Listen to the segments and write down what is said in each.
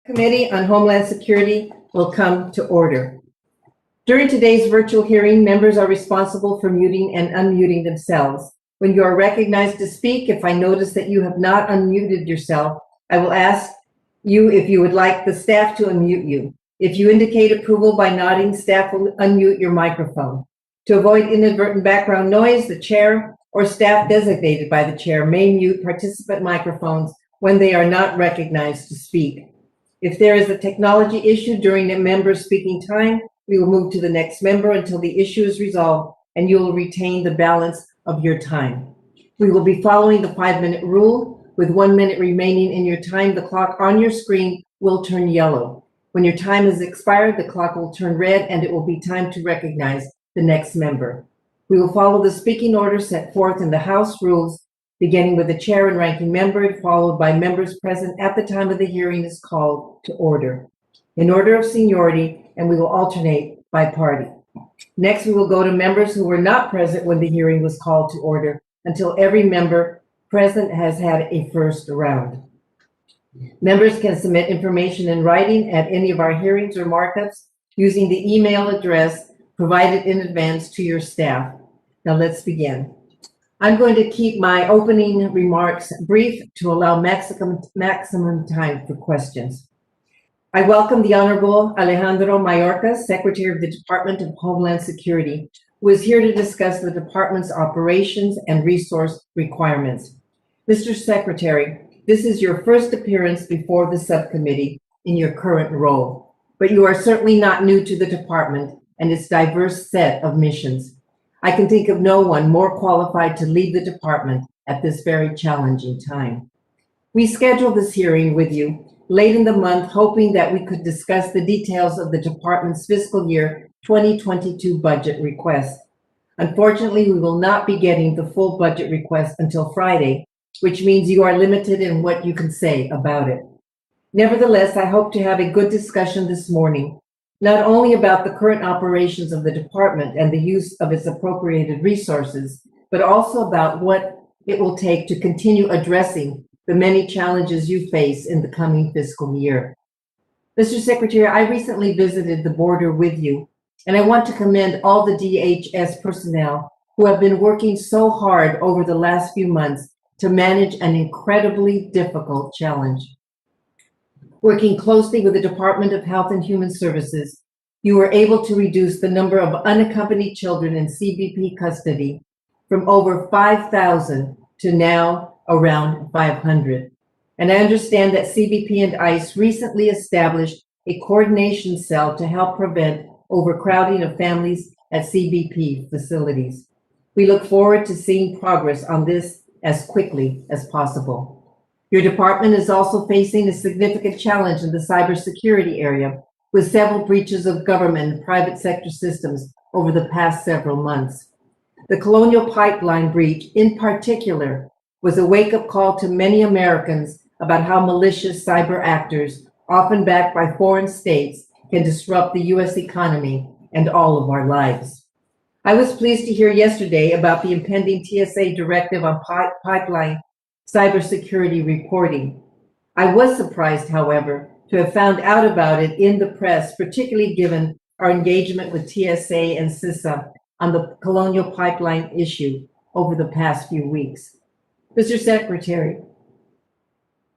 Committee on Homeland Security will come to order. During today's virtual hearing, members are responsible for muting and unmuting themselves. When you are recognized to speak, if I notice that you have not unmuted yourself, I will ask you if you would like the staff to unmute you. If you indicate approval by nodding, staff will unmute your microphone. To avoid inadvertent background noise, the chair or staff designated by the chair may mute participant microphones when they are not recognized to speak. If there is a technology issue during the member's speaking time, we will move to the next member until the issue is resolved, and you will retain the balance of your time. We will be following the 5-minute rule. With 1 minute remaining in your time, the clock on your screen will turn yellow. When your time has expired, the clock will turn red, and it will be time to recognize the next member. We will follow the speaking order set forth in the House rules, beginning with the chair and ranking member, followed by members present at the time of the hearing is called to order, in order of seniority, and we will alternate by party. Next, we will go to members who were not present when the hearing was called to order until every member present has had a first round. Members can submit information in writing at any of our hearings or markups using the email address provided in advance to your staff. Now let's begin. I'm going to keep my opening remarks brief to allow maximum time for questions. I welcome the Honorable Alejandro Mayorkas, Secretary of the Department of Homeland Security, who is here to discuss the department's operations and resource requirements. Mr. Secretary, this is your first appearance before the subcommittee in your current role, but you are certainly not new to the department and its diverse set of missions. I can think of no one more qualified to lead the department at this very challenging time. We scheduled this hearing with you late in the month, hoping that we could discuss the details of the department's fiscal year 2022 budget request. Unfortunately, we will not be getting the full budget request until Friday, which means you are limited in what you can say about it. Nevertheless, I hope to have a good discussion this morning, not only about the current operations of the department and the use of its appropriated resources, but also about what it will take to continue addressing the many challenges you face in the coming fiscal year. Mr. Secretary, I recently visited the border with you, and I want to commend all the DHS personnel who have been working so hard over the last few months to manage an incredibly difficult challenge. Working closely with the Department of Health and Human Services, you were able to reduce the number of unaccompanied children in CBP custody from over 5,000 to now around 500. And I understand that CBP and ICE recently established a coordination cell to help prevent overcrowding of families at CBP facilities. We look forward to seeing progress on this as quickly as possible. Your department is also facing a significant challenge in the cybersecurity area, with several breaches of government and private sector systems over the past several months. The Colonial Pipeline breach, in particular, was a wake-up call to many Americans about how malicious cyber actors, often backed by foreign states, can disrupt the U.S. economy and all of our lives. I was pleased to hear yesterday about the impending TSA directive on pipeline cybersecurity reporting. I was surprised, however, to have found out about it in the press, particularly given our engagement with TSA and CISA on the Colonial Pipeline issue over the past few weeks. Mr. Secretary,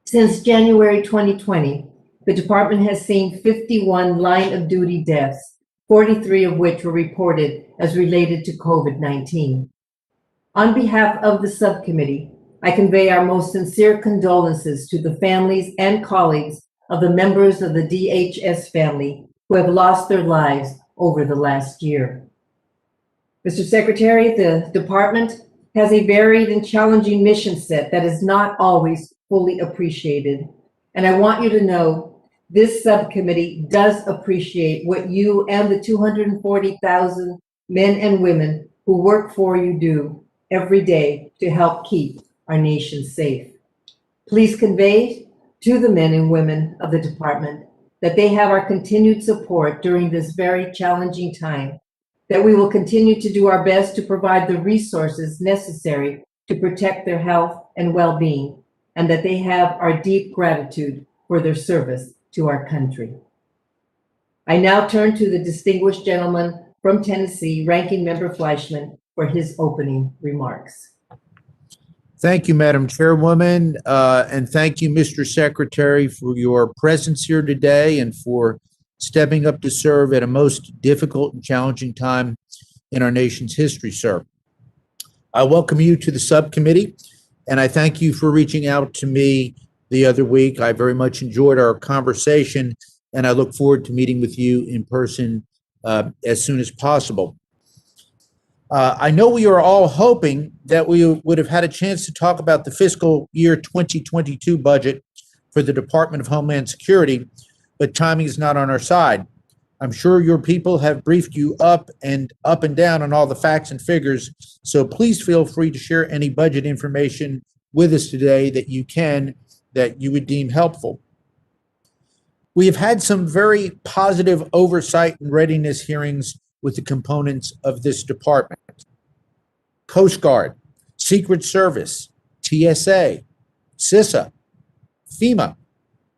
since January 2020, the department has seen 51 line-of-duty deaths, 43 of which were reported as related to COVID-19. On behalf of the subcommittee, I convey our most sincere condolences to the families and colleagues of the members of the DHS family who have lost their lives over the last year. Mr. Secretary, the department has a varied and challenging mission set that is not always fully appreciated. And I want you to know this subcommittee does appreciate what you and the 240,000 men and women who work for you do every day to help keep our nation safe. Please convey to the men and women of the department that they have our continued support during this very challenging time, that we will continue to do our best to provide the resources necessary to protect their health and well-being, and that they have our deep gratitude for their service to our country. I now turn to the distinguished gentleman from Tennessee, Ranking Member Fleischman, for his opening remarks. Thank you, Madam Chairwoman, and thank you, Mr. Secretary, for your presence here today and for stepping up to serve at a most difficult and challenging time in our nation's history, sir. I welcome you to the subcommittee, and I thank you for reaching out to me the other week. I very much enjoyed our conversation, and I look forward to meeting with you in person as soon as possible. I know we are all hoping that we would have had a chance to talk about the fiscal year 2022 budget for the Department of Homeland Security, but timing is not on our side. I'm sure your people have briefed you up and down on all the facts and figures, so please feel free to share any budget information with us today that you would deem helpful. We have had some very positive oversight and readiness hearings with the components of this department. Coast Guard, Secret Service, TSA, CISA, FEMA,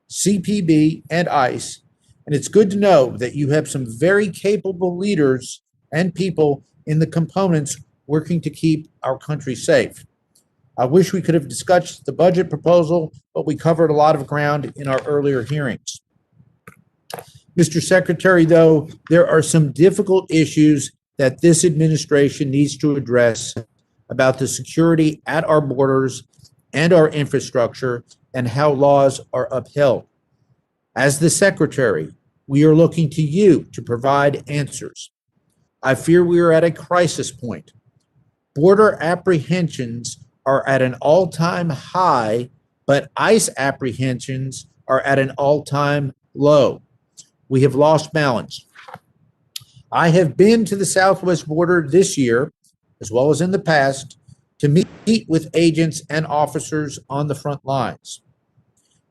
CPB, and ICE. And it's good to know that you have some very capable leaders and people in the components working to keep our country safe. I wish we could have discussed the budget proposal, but we covered a lot of ground in our earlier hearings. Mr. Secretary, though, there are some difficult issues that this administration needs to address about the security at our borders and our infrastructure and how laws are upheld. As the Secretary, we are looking to you to provide answers. I fear we are at a crisis point. Border apprehensions are at an all-time high, but ICE apprehensions are at an all-time low. We have lost balance. I have been to the southwest border this year, as well as in the past, to meet with agents and officers on the front lines.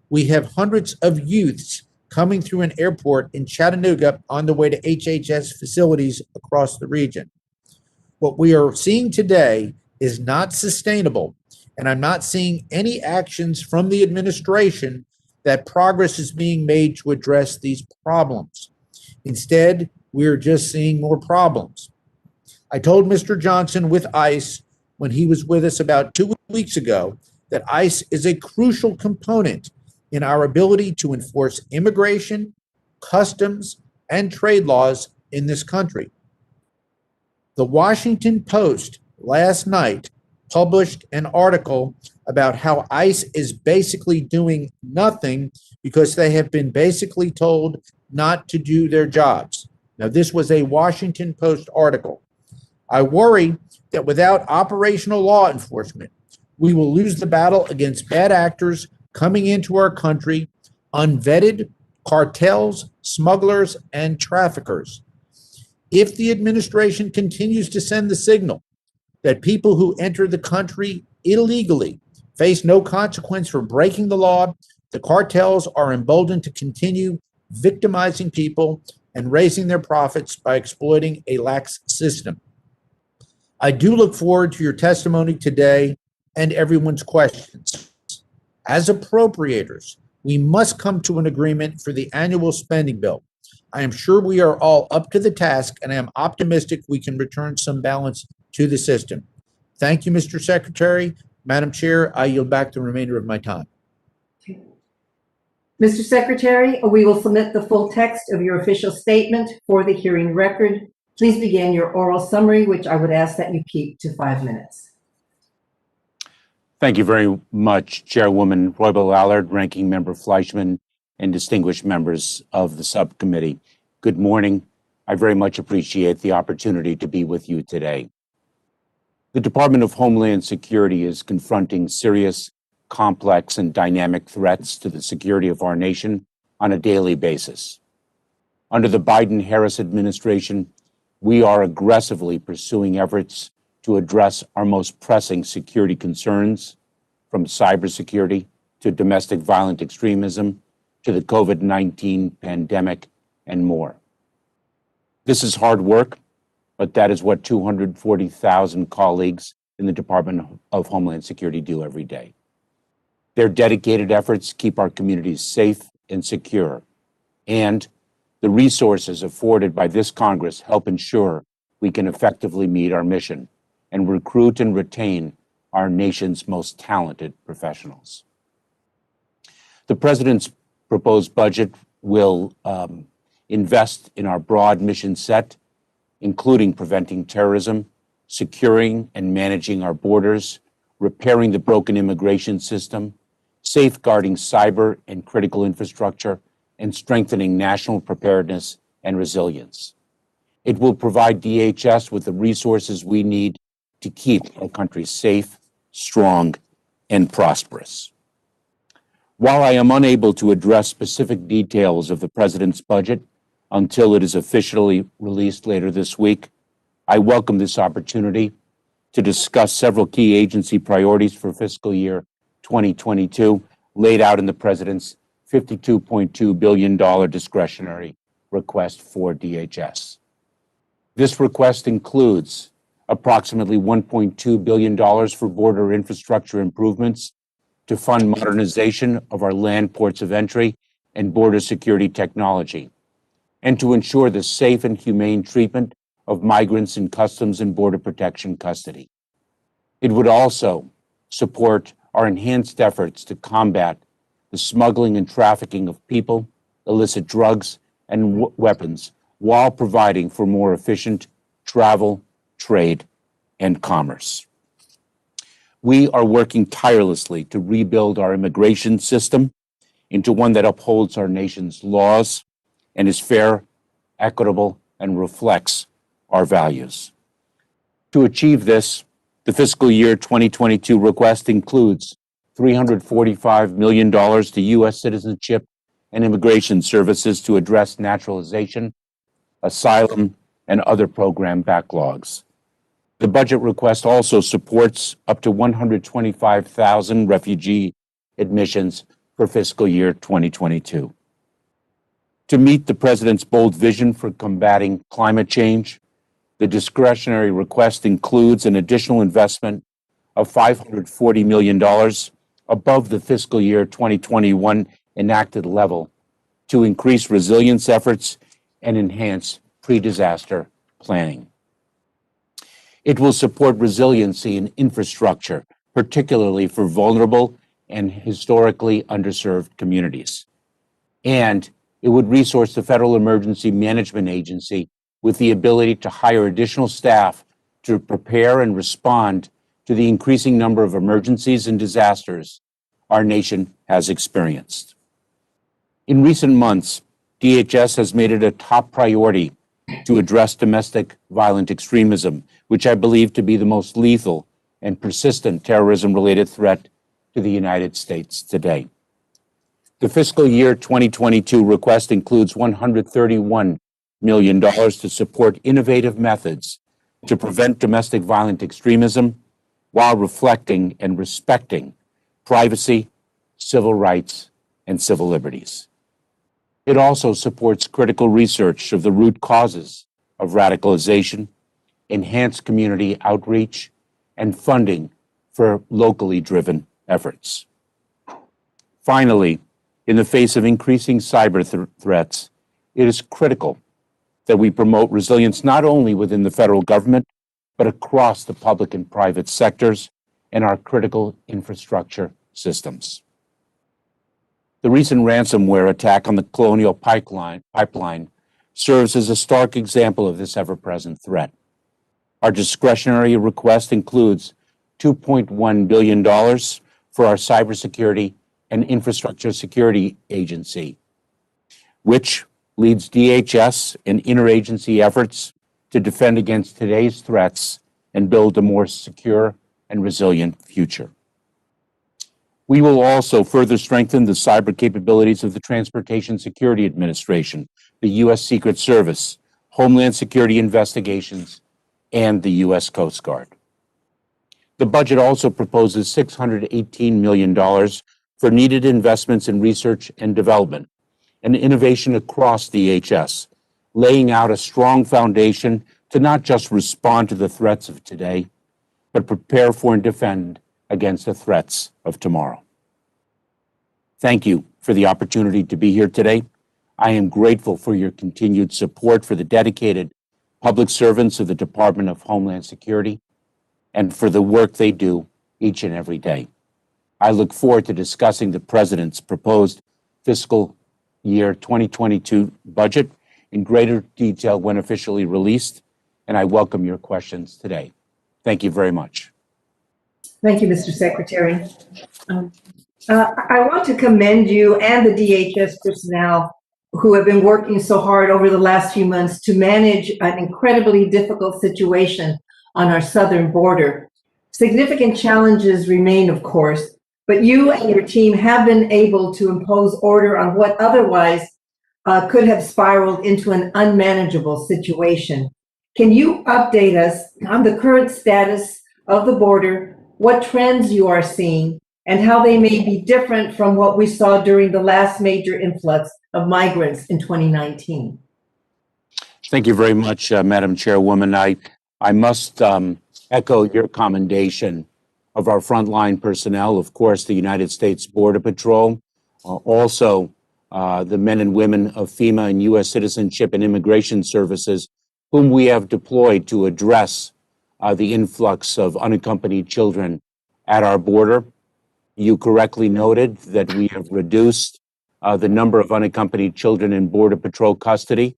We have hundreds of youths coming through an airport in Chattanooga on the way to HHS facilities across the region. What we are seeing today is not sustainable, and I'm not seeing any actions from the administration that progress is being made to address these problems. Instead, we are just seeing more problems. I told Mr. Johnson with ICE when he was with us about 2 weeks ago that ICE is a crucial component in our ability to enforce immigration, customs, and trade laws in this country. The Washington Post last night published an article about how ICE is basically doing nothing because they have been basically told not to do their jobs. Now, this was a Washington Post article. I worry that without operational law enforcement, we will lose the battle against bad actors coming into our country, unvetted, cartels, smugglers, and traffickers. If the administration continues to send the signal that people who enter the country illegally face no consequence for breaking the law, the cartels are emboldened to continue victimizing people and raising their profits by exploiting a lax system. I do look forward to your testimony today and everyone's questions. As appropriators, we must come to an agreement for the annual spending bill. I am sure we are all up to the task, and I am optimistic we can return some balance to the system. Thank you, Mr. Secretary. Madam Chair, I yield back the remainder of my time. Mr. Secretary, we will submit the full text of your official statement for the hearing record. Please begin your oral summary, which I would ask that you keep to 5 minutes. Thank you very much, Chairwoman Roybal-Allard, Ranking Member Fleischman, and distinguished members of the subcommittee. Good morning. I very much appreciate the opportunity to be with you today. The Department of Homeland Security is confronting serious, complex, and dynamic threats to the security of our nation on a daily basis. Under the Biden-Harris administration, we are aggressively pursuing efforts to address our most pressing security concerns, from cybersecurity to domestic violent extremism to the COVID-19 pandemic and more. This is hard work, but that is what 240,000 colleagues in the Department of Homeland Security do every day. Their dedicated efforts keep our communities safe and secure and the resources afforded by this Congress help ensure we can effectively meet our mission and recruit and retain our nation's most talented professionals. The President's proposed budget will invest in our broad mission set, including preventing terrorism, securing and managing our borders, repairing the broken immigration system, safeguarding cyber and critical infrastructure, and strengthening national preparedness and resilience. It will provide DHS with the resources we need to keep our country safe, strong, and prosperous. While I am unable to address specific details of the President's budget until it is officially released later this week, I welcome this opportunity to discuss several key agency priorities for fiscal year 2022 laid out in the President's $52.2 billion discretionary request for DHS. This request includes approximately $1.2 billion for border infrastructure improvements to fund modernization of our land ports of entry and border security technology, and to ensure the safe and humane treatment of migrants in Customs and Border Protection custody. It would also support our enhanced efforts to combat the smuggling and trafficking of people, illicit drugs, and weapons, while providing for more efficient travel, trade, and commerce. We are working tirelessly to rebuild our immigration system into one that upholds our nation's laws and is fair, equitable, and reflects our values. To achieve this, the fiscal year 2022 request includes $345 million to U.S. citizenship and immigration services to address naturalization, asylum, and other program backlogs. The budget request also supports up to 125,000 refugee admissions for fiscal year 2022. To meet the President's bold vision for combating climate change, the discretionary request includes an additional investment of $540 million above the fiscal year 2021 enacted level to increase resilience efforts and enhance pre-disaster planning. It will support resiliency in infrastructure, particularly for vulnerable and historically underserved communities. And it would resource the Federal Emergency Management Agency with the ability to hire additional staff to prepare and respond to the increasing number of emergencies and disasters our nation has experienced. In recent months, DHS has made it a top priority to address domestic violent extremism, which I believe to be the most lethal and persistent terrorism-related threat to the United States today. The fiscal year 2022 request includes $131 million to support innovative methods to prevent domestic violent extremism while reflecting and respecting privacy, civil rights, and civil liberties. It also supports critical research of the root causes of radicalization, enhanced community outreach, and funding for locally driven efforts. Finally, in the face of increasing cyber threats, it is critical that we promote resilience not only within the federal government, but across the public and private sectors and our critical infrastructure systems. The recent ransomware attack on the Colonial Pipeline serves as a stark example of this ever-present threat. Our discretionary request includes $2.1 billion for our Cybersecurity and Infrastructure Security Agency, which leads DHS in interagency efforts to defend against today's threats and build a more secure and resilient future. We will also further strengthen the cyber capabilities of the Transportation Security Administration, the U.S. Secret Service, Homeland Security Investigations, and the U.S. Coast Guard. The budget also proposes $618 million for needed investments in research and development and innovation across DHS, laying out a strong foundation to not just respond to the threats of today, but prepare for and defend against the threats of tomorrow. Thank you for the opportunity to be here today. I am grateful for your continued support for the dedicated public servants of the Department of Homeland Security and for the work they do each and every day. I look forward to discussing the President's proposed fiscal year 2022 budget in greater detail when officially released, and I welcome your questions today. Thank you very much. Thank you, Mr. Secretary. I want to commend you and the DHS personnel who have been working so hard over the last few months to manage an incredibly difficult situation on our southern border. Significant challenges remain, of course, but you and your team have been able to impose order on what otherwise could have spiraled into an unmanageable situation. Can you update us on the current status of the border, what trends you are seeing, and how they may be different from what we saw during the last major influx of migrants in 2019? Thank you very much, Madam Chairwoman. I must echo your commendation of our frontline personnel, of course, the United States Border Patrol, also the men and women of FEMA and U.S. Citizenship and Immigration Services, whom we have deployed to address the influx of unaccompanied children at our border. You correctly noted that we have reduced the number of unaccompanied children in Border Patrol custody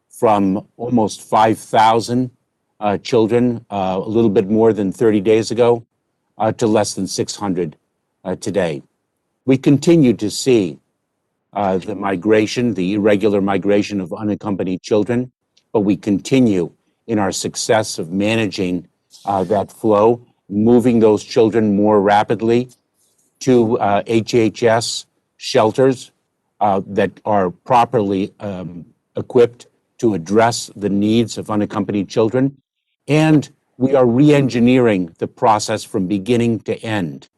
from almost 5,000 children a little bit more than 30 days ago to less than 600 today. We continue to see the migration, the irregular migration of unaccompanied children, but we continue in our success of managing that flow, moving those children more rapidly to HHS shelters that are properly equipped to address the needs of unaccompanied children. And we are re-engineering the process from beginning to end,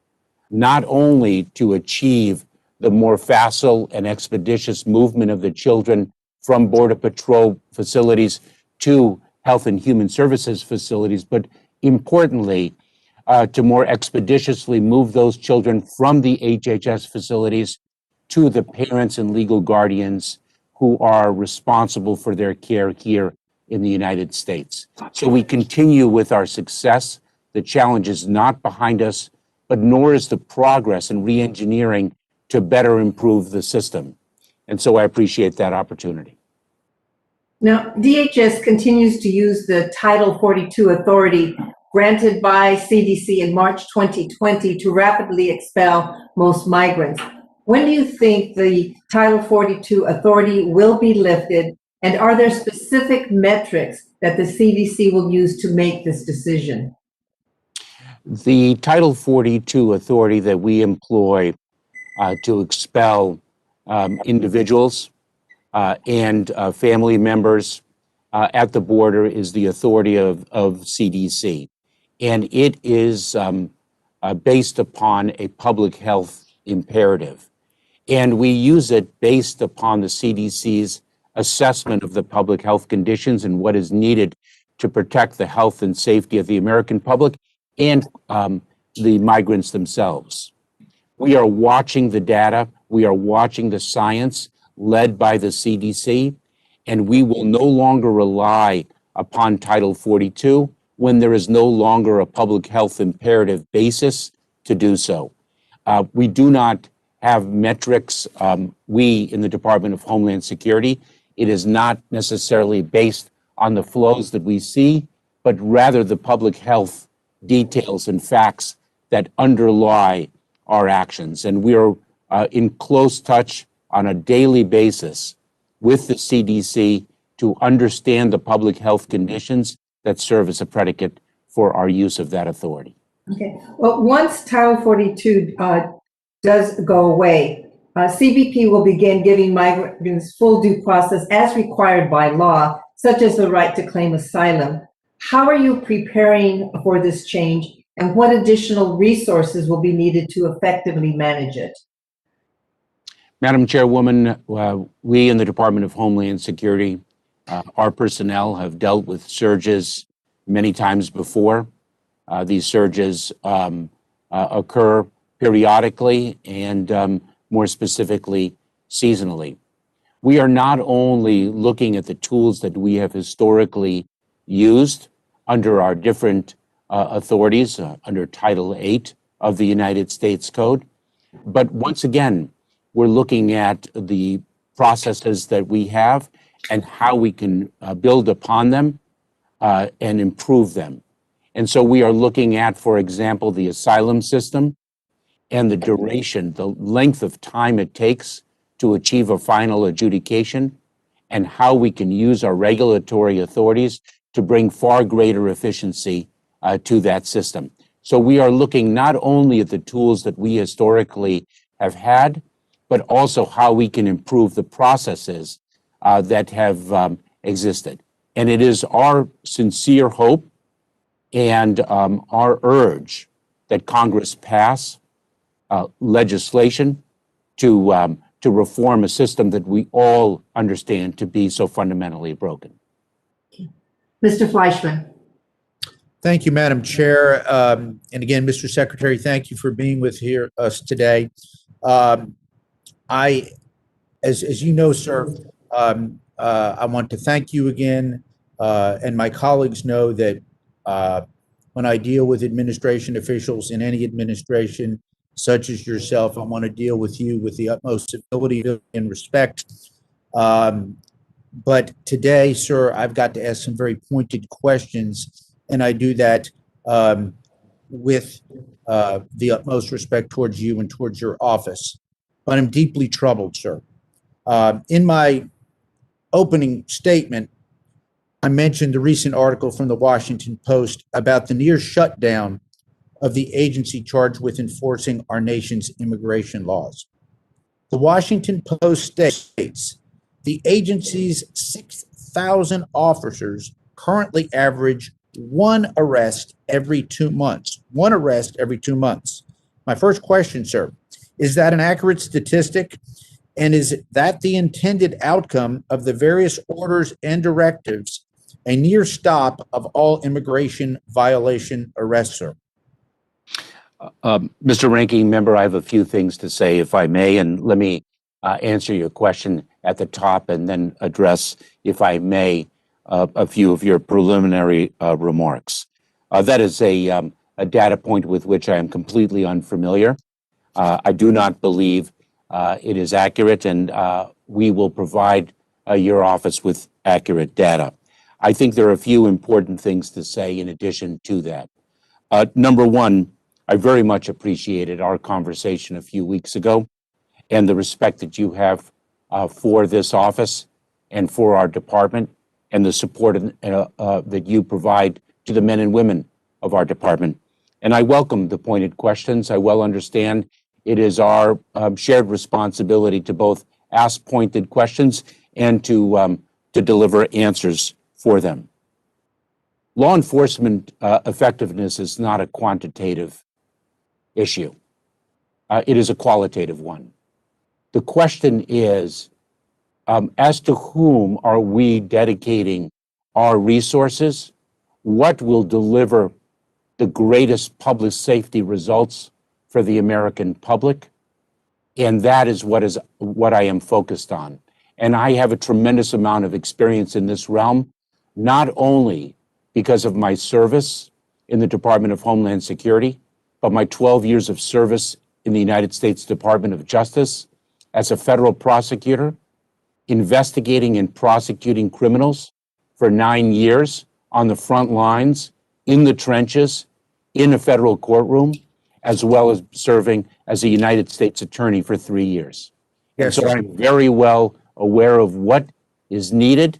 not only to achieve the more facile and expeditious movement of the children from Border Patrol facilities to Health and Human Services facilities, but importantly, to more expeditiously move those children from the HHS facilities to the parents and legal guardians who are responsible for their care here in the United States. So we continue with our success. The challenge is not behind us, but nor is the progress in re-engineering to better improve the system. And so I appreciate that opportunity. Now, DHS continues to use the Title 42 authority granted by CDC in March 2020 to rapidly expel most migrants. When do you think the Title 42 authority will be lifted, and are there specific metrics that the CDC will use to make this decision? The Title 42 authority that we employ to expel individuals and family members at the border is the authority of CDC. And it is based upon a public health imperative. And we use it based upon the CDC's assessment of the public health conditions and what is needed to protect the health and safety of the American public and the migrants themselves. We are watching the data, we are watching the science led by the CDC, and we will no longer rely upon Title 42 when there is no longer a public health imperative basis to do so. We do not have metrics, we in the Department of Homeland Security. It is not necessarily based on the flows that we see, but rather the public health details and facts that underlie our actions. And we are in close touch on a daily basis with the CDC to understand the public health conditions that serve as a predicate for our use of that authority. Okay. Well, once Title 42 does go away, CBP will begin giving migrants full due process as required by law, such as the right to claim asylum. How are you preparing for this change, and what additional resources will be needed to effectively manage it? Madam Chairwoman, we in the Department of Homeland Security, our personnel have dealt with surges many times before. These surges occur periodically and more specifically seasonally. We are not only looking at the tools that we have historically used under our different authorities, under Title VIII of the United States Code, but once again, we're looking at the processes that we have and how we can build upon them and improve them. And so we are looking at, for example, the asylum system and the duration, the length of time it takes to achieve a final adjudication, and how we can use our regulatory authorities to bring far greater efficiency to that system. So we are looking not only at the tools that we historically have had, but also how we can improve the processes that have existed. And it is our sincere hope and our urge that Congress pass legislation to reform a system that we all understand to be so fundamentally broken. Mr. Fleischman. Thank you, Madam Chair. And again, Mr. Secretary, thank you for being with us today. As you know, sir, I want to thank you again, and my colleagues know that when I deal with administration officials in any administration, such as yourself, I want to deal with you with the utmost civility and respect. But today, sir, I've got to ask some very pointed questions, and I do that with the utmost respect towards you and towards your office. But I'm deeply troubled, sir. In my opening statement, I mentioned the recent article from the Washington Post about the near shutdown of the agency charged with enforcing our nation's immigration laws. The Washington Post states the agency's 6,000 officers currently average one arrest every 2 months. One arrest every 2 months. My first question, sir, is that an accurate statistic? And is that the intended outcome of the various orders and directives, a near stop of all immigration violation arrests, sir? Mr. Ranking Member, I have a few things to say, if I may, and let me answer your question at the top and then address, if I may, a few of your preliminary remarks. That is a data point with which I am completely unfamiliar. I do not believe it is accurate, and we will provide your office with accurate data. I think there are a few important things to say in addition to that. Number one, I very much appreciated our conversation a few weeks ago and the respect that you have for this office and for our department, and the support that you provide to the men and women of our department. And I welcome the pointed questions. I well understand it is our shared responsibility to both ask pointed questions and to deliver answers for them. Law enforcement effectiveness is not a quantitative issue. It is a qualitative one. The question is, as to whom are we dedicating our resources? What will deliver the greatest public safety results for the American public? And that is what I am focused on. And I have a tremendous amount of experience in this realm, not only because of my service in the Department of Homeland Security, but my 12 years of service in the United States Department of Justice as a federal prosecutor, investigating and prosecuting criminals for 9 years on the front lines, in the trenches, in a federal courtroom, as well as serving as a United States attorney for 3 years. Yes, so sir. I'm very well aware of what is needed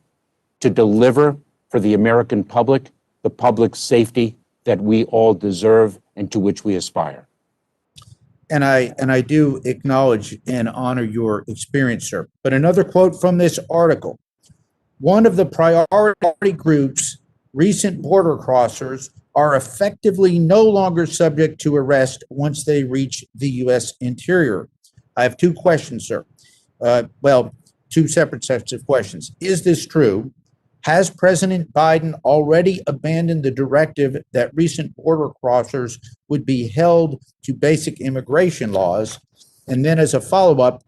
to deliver for the American public the public safety that we all deserve and to which we aspire. And I do acknowledge and honor your experience, sir. But another quote from this article: one of the priority groups, recent border crossers, are effectively no longer subject to arrest once they reach the U.S. interior. I have two questions, sir. Two separate sets of questions. Is this true? Has President Biden already abandoned the directive that recent border crossers would be held to basic immigration laws? And then as a follow-up,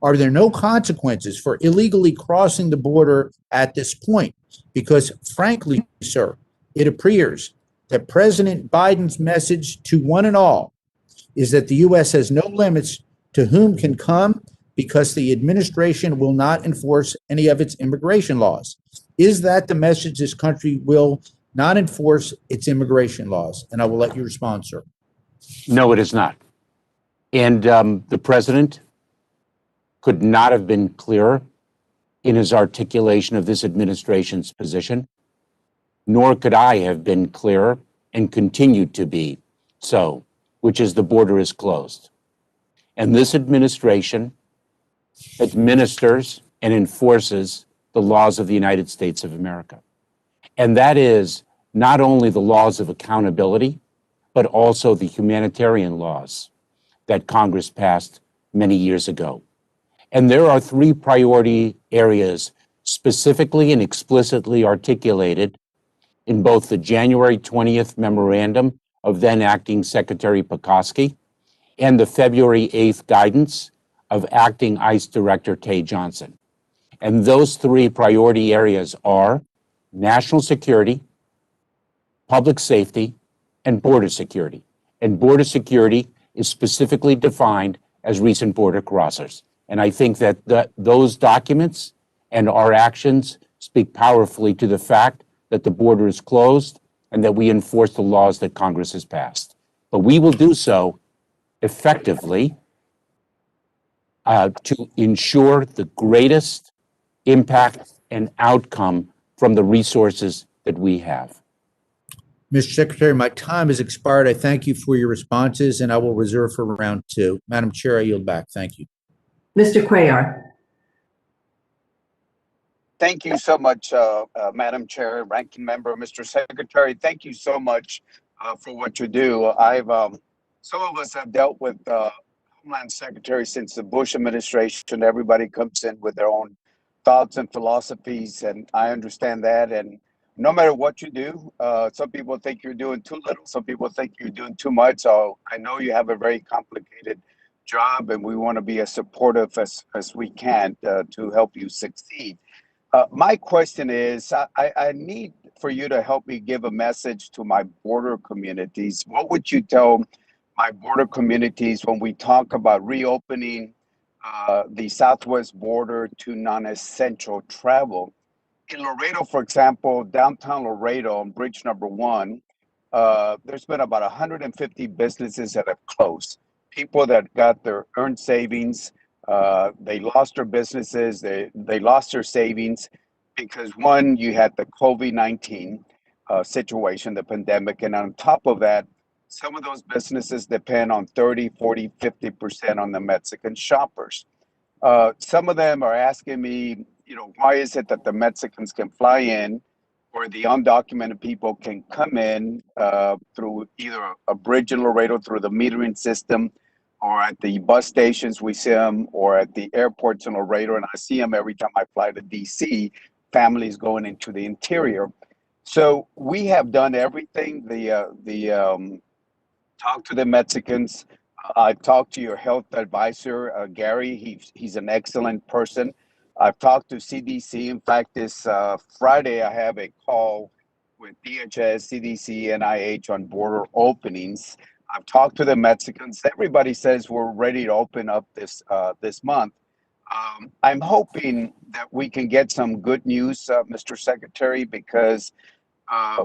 are there no consequences for illegally crossing the border at this point? Because frankly, sir, it appears that President Biden's message to one and all is that the U.S. has no limits to whom can come because the administration will not enforce any of its immigration laws. Is that the message this country will not enforce its immigration laws? And I will let you respond, sir. No, it is not. And the president could not have been clearer in his articulation of this administration's position, nor could I have been clearer and continued to be so, which is the border is closed. And this administration administers and enforces the laws of the United States of America. And that is not only the laws of accountability, but also the humanitarian laws that Congress passed many years ago. And there are three priority areas specifically and explicitly articulated in both the January 20th memorandum of then acting Secretary Pekoski and the February 8th guidance of acting ICE Director Tay Johnson. And those three priority areas are national security, public safety, and border security. And border security is specifically defined as recent border crossers. And I think that those documents and our actions speak powerfully to the fact that the border is closed and that we enforce the laws that Congress has passed. But we will do so effectively to ensure the greatest impact and outcome from the resources that we have. Mr. Secretary, my time has expired. I thank you for your responses, and I will reserve for round two. Madam Chair, I yield back. Thank you. Mr. Cuellar. Thank you so much, Madam Chair, Ranking Member, Mr. Secretary. Thank you so much for what you do. Some of us have dealt with Homeland Secretary since the Bush administration. Everybody comes in with their own thoughts and philosophies, and I understand that. And no matter what you do, some people think you're doing too little. Some people think you're doing too much. So I know you have a very complicated job, and we want to be as supportive as we can to help you succeed. My question is, I need for you to help me give a message to my border communities. What would you tell my border communities when we talk about reopening the southwest border to non-essential travel? In Laredo, for example, downtown Laredo on Bridge Number 1, there's been about 150 businesses that have closed. People that got their earned savings, they lost their businesses, they lost their savings because one, you had the COVID-19 situation, the pandemic, and on top of that, some of those businesses depend on 30, 40, 50% on the Mexican shoppers. Some of them are asking me, why is it that the Mexicans can fly in or the undocumented people can come in through either a bridge in Laredo through the metering system, or at the bus stations we see them, or at the airports in Laredo, and I see them every time I fly to DC, families going into the interior. So we have done everything. Talk to the Mexicans. I talked to your health advisor, Gary. He's an excellent person. I've talked to CDC. In fact, this Friday, I have a call with DHS, CDC, NIH on border openings. I've talked to the Mexicans. Everybody says we're ready to open up this month. I'm hoping that we can get some good news, Mr. Secretary, because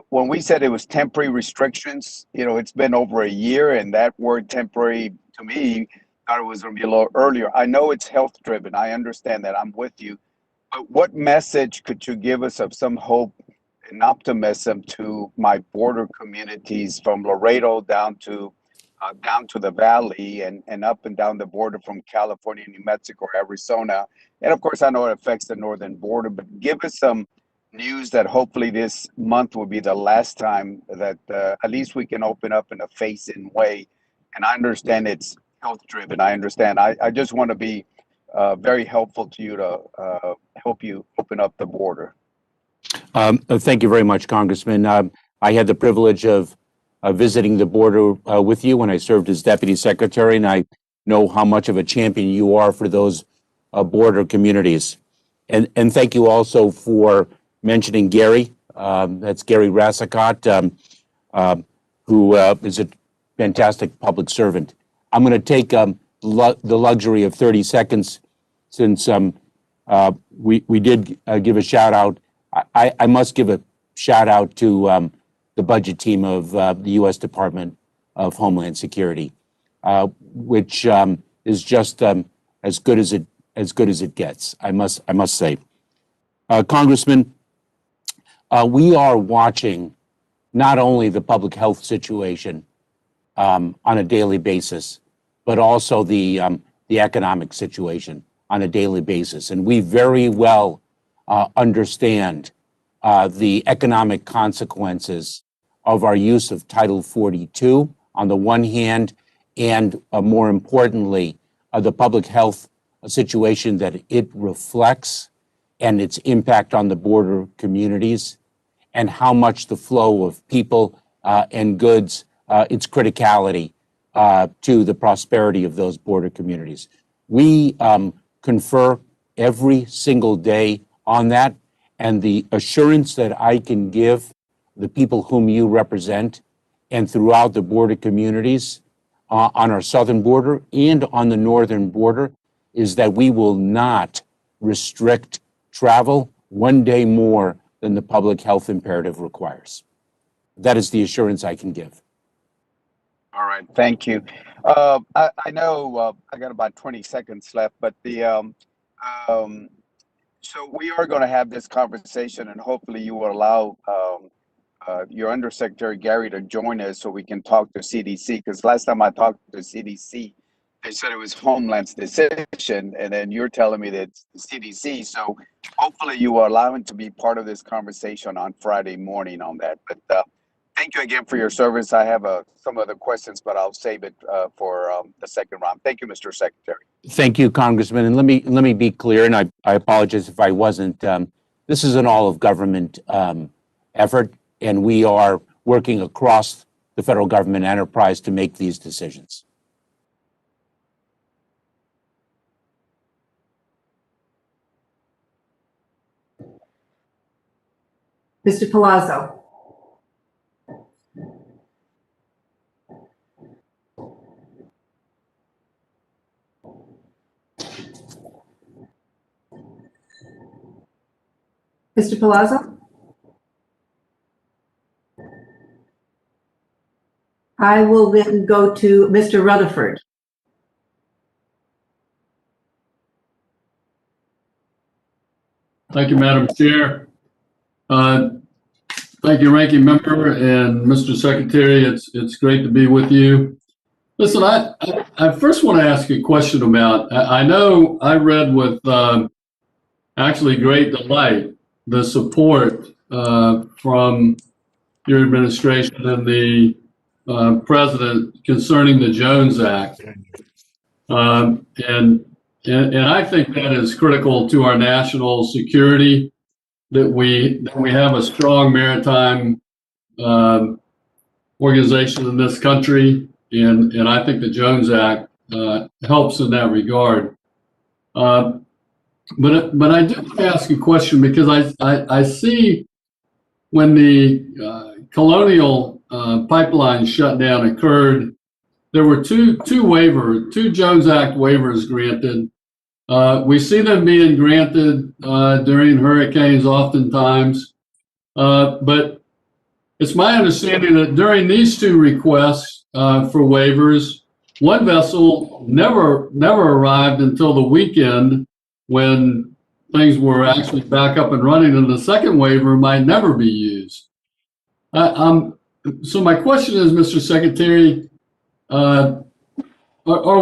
when we said it was temporary restrictions, it's been over a year, and that word temporary, to me, thought it was going to be a little earlier. I know it's health driven. I understand that. I'm with you. But what message could you give us of some hope and optimism to my border communities from Laredo down to the valley and up and down the border from California, New Mexico, Arizona? And of course, I know it affects the northern border, but give us some news that hopefully this month will be the last time that at least we can open up in a phase-in way. And I understand it's health driven. I understand. I just want to be very helpful to you to help you open up the border. Thank you very much, Congressman. I had the privilege of visiting the border with you when I served as Deputy Secretary, and I know how much of a champion you are for those border communities. And thank you also for mentioning Gary. That's Gary Rassicot, who is a fantastic public servant. I'm going to take the luxury of 30 seconds since we did give a shout out. I must give a shout out to the budget team of the U.S. Department of Homeland Security, which is just as good as it gets. I must say, Congressman, we are watching not only the public health situation on a daily basis, but also the economic situation on a daily basis, and we very well understand the economic consequences of our use of Title 42 on the one hand, and more importantly, the public health situation that it reflects and its impact on the border communities, and how much the flow of people and goods, its criticality to the prosperity of those border communities. We confer every single day on that, and the assurance that I can give the people whom you represent and throughout the border communities on our southern border and on the northern border is that we will not restrict travel one day more than the public health imperative requires. That is the assurance I can give. All right, thank you. I know I got about 20 seconds left, but so we are going to have this conversation, and hopefully you will allow your Undersecretary Gary to join us so we can talk to CDC, because last time I talked to CDC, they said it was Homeland's decision, and then you're telling me that it's the CDC. So hopefully you will allow him to be part of this conversation on Friday morning on that. But thank you again for your service. I have some other questions, but I'll save it for the second round. Thank you, Mr. Secretary. Thank you, Congressman. And let me be clear, and I apologize if I wasn't. This is an all-of-government effort, and we are working across the federal government enterprise to make these decisions. Mr. Palazzo. Mr. Palazzo? I will then go to Mr. Rutherford. Thank you, Madam Chair. Thank you, Ranking Member and Mr. Secretary. It's great to be with you. Listen, I first want to ask you a question about, I know I read with actually great delight the support from your administration and the President concerning the Jones Act. And I think that is critical to our national security, that we have a strong maritime organization in this country, and I think the Jones Act helps in that regard. But I do want to ask a question, because I see when the Colonial pipeline shutdown occurred, there were two Jones Act waivers granted. We see them being granted during hurricanes oftentimes, but it's my understanding that during these two requests for waivers, one vessel never arrived until the weekend when things were actually back up and running, and the second waiver might never be used. So my question is, Mr. Secretary, are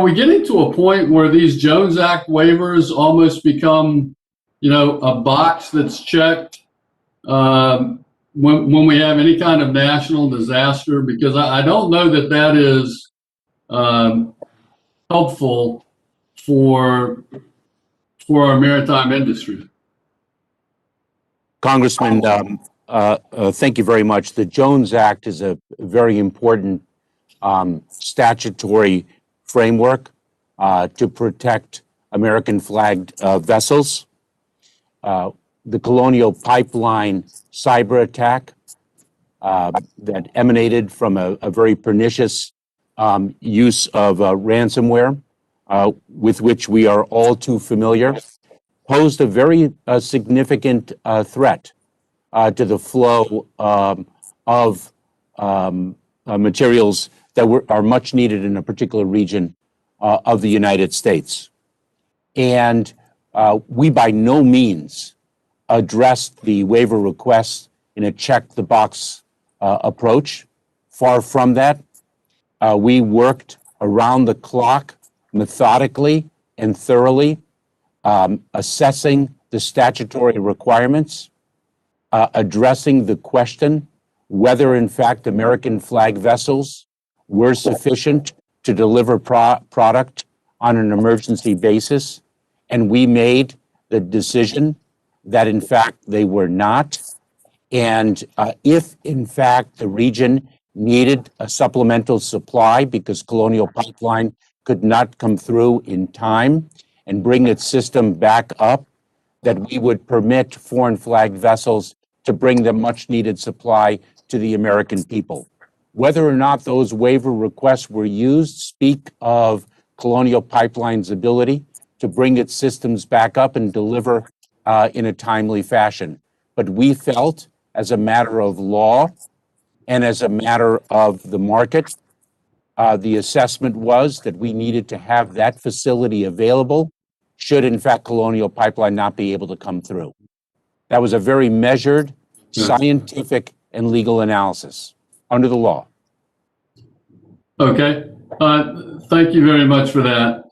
we getting to a point where these Jones Act waivers almost become, a box that's checked when we have any kind of national disaster? Because I don't know that is helpful for our maritime industry. Congressman, thank you very much. The Jones Act is a very important statutory framework to protect American flagged vessels. The Colonial Pipeline cyber attack that emanated from a very pernicious use of ransomware, with which we are all too familiar, posed a very significant threat to the flow of materials that are much needed in a particular region of the United States. And we by no means addressed the waiver requests in a check-the-box approach. Far from that. We worked around the clock, methodically and thoroughly, assessing the statutory requirements, addressing the question whether, in fact, American flag vessels were sufficient to deliver product on an emergency basis. And we made the decision that, in fact, they were not. And if, in fact, the region needed a supplemental supply because Colonial Pipeline could not come through in time and bring its system back up, that we would permit foreign flagged vessels to bring the much needed supply to the American people. Whether or not those waiver requests were used speak of Colonial Pipeline's ability to bring its systems back up and deliver in a timely fashion. But we felt, as a matter of law and as a matter of the market, the assessment was that we needed to have that facility available should, in fact, Colonial Pipeline not be able to come through. That was a very measured, scientific, and legal analysis under the law. Okay. Thank you very much for that.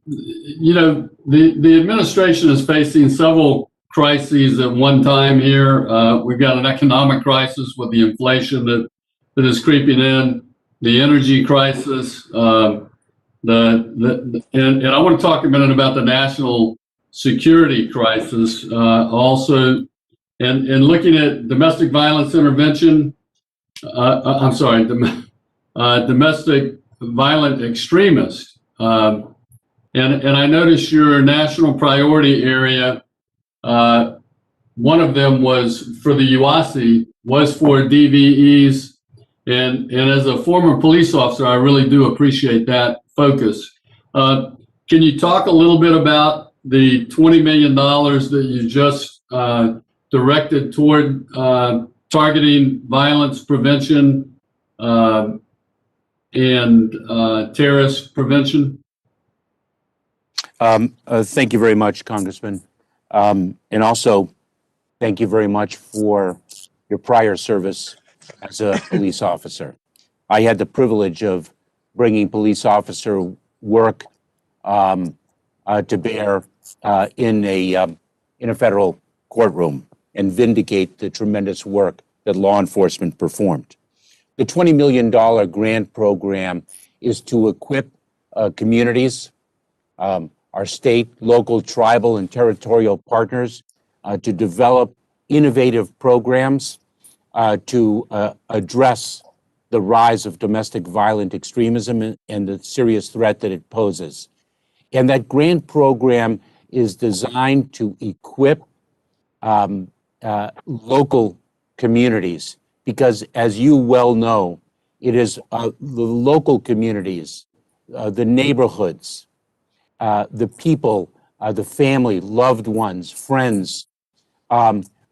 You know, the administration is facing several crises at one time here. We've got an economic crisis with the inflation that is creeping in, the energy crisis, and I want to talk a minute about the national security crisis also, and looking at domestic violence intervention. Domestic violent extremists. And I noticed your national priority area, one of them was for the UASI, was for DVEs. And as a former police officer, I really do appreciate that focus. Can you talk a little bit about the $20 million that you just directed toward targeting violence prevention and terrorist prevention? Thank you very much, Congressman. And also, thank you very much for your prior service as a police officer. I had the privilege of bringing police officer work to bear in a federal courtroom and vindicate the tremendous work that law enforcement performed. The $20 million grant program is to equip communities, our state, local, tribal, and territorial partners to develop innovative programs to address the rise of domestic violent extremism and the serious threat that it poses. And that grant program is designed to equip local communities, because as you well know, it is the local communities, the neighborhoods, the people, the family, loved ones, friends,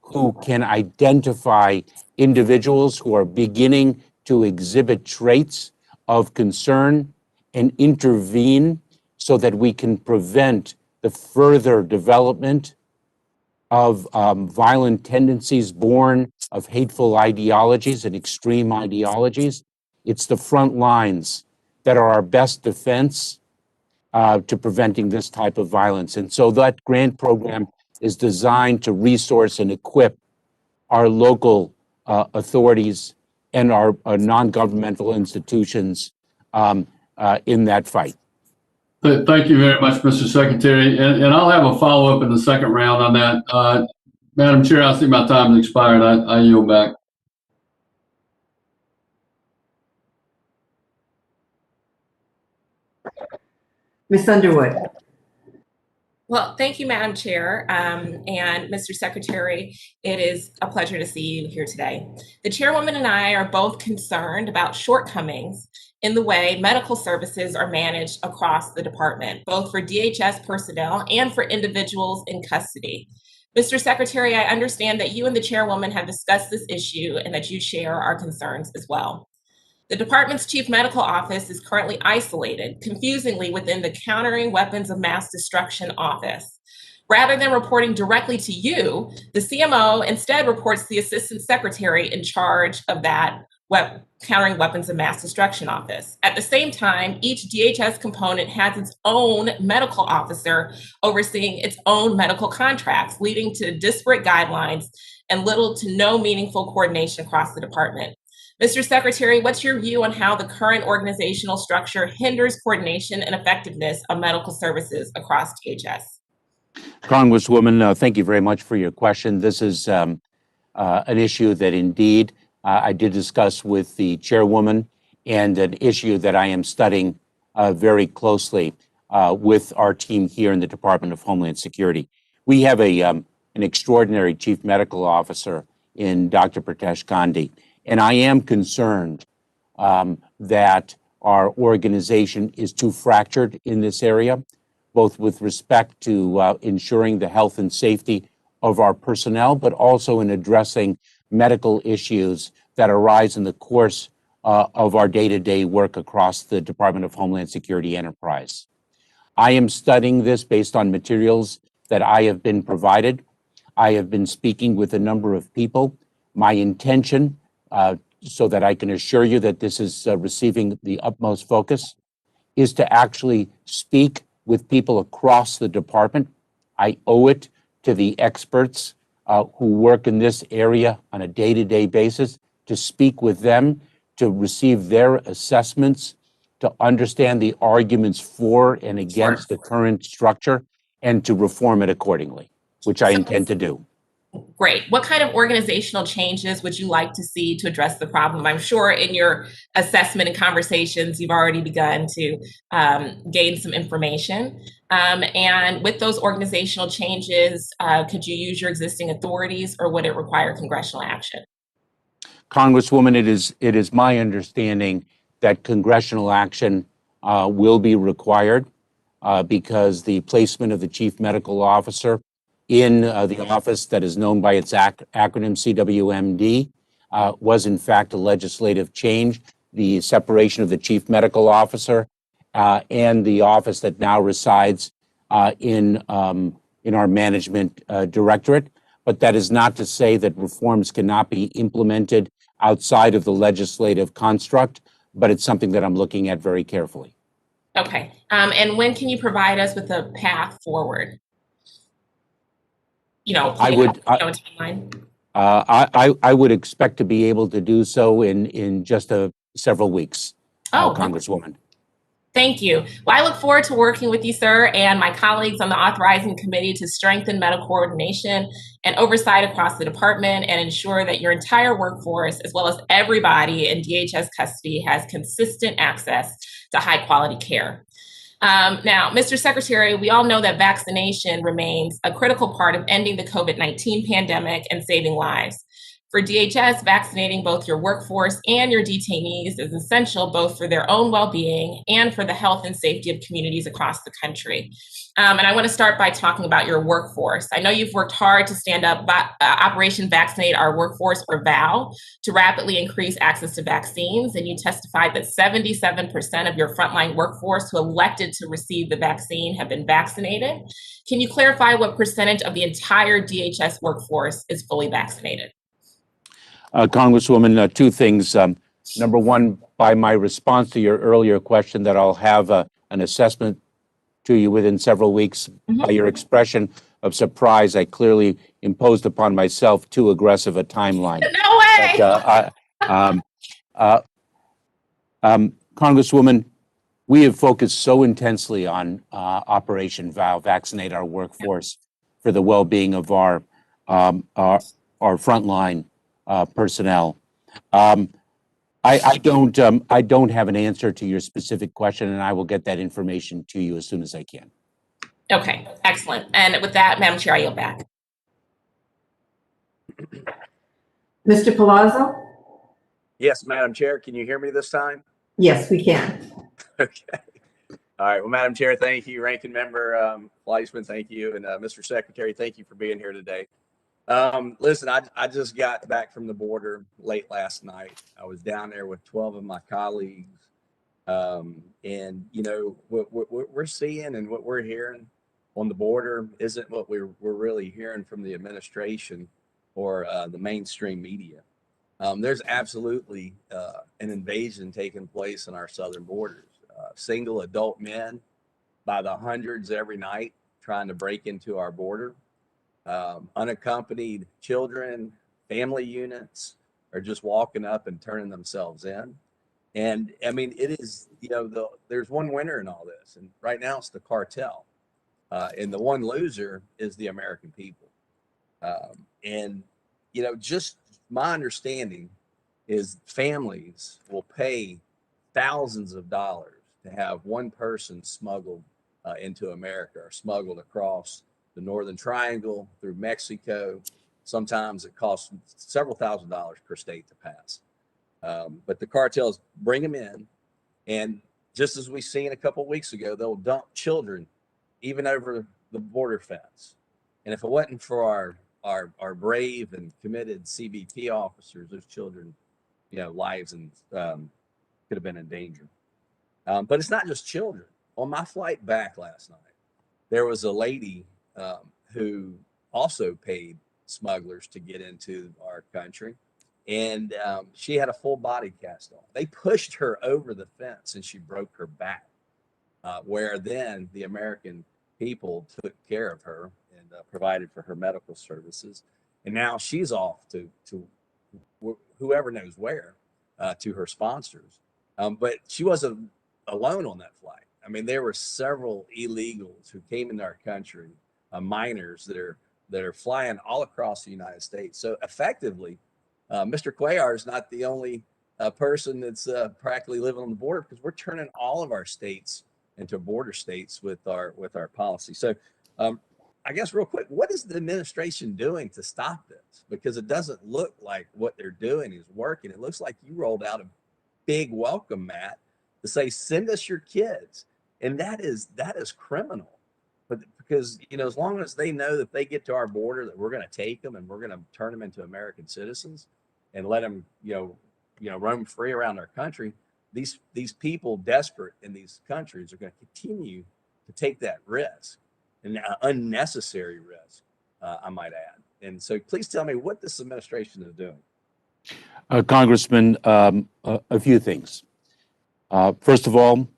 who can identify individuals who are beginning to exhibit traits of concern and intervene so that we can prevent the further development of violent tendencies born of hateful ideologies and extreme ideologies. It's the front lines that are our best defense to preventing this type of violence. And so that grant program is designed to resource and equip our local authorities and our non-governmental institutions in that fight. Thank you very much, Mr. Secretary. And I'll have a follow-up in the second round on that. Madam Chair, I see my time has expired. I yield back. Ms. Underwood. Well, thank you, Madam Chair, and Mr. Secretary. It is a pleasure to see you here today. The chairwoman and I are both concerned about shortcomings in the way medical services are managed across the department, both for DHS personnel and for individuals in custody. Mr. Secretary, I understand that you and the chairwoman have discussed this issue and that you share our concerns as well. The department's chief medical office is currently isolated, confusingly within the Countering Weapons of Mass Destruction office. Rather than reporting directly to you, the CMO instead reports to the assistant secretary in charge of that Countering Weapons of Mass Destruction office. At the same time, each DHS component has its own medical officer overseeing its own medical contracts, leading to disparate guidelines and little to no meaningful coordination across the department. Mr. Secretary, what's your view on how the current organizational structure hinders coordination and effectiveness of medical services across DHS? Congresswoman, thank you very much for your question. This is an issue that indeed I did discuss with the chairwoman, and an issue that I am studying very closely with our team here in the Department of Homeland Security. We have an extraordinary chief medical officer in Dr. Pritesh Gandhi. And I am concerned that our organization is too fractured in this area, both with respect to ensuring the health and safety of our personnel, but also in addressing medical issues that arise in the course of our day-to-day work across the Department of Homeland Security enterprise. I am studying this based on materials that I have been provided. I have been speaking with a number of people. My intention, so that I can assure you that this is receiving the utmost focus, is to actually speak with people across the department. I owe it to the experts who work in this area on a day-to-day basis to speak with them, to receive their assessments, to understand the arguments for and against the current structure, and to reform it accordingly, which I intend to do. Great. What kind of organizational changes would you like to see to address the problem? I'm sure in your assessment and conversations, you've already begun to gain some information. And with those organizational changes, could you use your existing authorities, or would it require congressional action? Congresswoman, it is my understanding that congressional action will be required because the placement of the chief medical officer in the office that is known by its acronym CWMD was in fact a legislative change. The separation of the chief medical officer and the office that now resides in our management directorate. But that is not to say that reforms cannot be implemented outside of the legislative construct, but it's something that I'm looking at very carefully. Okay. And when can you provide us with a path forward? I would expect to be able to do so in just several weeks, Congresswoman. Thank you. Well, I look forward to working with you, sir, and my colleagues on the authorizing committee to strengthen medical coordination and oversight across the department and ensure that your entire workforce, as well as everybody in DHS custody, has consistent access to high quality care. Now, Mr. Secretary, we all know that vaccination remains a critical part of ending the COVID-19 pandemic and saving lives. For DHS, vaccinating both your workforce and your detainees is essential both for their own well-being and for the health and safety of communities across the country. And I want to start by talking about your workforce. I know you've worked hard to stand up Operation Vaccinate Our Workforce, or VOW, to rapidly increase access to vaccines. And you testified that 77% of your frontline workforce who elected to receive the vaccine have been vaccinated. Can you clarify what percentage of the entire DHS workforce is fully vaccinated? Congresswoman, two things. Number one, by my response to your earlier question that I'll have an assessment to you within several weeks, by your expression of surprise, I clearly imposed upon myself too aggressive a timeline. No way! Congresswoman, we have focused so intensely on Operation VOW, Vaccinate Our Workforce, for the well-being of our frontline personnel. I don't have an answer to your specific question, and I will get that information to you as soon as I can. Okay, excellent. And with that, Madam Chair, I yield back. Mr. Palazzo? Yes, Madam Chair, can you hear me this time? Yes, we can. Okay. All right. Well, Madam Chair, thank you. Ranking Member Fleischman, thank you. And Mr. Secretary, thank you for being here today. Listen, I just got back from the border late last night. I was down there with 12 of my colleagues. And, you know, what we're seeing and what we're hearing on the border isn't what we're really hearing from the administration or the mainstream media. There's absolutely an invasion taking place in our southern borders. Single adult men by the hundreds every night trying to break into our border. Unaccompanied children, family units are just walking up and turning themselves in. And I mean, it is, you know, there's one winner in all this. And right now it's the cartel. And the one loser is the American people. And, you know, just my understanding is families will pay thousands of dollars to have one person smuggled into America or smuggled across the Northern Triangle through Mexico. Sometimes it costs several $1,000s per state to pass. But the cartels bring them in, and just as we seen a couple of weeks ago, they'll dump children even over the border fence. And if it wasn't for our brave and committed CBP officers, those children, you know, lives and could have been in danger. But it's not just children. On my flight back last night, there was a lady who also paid smugglers to get into our country. And she had a full body cast on. They pushed her over the fence and she broke her back, where then the American people took care of her and provided for her medical services. And now she's off to whoever knows where, to her sponsors. But she wasn't alone on that flight. I mean, there were several illegals who came into our country, minors that are flying all across the United States. So effectively, Mr. Cuellar is not the only person that's practically living on the border, because we're turning all of our states into border states with our policy. So I guess real quick, what is the administration doing to stop this? Because it doesn't look like what they're doing is working. It looks like you rolled out a big welcome mat to say, send us your kids. And that is criminal. But because, you know, as long as they know that they get to our border, that we're going to take them and we're going to turn them into American citizens and let them, you know, roam free around our country, these people desperate in these countries are going to continue to take that risk, an unnecessary risk, I might add. And so please tell me what this administration is doing. Congressman, a few things. First of all,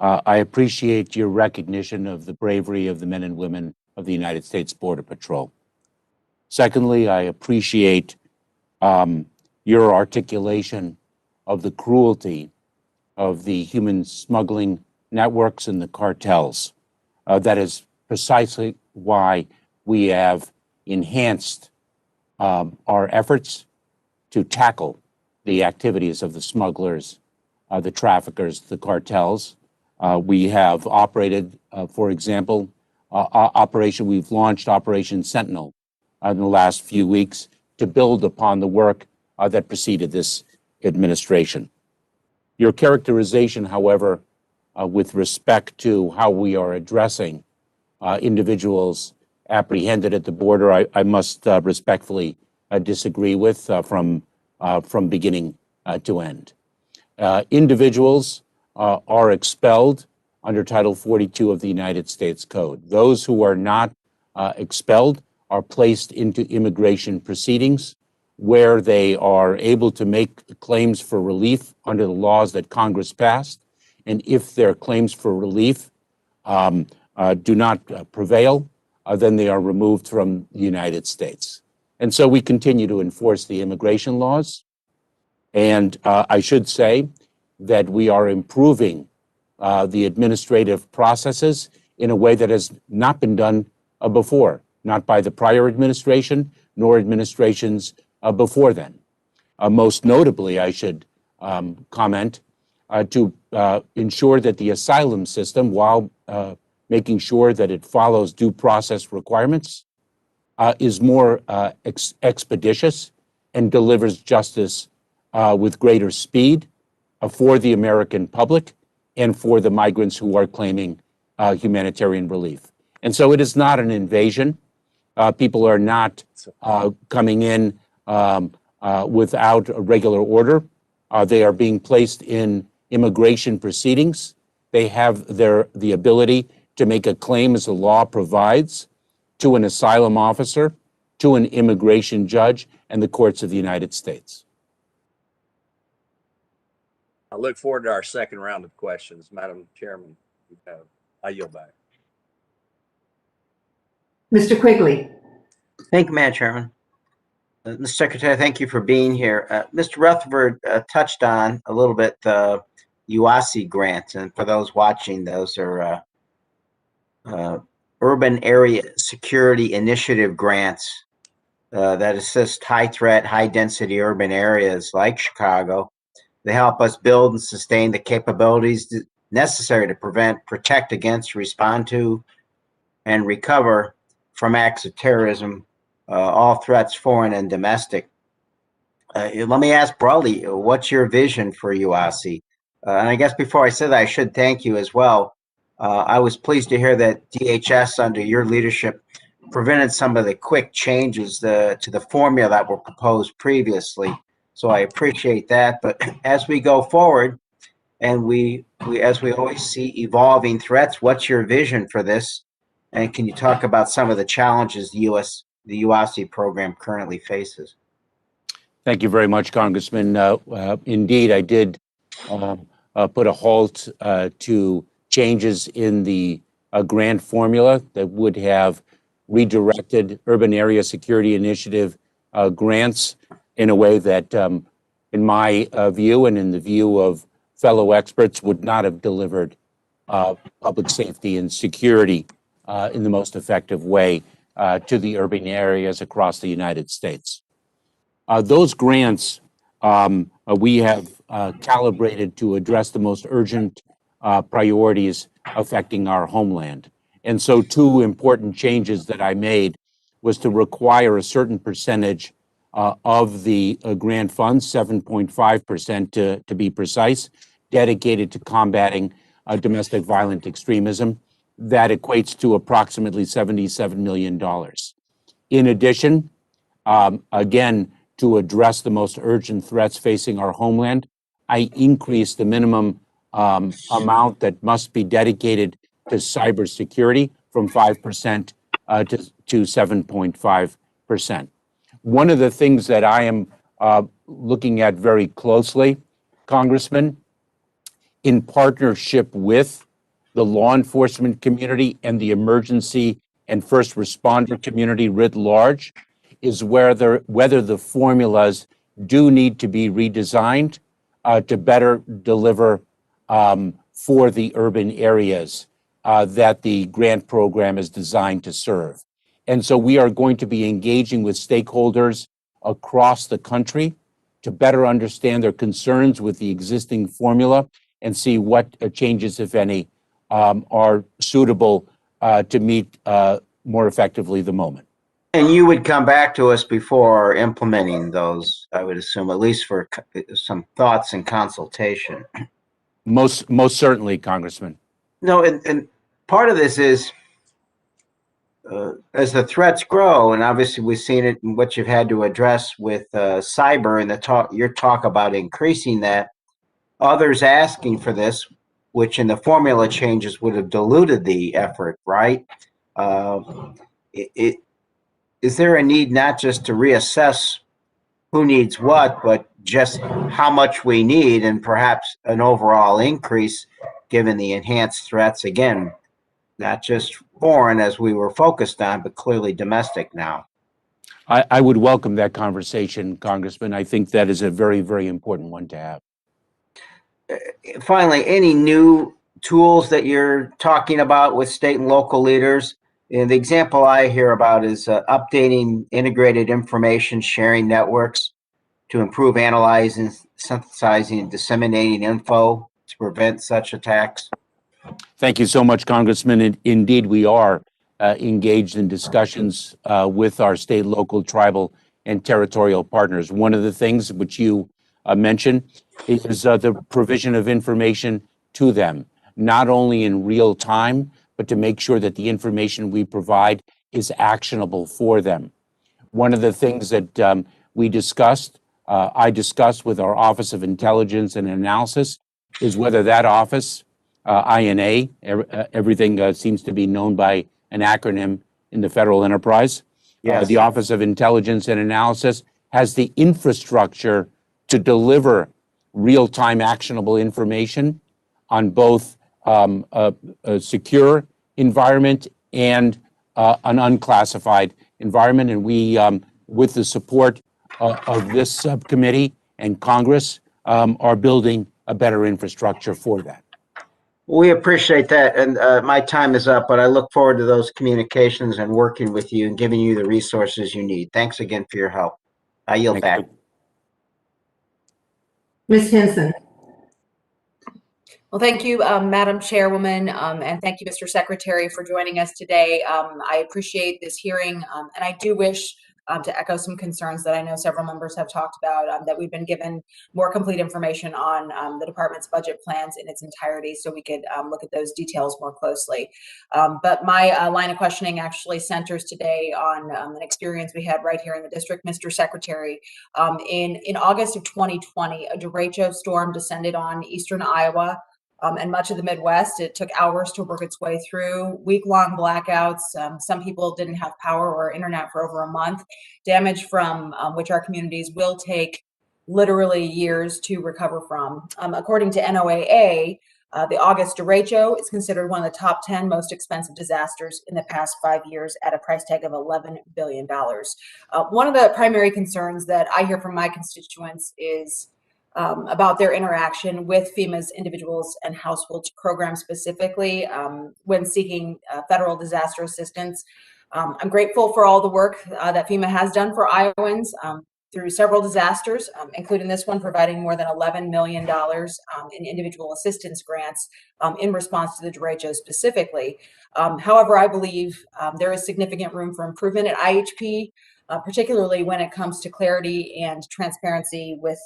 I appreciate your recognition of the bravery of the men and women of the United States Border Patrol. Secondly, I appreciate your articulation of the cruelty of the human smuggling networks and the cartels. That is precisely why we have enhanced our efforts to tackle the activities of the smugglers, the traffickers, the cartels. We have operated, for example, we've launched Operation Sentinel in the last few weeks to build upon the work that preceded this administration. Your characterization, however, with respect to how we are addressing individuals apprehended at the border, I must respectfully disagree with from beginning to end. Individuals are expelled under Title 42 of the United States Code. Those who are not expelled are placed into immigration proceedings where they are able to make claims for relief under the laws that Congress passed. And if their claims for relief do not prevail, then they are removed from the United States. And so we continue to enforce the immigration laws. And I should say that we are improving the administrative processes in a way that has not been done before, not by the prior administration, nor administrations before then. Most notably, I should comment to ensure that the asylum system, while making sure that it follows due process requirements, is more expeditious and delivers justice with greater speed for the American public and for the migrants who are claiming humanitarian relief. And so it is not an invasion. People are not coming in without a regular order. They are being placed in immigration proceedings. They have the ability to make a claim as the law provides to an asylum officer, to an immigration judge, and the courts of the United States. I look forward to our second round of questions, Madam Chairman. I yield back. Mr. Quigley. Thank you, Madam Chairman. Mr. Secretary, thank you for being here. Mr. Rutherford touched on a little bit the UASI grants, and for those watching, those are Urban Area Security Initiative grants that assist high-threat, high-density urban areas like Chicago. They help us build and sustain the capabilities necessary to prevent, protect against, respond to, and recover from acts of terrorism, all threats, foreign and domestic. Let me ask broadly, what's your vision for UASI? And I guess before I say that, I should thank you as well. I was pleased to hear that DHS, under your leadership, prevented some of the quick changes to the formula that were proposed previously. So I appreciate that. But as we go forward, and as we always see evolving threats, what's your vision for this? And can you talk about some of the challenges the UASI program currently faces? Thank you very much, Congressman. Indeed, I did put a halt to changes in the grant formula that would have redirected Urban Area Security Initiative grants in a way that, in my view and in the view of fellow experts, would not have delivered public safety and security in the most effective way to the urban areas across the United States. Those grants we have calibrated to address the most urgent priorities affecting our homeland. And so two important changes that I made was to require a certain percentage of the grant funds, 7.5% to be precise, dedicated to combating domestic violent extremism. That equates to approximately $77 million. In addition, again, to address the most urgent threats facing our homeland, I increased the minimum amount that must be dedicated to cybersecurity from 5% to 7.5%. One of the things that I am looking at very closely, Congressman, in partnership with the law enforcement community and the emergency and first responder community writ large, is whether the formulas do need to be redesigned to better deliver for the urban areas that the grant program is designed to serve. And so we are going to be engaging with stakeholders across the country to better understand their concerns with the existing formula and see what changes, if any, are suitable to meet more effectively the moment. And you would come back to us before implementing those, I would assume, at least for some thoughts and consultation. Most certainly, Congressman. No, and part of this is as the threats grow, and obviously we've seen it in what you've had to address with cyber and your talk about increasing that. Others asking for this, which in the formula changes would have diluted the effort, right? Is there a need not just to reassess who needs what, but just how much we need and perhaps an overall increase given the enhanced threats, again, not just foreign as we were focused on, but clearly domestic now? I would welcome that conversation, Congressman. I think that is a very, very important one to have. Finally, any new tools that you're talking about with state and local leaders? And the example I hear about is updating integrated information sharing networks. to improve analyzing, synthesizing, and disseminating info to prevent such attacks? Thank you so much, Congressman. Indeed, we are engaged in discussions with our state, local, tribal, and territorial partners. One of the things which you mentioned is the provision of information to them, not only in real time, but to make sure that the information we provide is actionable for them. One of the things that we discussed, I discussed with our Office of Intelligence and Analysis, is whether that office, INA, everything seems to be known by an acronym in the federal enterprise. Yes. The Office of Intelligence and Analysis has the infrastructure to deliver real-time actionable information on both a secure environment and an unclassified environment. And we, with the support of this subcommittee and Congress, are building a better infrastructure for that. We appreciate that, and my time is up, but I look forward to those communications and working with you and giving you the resources you need. Thanks again for your help. I yield back. Ms. Henson. Well, thank you, Madam Chairwoman, and thank you, Mr. Secretary, for joining us today. I appreciate this hearing, and I do wish to echo some concerns that I know several members have talked about, that we've been given more complete information on the department's budget plans in its entirety so we could look at those details more closely. But my line of questioning actually centers today on an experience we had right here in the district, Mr. Secretary. In August of 2020, a derecho storm descended on eastern Iowa and much of the Midwest. It took hours to work its way through, week-long blackouts. Some people didn't have power or internet for over a month. Damage from which our communities will take literally years to recover from. According to NOAA, the August derecho is considered one of the top 10 most expensive disasters in the past 5 years at a price tag of $11 billion. One of the primary concerns that I hear from my constituents is about their interaction with FEMA's individuals and households program specifically when seeking federal disaster assistance. I'm grateful for all the work that FEMA has done for Iowans through several disasters, including this one, providing more than $11 million in individual assistance grants in response to the derecho specifically. However, I believe there is significant room for improvement at IHP, particularly when it comes to clarity and transparency with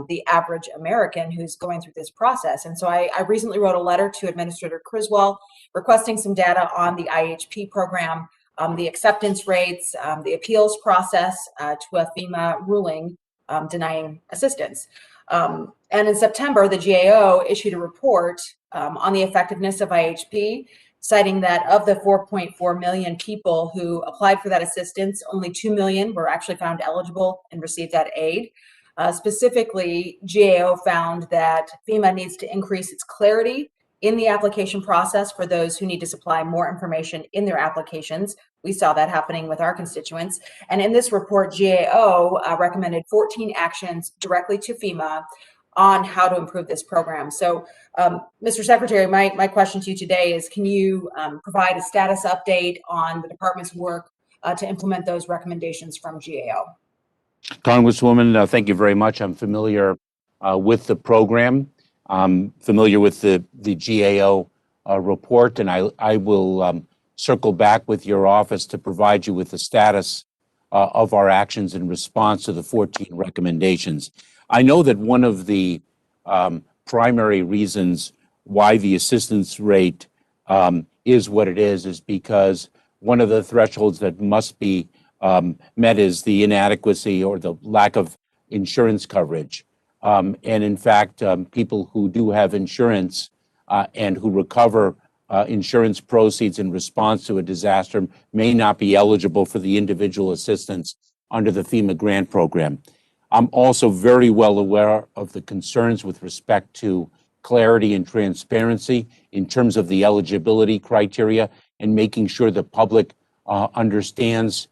the average American who's going through this process. And so I recently wrote a letter to Administrator Criswell requesting some data on the IHP program, the acceptance rates, the appeals process to a FEMA ruling denying assistance. And in September, the GAO issued a report on the effectiveness of IHP, citing that of the 4.4 million people who applied for that assistance, only 2 million were actually found eligible and received that aid. Specifically, GAO found that FEMA needs to increase its clarity in the application process for those who need to supply more information in their applications. We saw that happening with our constituents. And in this report, GAO recommended 14 actions directly to FEMA on how to improve this program. So, Mr. Secretary, my question to you today is, can you provide a status update on the department's work to implement those recommendations from GAO? Congresswoman, thank you very much. I'm familiar with the program. I'm familiar with the GAO report, and I will circle back with your office to provide you with the status of our actions in response to the 14 recommendations. I know that one of the primary reasons why the assistance rate is what it is because one of the thresholds that must be met is the inadequacy or the lack of insurance coverage. And in fact, people who do have insurance and who recover insurance proceeds in response to a disaster may not be eligible for the individual assistance under the FEMA grant program. I'm also very well aware of the concerns with respect to clarity and transparency in terms of the eligibility criteria and making sure the public understands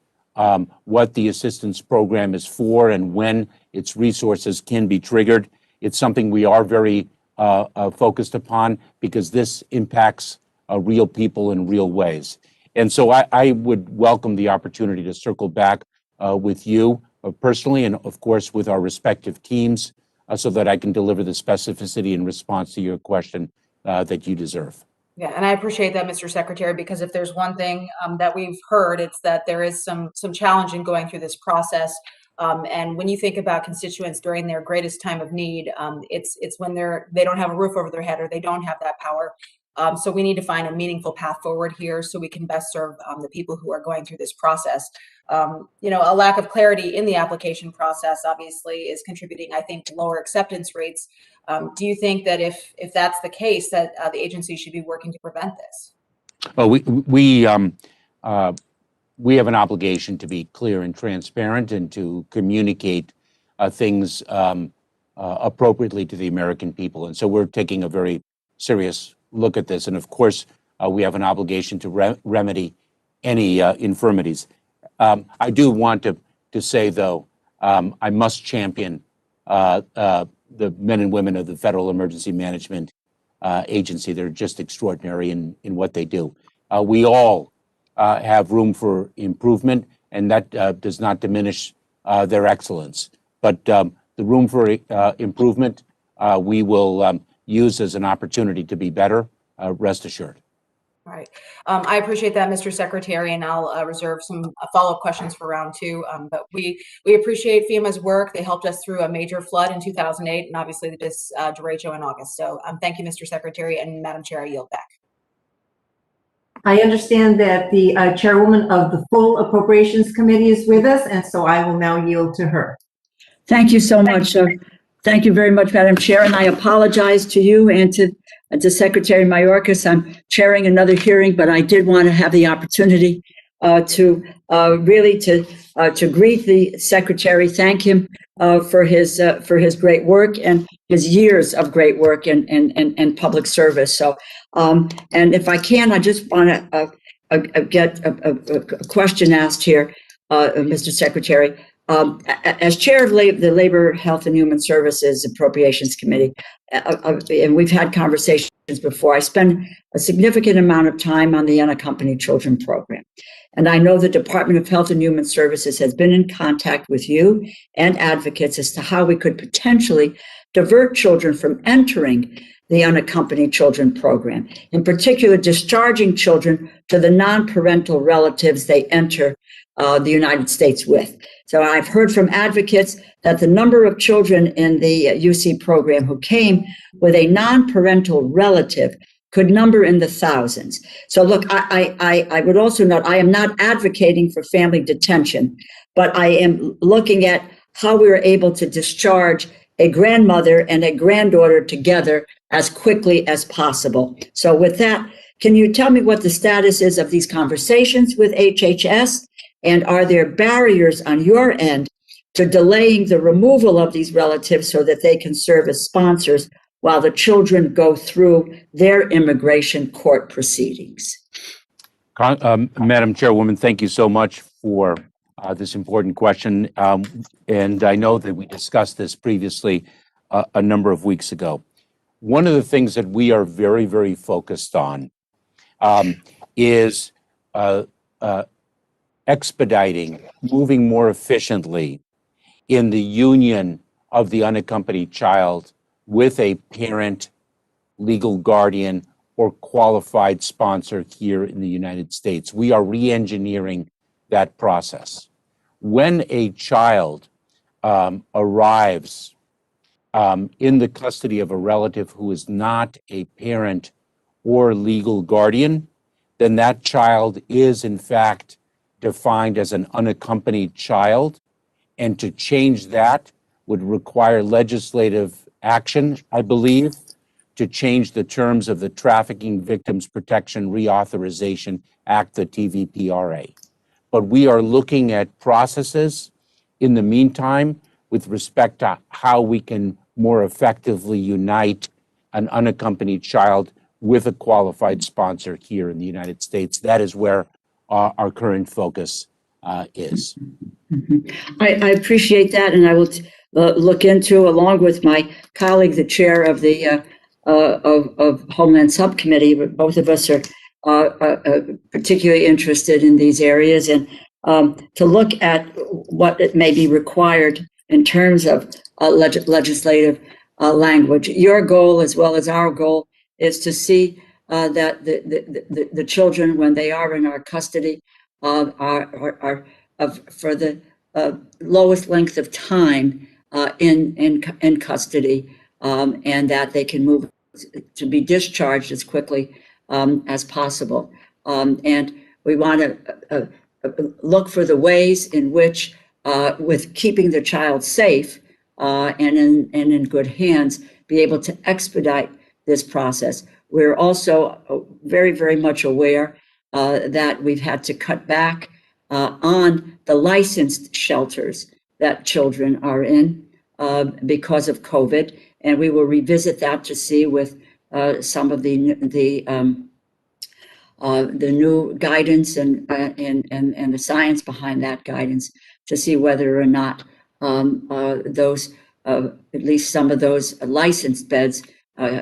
what the assistance program is for and when its resources can be triggered. It's something we are very focused upon because this impacts real people in real ways. And so I would welcome the opportunity to circle back with you personally and, of course, with our respective teams so that I can deliver the specificity in response to your question that you deserve. Yeah, and I appreciate that, Mr. Secretary, because if there's one thing that we've heard, it's that there is some challenge in going through this process. And when you think about constituents during their greatest time of need, it's when they don't have a roof over their head or they don't have that power. So we need to find a meaningful path forward here so we can best serve the people who are going through this process. You know, a lack of clarity in the application process obviously is contributing, I think, to lower acceptance rates. Do you think that if that's the case, that the agency should be working to prevent this? Well, we have an obligation to be clear and transparent and to communicate things appropriately to the American people. And so we're taking a very serious look at this. And of course, we have an obligation to remedy any infirmities. I do want to say, though, I must champion the men and women of the Federal Emergency Management Agency. They're just extraordinary in what they do. We all have room for improvement, and that does not diminish their excellence. But the room for improvement we will use as an opportunity to be better, rest assured. All right. I appreciate that, Mr. Secretary, and I'll reserve some follow-up questions for round two. But we appreciate FEMA's work. They helped us through a major flood in 2008 and obviously this derecho in August. So thank you, Mr. Secretary, and Madam Chair, I yield back. I understand that the chairwoman of the full Appropriations Committee is with us, and so I will now yield to her. Thank you so much. Thank you very much, Madam Chair, and I apologize to you and to Secretary Mayorkas. I'm chairing another hearing, but I did want to have the opportunity to greet the Secretary, thank him for his great work and his years of great work and public service. So, and if I can, I just want to get a question asked here, Mr. Secretary. As chair of the Labor, Health, and Human Services Appropriations Committee, and we've had conversations before, I spend a significant amount of time on the Unaccompanied Children Program. And I know the Department of Health and Human Services has been in contact with you and advocates as to how we could potentially divert children from entering the Unaccompanied Children Program, in particular, discharging children to the non-parental relatives they enter the United States with. So I've heard from advocates that the number of children in the UC program who came with a non-parental relative could number in the thousands. So look, I would also note, I am not advocating for family detention, but I am looking at how we are able to discharge a grandmother and a granddaughter together as quickly as possible. So with that, can you tell me what the status is of these conversations with HHS? And are there barriers on your end to delaying the removal of these relatives so that they can serve as sponsors while the children go through their immigration court proceedings? Madam Chairwoman, thank you so much for this important question. And I know that we discussed this previously a number of weeks ago. One of the things that we are very, very focused on is expediting, moving more efficiently in the union of the unaccompanied child with a parent, legal guardian, or qualified sponsor here in the United States. We are re-engineering that process. When a child arrives in the custody of a relative who is not a parent or legal guardian, then that child is in fact defined as an unaccompanied child, and to change that would require legislative action, I believe, to change the terms of the Trafficking Victims Protection Reauthorization Act, the TVPRA. But we are looking at processes in the meantime with respect to how we can more effectively unite an unaccompanied child with a qualified sponsor here in the United States. That is where our current focus is. Mm-hmm. I appreciate that, and I will look into, along with my colleague, the chair of the of Homeland Subcommittee. Both of us are particularly interested in these areas, and to look at what it may be required in terms of legislative language. Your goal, as well as our goal, is to see that the children, when they are in our custody, are for the lowest length of time in custody, and that they can move to be discharged as quickly as possible. And we want to look for the ways in which, with keeping the child safe and in good hands, be able to expedite this process. We're also very, very much aware that we've had to cut back on the licensed shelters that children are in because of COVID, and we will revisit that to see with some of the new guidance and the science behind that guidance to see whether or not those at least some of those licensed beds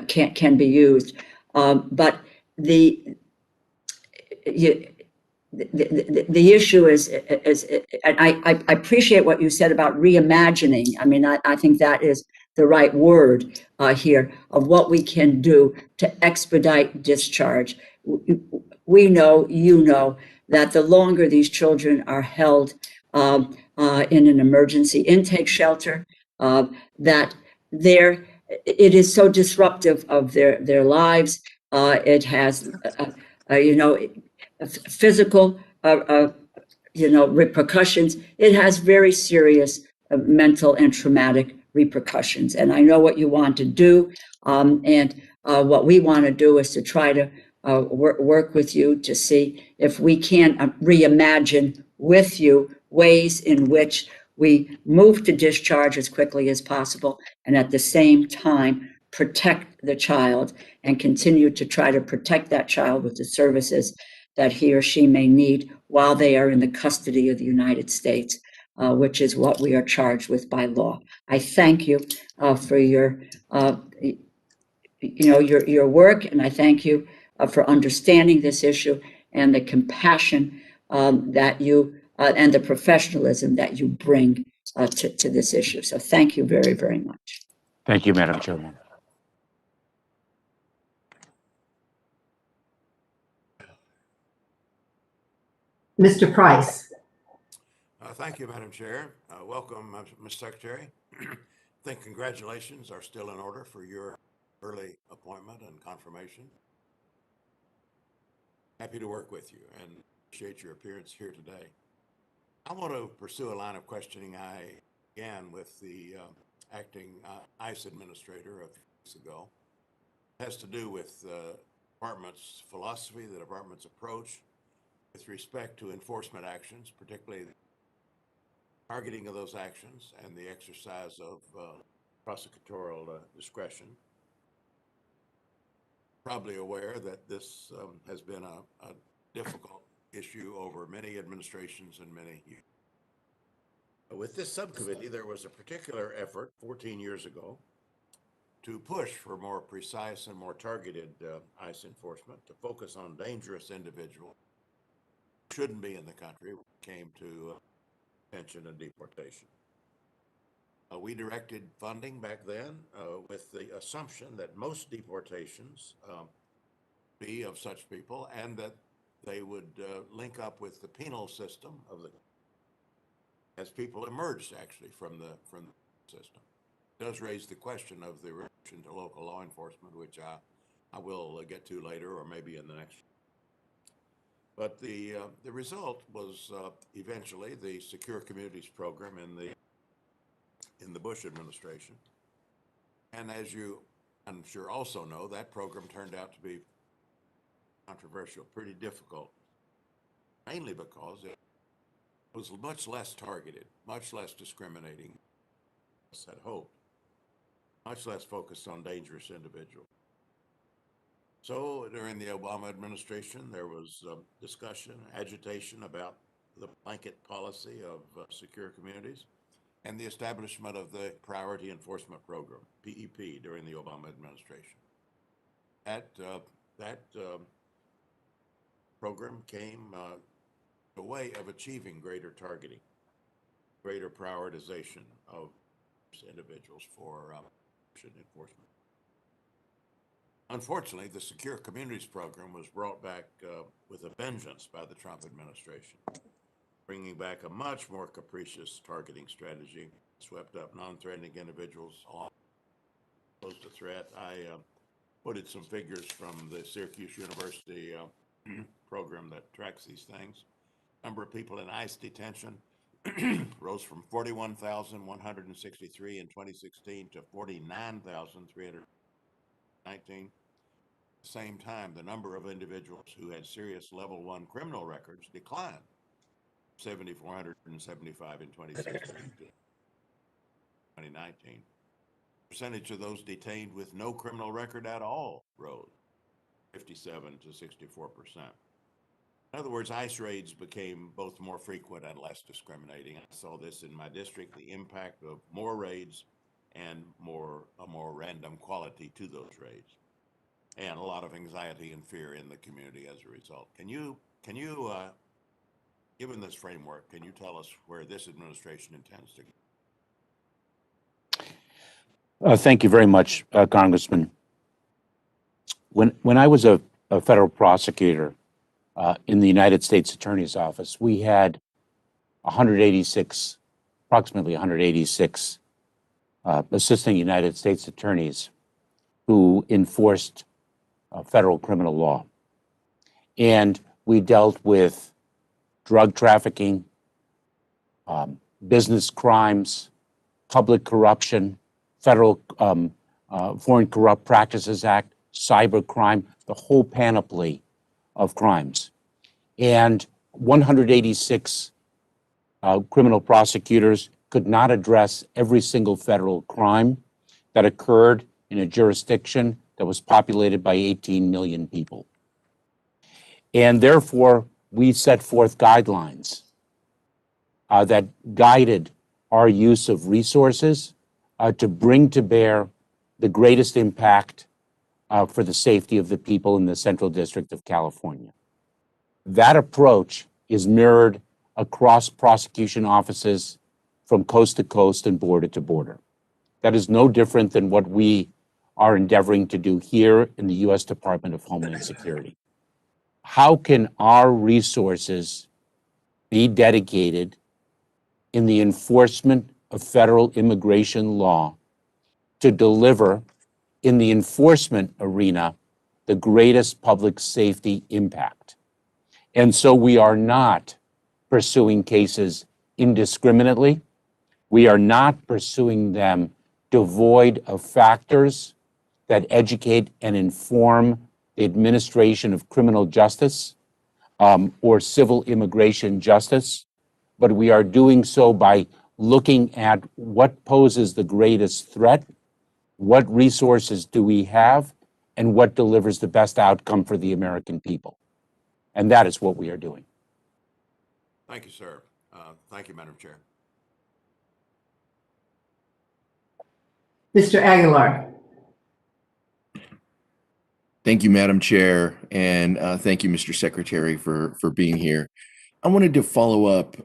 can be used. But the issue is I appreciate what you said about reimagining. I mean, I think that is the right word here of what we can do to expedite discharge. We know, you know, that the longer these children are held in an emergency intake shelter, that it is so disruptive of their lives. It has, physical, repercussions. It has very serious mental and traumatic repercussions. And I know what you want to do. And what we want to do is to try to work with you to see if we can reimagine with you ways in which we move to discharge as quickly as possible and at the same time protect the child and continue to try to protect that child with the services that he or she may need while they are in the custody of the United States, which is what we are charged with by law. I thank you for your work, and I thank you for understanding this issue and the compassion that you and the professionalism that you bring to this issue. So thank you very, very much. Thank you, Madam Chairman. Mr. Price. Thank you, Madam Chair. Welcome, Ms. Secretary. I think congratulations are still in order for your early appointment and confirmation. Happy to work with you and appreciate your appearance here today. I want to pursue a line of questioning I began with the acting ICE administrator a few weeks ago. It has to do with the department's philosophy, the department's approach with respect to enforcement actions, particularly targeting of those actions and the exercise of prosecutorial discretion. Probably aware that this has been a difficult issue over many administrations and many years. With this subcommittee, there was a particular effort 14 years ago to push for more precise and more targeted ICE enforcement, to focus on dangerous individuals who shouldn't be in the country when it came to detention and deportation. We directed funding back then with the assumption that most deportations be of such people and that they would link up with the penal system of the as people emerged actually from the system. It does raise the question of the relation to local law enforcement, which I will get to later or maybe in the next. But the result was eventually the Secure Communities program in the Bush administration. And as you, I'm sure, also know, that program turned out to be controversial, pretty difficult, mainly because it was much less targeted, much less discriminating, as had hoped, much less focused on dangerous individuals. So during the Obama administration, there was discussion, agitation about the blanket policy of secure communities and the establishment of the Priority Enforcement Program, PEP, during the Obama administration. That program came a way of achieving greater targeting, greater prioritization of individuals for enforcement. Unfortunately, the Secure Communities program was brought back with a vengeance by the Trump administration, bringing back a much more capricious targeting strategy, swept up non-threatening individuals, all posed a threat. I quoted some figures from the Syracuse University program that tracks these things. Number of people in ICE detention rose from 41,163 in 2016 to 49,319. At the same time, the number of individuals who had serious level 1 criminal records declined, 7,475 in 2016 to 2019. Percentage of those detained with no criminal record at all rose 57 to 64%. In other words, ICE raids became both more frequent and less discriminating. I saw this in my district, the impact of more raids and a more random quality to those raids, and a lot of anxiety and fear in the community as a result. Can you given this framework, can you tell us where this administration intends to go? Thank you very much, Congressman. When I was a federal prosecutor in the United States Attorney's Office, we had approximately 186 assisting United States attorneys who enforced federal criminal law. And we dealt with drug trafficking, business crimes, public corruption, federal Foreign Corrupt Practices Act, cyber crime, the whole panoply of crimes. And 186 criminal prosecutors could not address every single federal crime that occurred in a jurisdiction that was populated by 18 million people. And therefore, we set forth guidelines that guided our use of resources to bring to bear the greatest impact for the safety of the people in the Central District of California. That approach is mirrored across prosecution offices from coast to coast and border to border. That is no different than what we are endeavoring to do here in the U.S. Department of Homeland Security. How can our resources be dedicated in the enforcement of federal immigration law to deliver in the enforcement arena the greatest public safety impact? And so we are not pursuing cases indiscriminately. We are not pursuing them devoid of factors that educate and inform the administration of criminal justice or civil immigration justice, but we are doing so by looking at what poses the greatest threat, what resources do we have, and what delivers the best outcome for the American people. And that is what we are doing. Thank you, sir. Thank you, Madam Chair. Mr. Aguilar. Thank you, Madam Chair, and thank you, Mr. Secretary, for being here. I wanted to follow up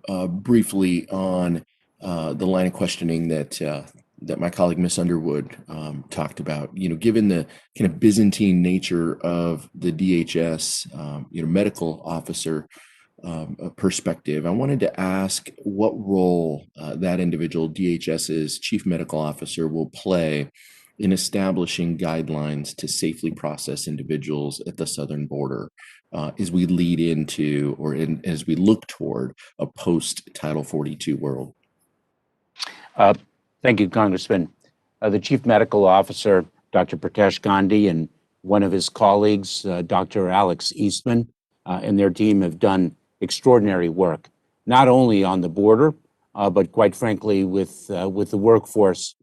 briefly on the line of questioning that my colleague Ms. Underwood talked about. You know, given the kind of Byzantine nature of the DHS, medical officer perspective, I wanted to ask what role that individual, DHS's chief medical officer, will play in establishing guidelines to safely process individuals at the southern border as we lead into as we look toward a post-Title 42 world. Thank you, Congressman. The Chief Medical Officer, Dr. Pritesh Gandhi, and one of his colleagues, Dr. Alex Eastman, and their team have done extraordinary work, not only on the border, but quite frankly, with the workforce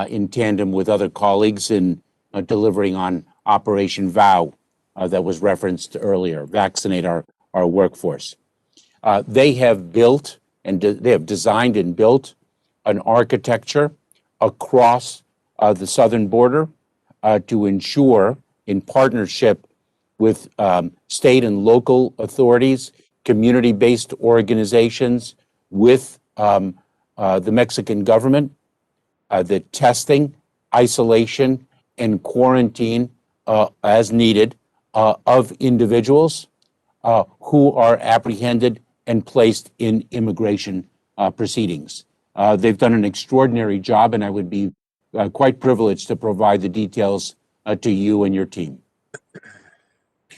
in tandem with other colleagues in delivering on Operation VOW that was referenced earlier, vaccinate our workforce. They have built and they have designed and built an architecture across the southern border to ensure, in partnership with state and local authorities, community-based organizations, with the Mexican government, the testing, isolation, and quarantine as needed of individuals who are apprehended and placed in immigration proceedings. They've done an extraordinary job, and I would be quite privileged to provide the details to you and your team.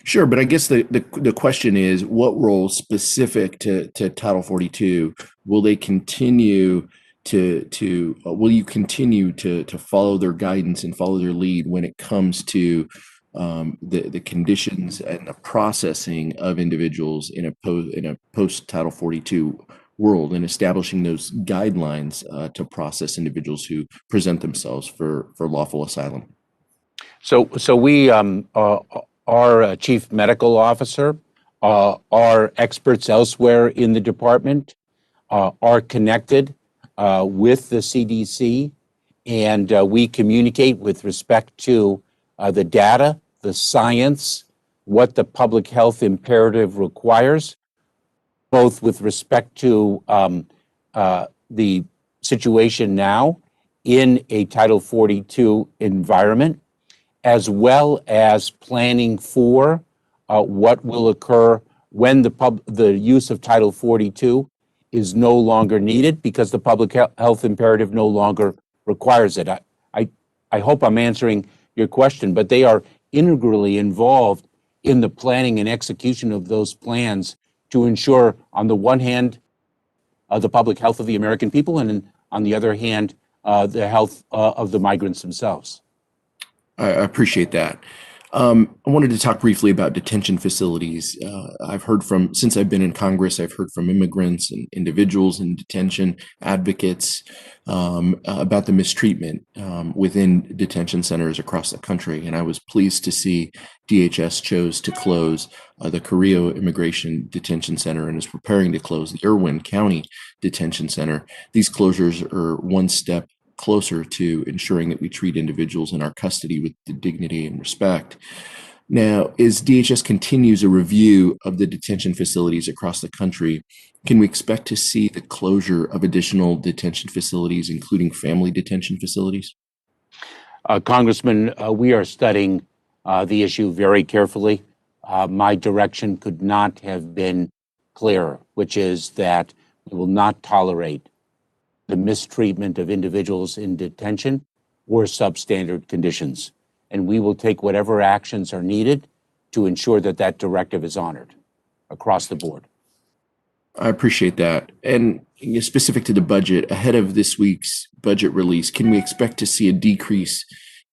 Sure, but I guess the question is, what role specific to Title 42 will they continue will you continue to follow their guidance and follow their lead when it comes to the conditions and the processing of individuals in a post Title 42 world, and establishing those guidelines to process individuals who present themselves for lawful asylum? So we, our chief medical officer, our experts elsewhere in the department are connected with the CDC, and we communicate with respect to the data, the science, what the public health imperative requires, both with respect to the situation now in a Title 42 environment, as well as planning for what will occur when the use of Title 42 is no longer needed because the public health imperative no longer requires it. I hope I'm answering your question, but they are integrally involved in the planning and execution of those plans to ensure, on the one hand, the public health of the American people, and on the other hand, the health of the migrants themselves. I appreciate that. I wanted to talk briefly about detention facilities. I've heard since I've been in Congress, I've heard from immigrants and individuals in detention, advocates, about the mistreatment within detention centers across the country. And I was pleased to see DHS chose to close the Carrillo Immigration Detention Center and is preparing to close the Irwin County Detention Center. These closures are one step closer to ensuring that we treat individuals in our custody with the dignity and respect. Now, as DHS continues a review of the detention facilities across the country, can we expect to see the closure of additional detention facilities, including family detention facilities? Congressman, we are studying the issue very carefully. My direction could not have been clearer, which is that we will not tolerate the mistreatment of individuals in detention or substandard conditions. And we will take whatever actions are needed to ensure that that directive is honored across the board. I appreciate that. And specific to the budget, ahead of this week's budget release, can we expect to see a decrease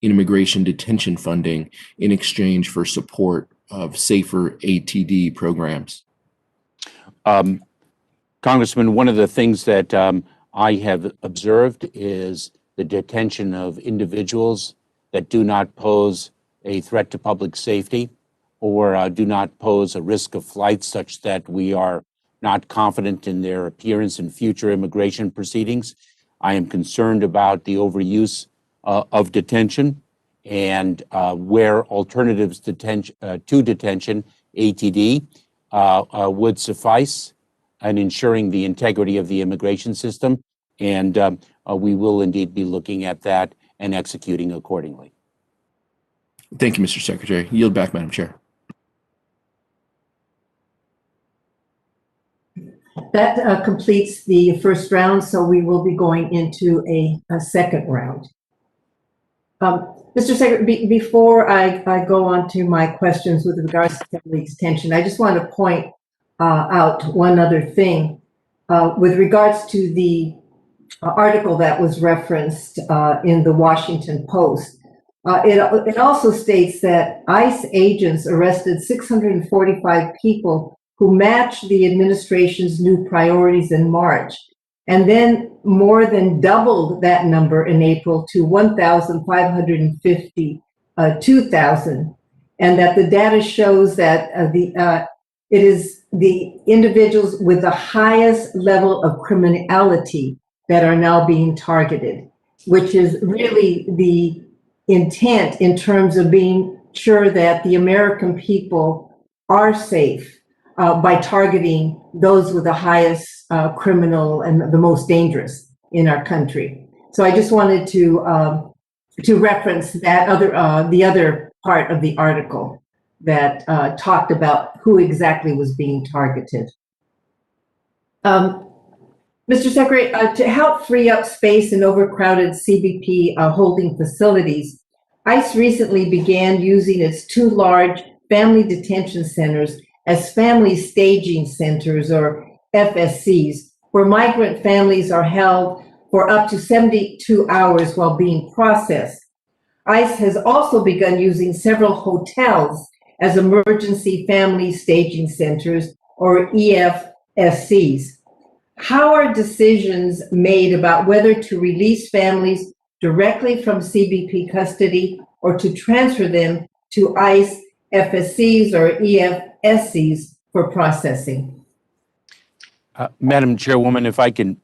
in immigration detention funding in exchange for support of safer ATD programs? Congressman, one of the things that I have observed is the detention of individuals that do not pose a threat to public safety or do not pose a risk of flight such that we are not confident in their appearance in future immigration proceedings. I am concerned about the overuse of detention and where alternatives to detention, ATD, would suffice, and ensuring the integrity of the immigration system. And we will indeed be looking at that and executing accordingly. Thank you, Mr. Secretary. Yield back, Madam Chair. That completes the first round, so we will be going into a second round. Mr. Secretary, before I go on to my questions with regards to family detention, I just want to point out one other thing with regards to the article that was referenced in the Washington Post. It also states that ICE agents arrested 645 people who matched the administration's new priorities in March, and then more than doubled that number in April to 1,552,000, and that the data shows that it is the individuals with the highest level of criminality that are now being targeted, which is really the intent in terms of being sure that the American people are safe by targeting those with the highest criminal and the most dangerous in our country. So I just wanted to reference that the other part of the article that talked about who exactly was being targeted. Mr. Secretary, to help free up space in overcrowded CBP holding facilities, ICE recently began using its 2 large family detention centers as family staging centers, or FSCs, where migrant families are held for up to 72 hours while being processed. ICE has also begun using several hotels as emergency family staging centers, or EFSCs. How are decisions made about whether to release families directly from CBP custody or to transfer them to ICE FSCs or EFSCs for processing? Madam Chairwoman, if I can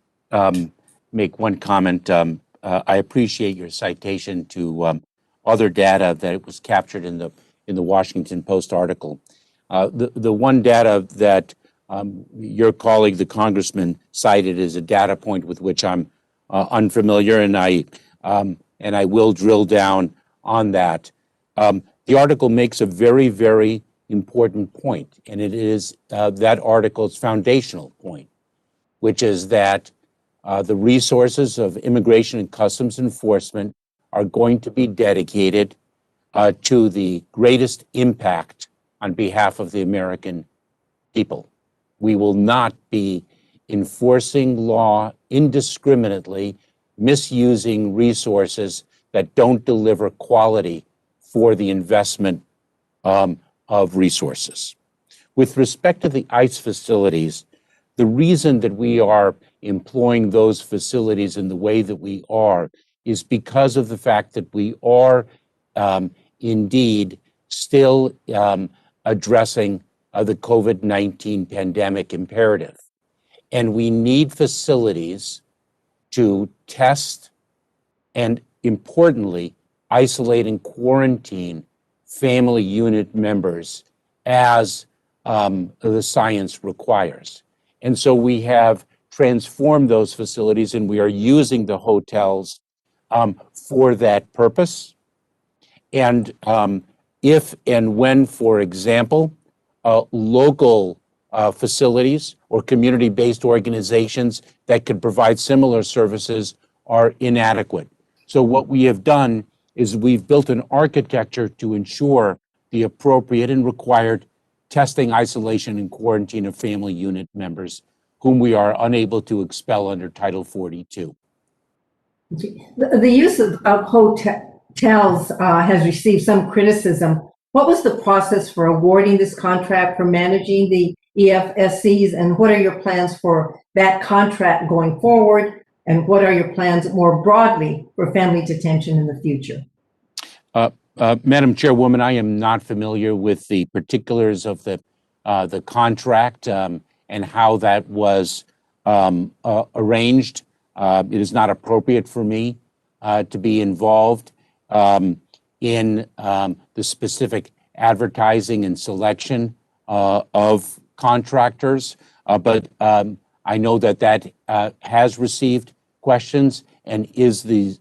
make one comment, I appreciate your citation to other data that was captured in the Washington Post article. The one data that your colleague, the congressman, cited as a data point with which I'm unfamiliar, and I will drill down on that. The article makes a very, very important point, and it is that article's foundational point, which is that the resources of Immigration and Customs Enforcement are going to be dedicated to the greatest impact on behalf of the American people. We will not be enforcing law indiscriminately, misusing resources that don't deliver quality for the investment of resources. With respect to the ICE facilities, the reason that we are employing those facilities in the way that we are is because of the fact that we are indeed still addressing the COVID-19 pandemic imperative. And we need facilities to test and, importantly, isolate and quarantine family unit members as the science requires. And so we have transformed those facilities, and we are using the hotels for that purpose. And if and when, for example, local facilities or community-based organizations that could provide similar services are inadequate. So what we have done is we've built an architecture to ensure the appropriate and required testing, isolation, and quarantine of family unit members whom we are unable to expel under Title 42. The use of hotels has received some criticism. What was the process for awarding this contract for managing the EFSCs, and what are your plans for that contract going forward? And what are your plans more broadly for family detention in the future? Madam Chairwoman, I am not familiar with the particulars of the contract and how that was arranged. It is not appropriate for me to be involved in the specific advertising and selection of contractors, but I know that has received questions and is the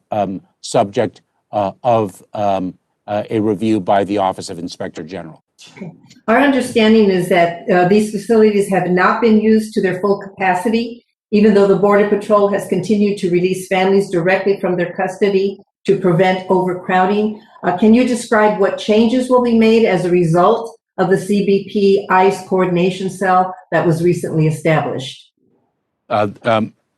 subject of a review by the Office of Inspector General. Okay. Our understanding is that these facilities have not been used to their full capacity, even though the Border Patrol has continued to release families directly from their custody to prevent overcrowding. Can you describe what changes will be made as a result of the CBP ICE coordination cell that was recently established?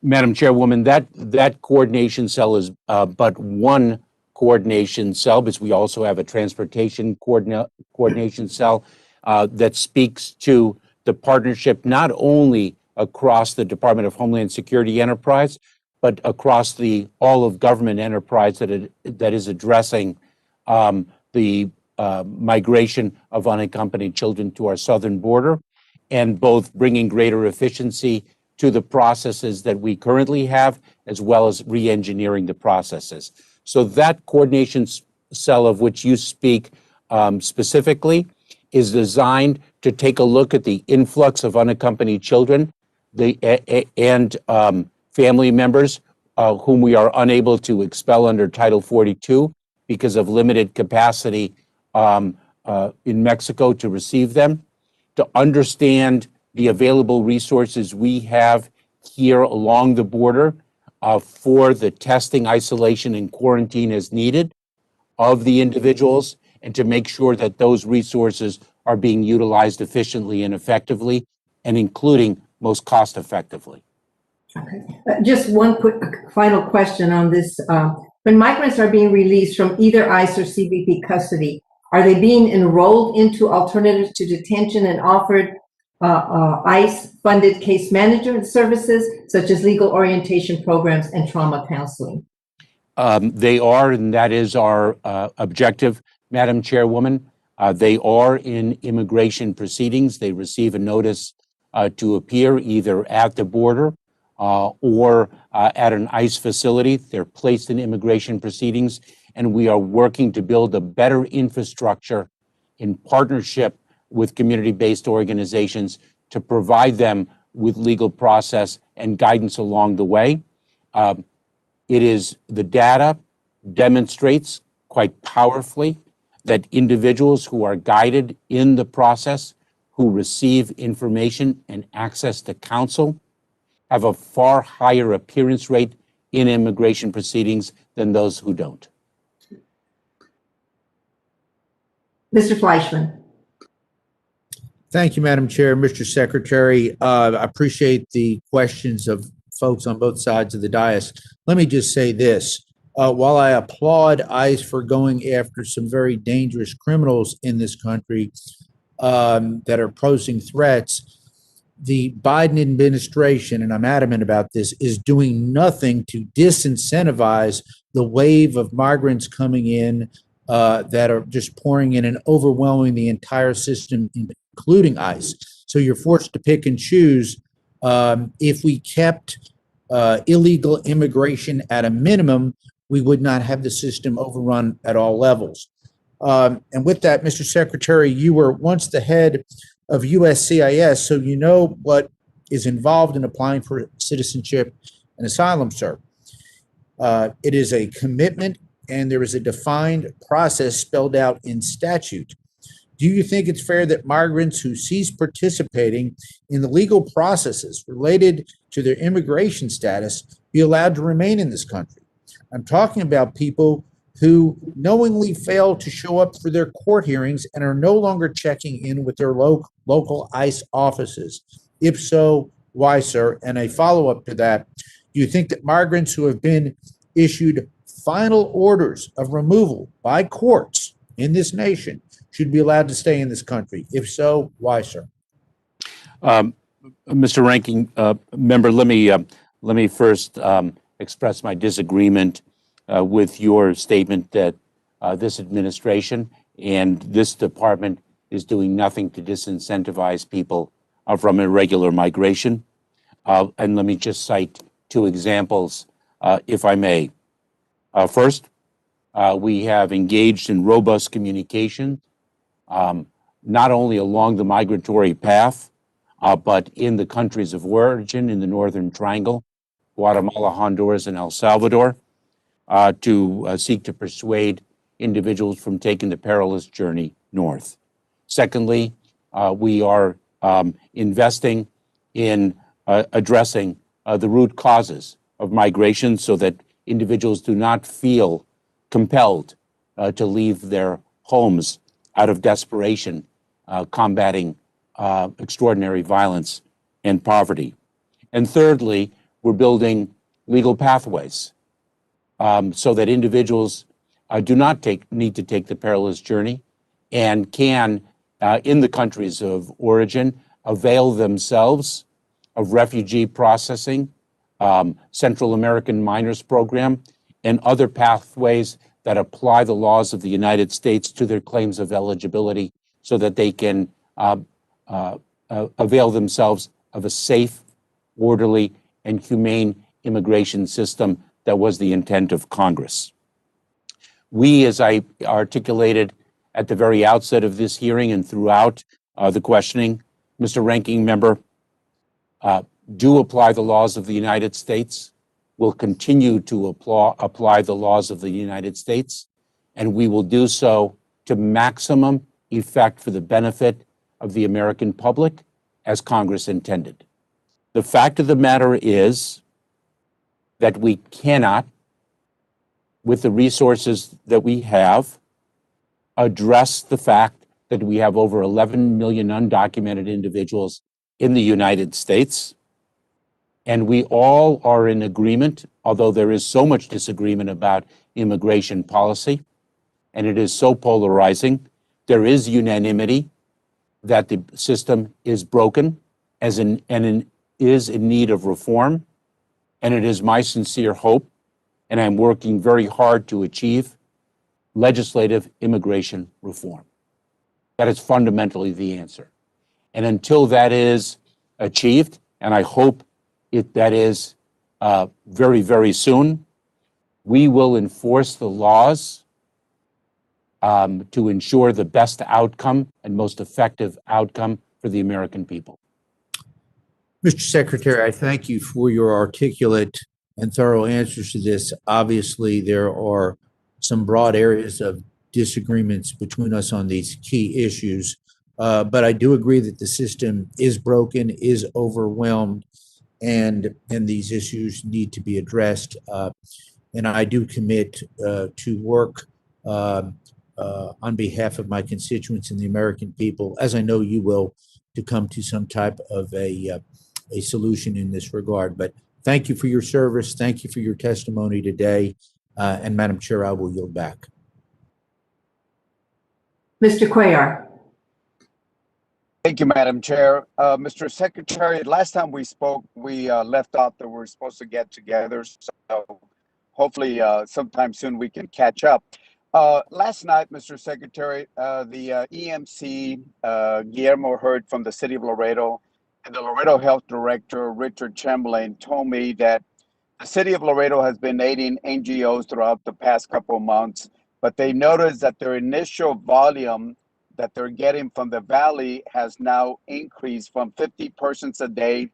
Madam Chairwoman, that coordination cell is but one coordination cell, because we also have a transportation coordination cell that speaks to the partnership not only across the Department of Homeland Security enterprise, but across the all of government enterprise that is addressing the migration of unaccompanied children to our southern border, and both bringing greater efficiency to the processes that we currently have, as well as re-engineering the processes. So that coordination cell of which you speak specifically is designed to take a look at the influx of unaccompanied children and family members whom we are unable to expel under Title 42 because of limited capacity in Mexico to receive them, to understand the available resources we have here along the border for the testing, isolation, and quarantine as needed of the individuals, and to make sure that those resources are being utilized efficiently and effectively, and including most cost effectively. Okay. Just one quick final question on this. When migrants are being released from either ICE or CBP custody, are they being enrolled into alternatives to detention and offered ICE-funded case management services, such as legal orientation programs and trauma counseling? They are, and that is our objective, Madam Chairwoman. They are in immigration proceedings. They receive a notice to appear either at the border or at an ICE facility. They're placed in immigration proceedings, and we are working to build a better infrastructure in partnership with community-based organizations to provide them with legal process and guidance along the way. The data demonstrates quite powerfully that individuals who are guided in the process, who receive information and access to counsel, have a far higher appearance rate in immigration proceedings than those who don't. Mr. Fleischman. Thank you, Madam Chair. Mr. Secretary, I appreciate the questions of folks on both sides of the dais. Let me just say this. While I applaud ICE for going after some very dangerous criminals in this country that are posing threats, the Biden administration, and I'm adamant about this, is doing nothing to disincentivize the wave of migrants coming in that are just pouring in and overwhelming the entire system, including ICE. So you're forced to pick and choose. If we kept illegal immigration at a minimum, we would not have the system overrun at all levels. And with that, Mr. Secretary, you were once the head of USCIS, so you know what is involved in applying for citizenship and asylum, sir. It is a commitment, and there is a defined process spelled out in statute. Do you think it's fair that migrants who cease participating in the legal processes related to their immigration status be allowed to remain in this country? I'm talking about people who knowingly fail to show up for their court hearings and are no longer checking in with their local ICE offices. If so, why, sir? And a follow-up to that, do you think that migrants who have been issued final orders of removal by courts in this nation should be allowed to stay in this country? If so, why, sir? Mr. Ranking Member, let me first express my disagreement with your statement that this administration and this department is doing nothing to disincentivize people from irregular migration. And let me just cite two examples, if I may. First, we have engaged in robust communication, not only along the migratory path, but in the countries of origin in the Northern Triangle, Guatemala, Honduras, and El Salvador, to seek to persuade individuals from taking the perilous journey north. Secondly, we are investing in addressing the root causes of migration so that individuals do not feel compelled to leave their homes out of desperation, combating extraordinary violence and poverty. And thirdly, we're building legal pathways so that individuals do not need to take the perilous journey and can, in the countries of origin, avail themselves of refugee processing, Central American Minors Program, and other pathways that apply the laws of the United States to their claims of eligibility so that they can avail themselves of a safe, orderly, and humane immigration system that was the intent of Congress. We, as I articulated at the very outset of this hearing and throughout the questioning, Mr. Ranking Member, do apply the laws of the United States, will continue to apply the laws of the United States, and we will do so to maximum effect for the benefit of the American public as Congress intended. The fact of the matter is that we cannot, with the resources that we have, address the fact that we have over 11 million undocumented individuals in the United States. And we all are in agreement, although there is so much disagreement about immigration policy, and it is so polarizing, there is unanimity that the system is broken and is in need of reform. And it is my sincere hope, and I'm working very hard to achieve legislative immigration reform. That is fundamentally the answer. And until that is achieved, and I hope that is very, very soon, we will enforce the laws to ensure the best outcome and most effective outcome for the American people. Mr. Secretary, I thank you for your articulate and thorough answers to this. Obviously, there are some broad areas of disagreements between us on these key issues, but I do agree that the system is broken, is overwhelmed, and these issues need to be addressed. And I do commit to work on behalf of my constituents and the American people, as I know you will, to come to some type of a solution in this regard. But thank you for your service. Thank you for your testimony today. And Madam Chair, I will yield back. Mr. Cuellar. Thank you, Madam Chair. Mr. Secretary, last time we spoke, we left out that we're supposed to get together. So hopefully sometime soon we can catch up. Last night, Mr. Secretary, the EMC, Guillermo Hurd from the city of Laredo, and the Laredo Health Director, Richard Chamberlain, told me that the city of Laredo has been aiding NGOs throughout the past couple of months, but they noticed that their initial volume that they're getting from the Valley has now increased from 50 persons a day.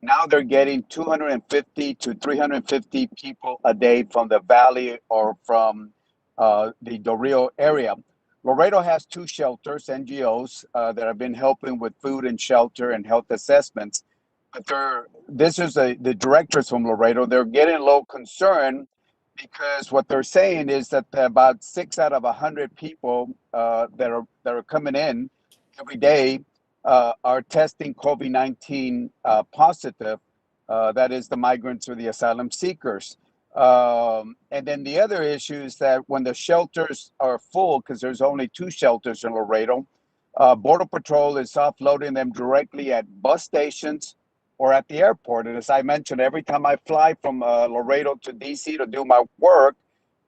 Now they're getting 250 to 350 people a day from the Valley or from the Del Rio area. Laredo has 2 shelters, NGOs, that have been helping with food and shelter and health assessments. But the directors from Laredo, they're getting a little concerned because what they're saying is that about 6 out of 100 people that are coming in every day are testing COVID-19 positive. That is the migrants or the asylum seekers. And then the other issue is that when the shelters are full, because there's only 2 shelters in Laredo, Border Patrol is offloading them directly at bus stations or at the airport. And as I mentioned, every time I fly from Laredo to DC to do my work,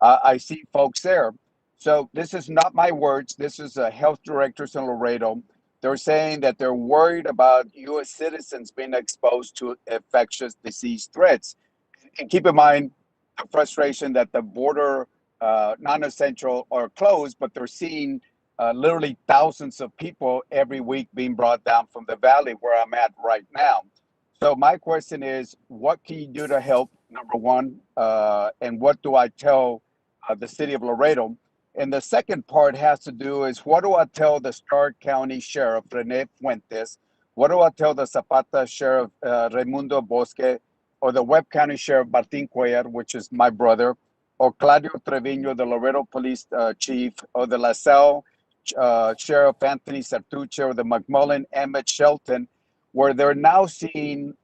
I see folks there. So this is not my words. This is health directors in Laredo. They're saying that they're worried about U.S. citizens being exposed to infectious disease threats. And keep in mind the frustration that the border non-essential are closed, but they're seeing literally thousands of people every week being brought down from the Valley where I'm at right now. So my question is, what can you do to help, number one, and what do I tell the city of Laredo? And the second part has to do is, what do I tell the Stark County Sheriff, Rene Fuentes? What do I tell the Zapata Sheriff, Raimundo Bosque, or the Webb County Sheriff, Martin Cuellar, which is my brother, or Claudio Trevino, the Laredo Police Chief, or the LaSalle Sheriff, Anthony Sartucci, or the McMullen, Emmett Shelton, where they're now seeing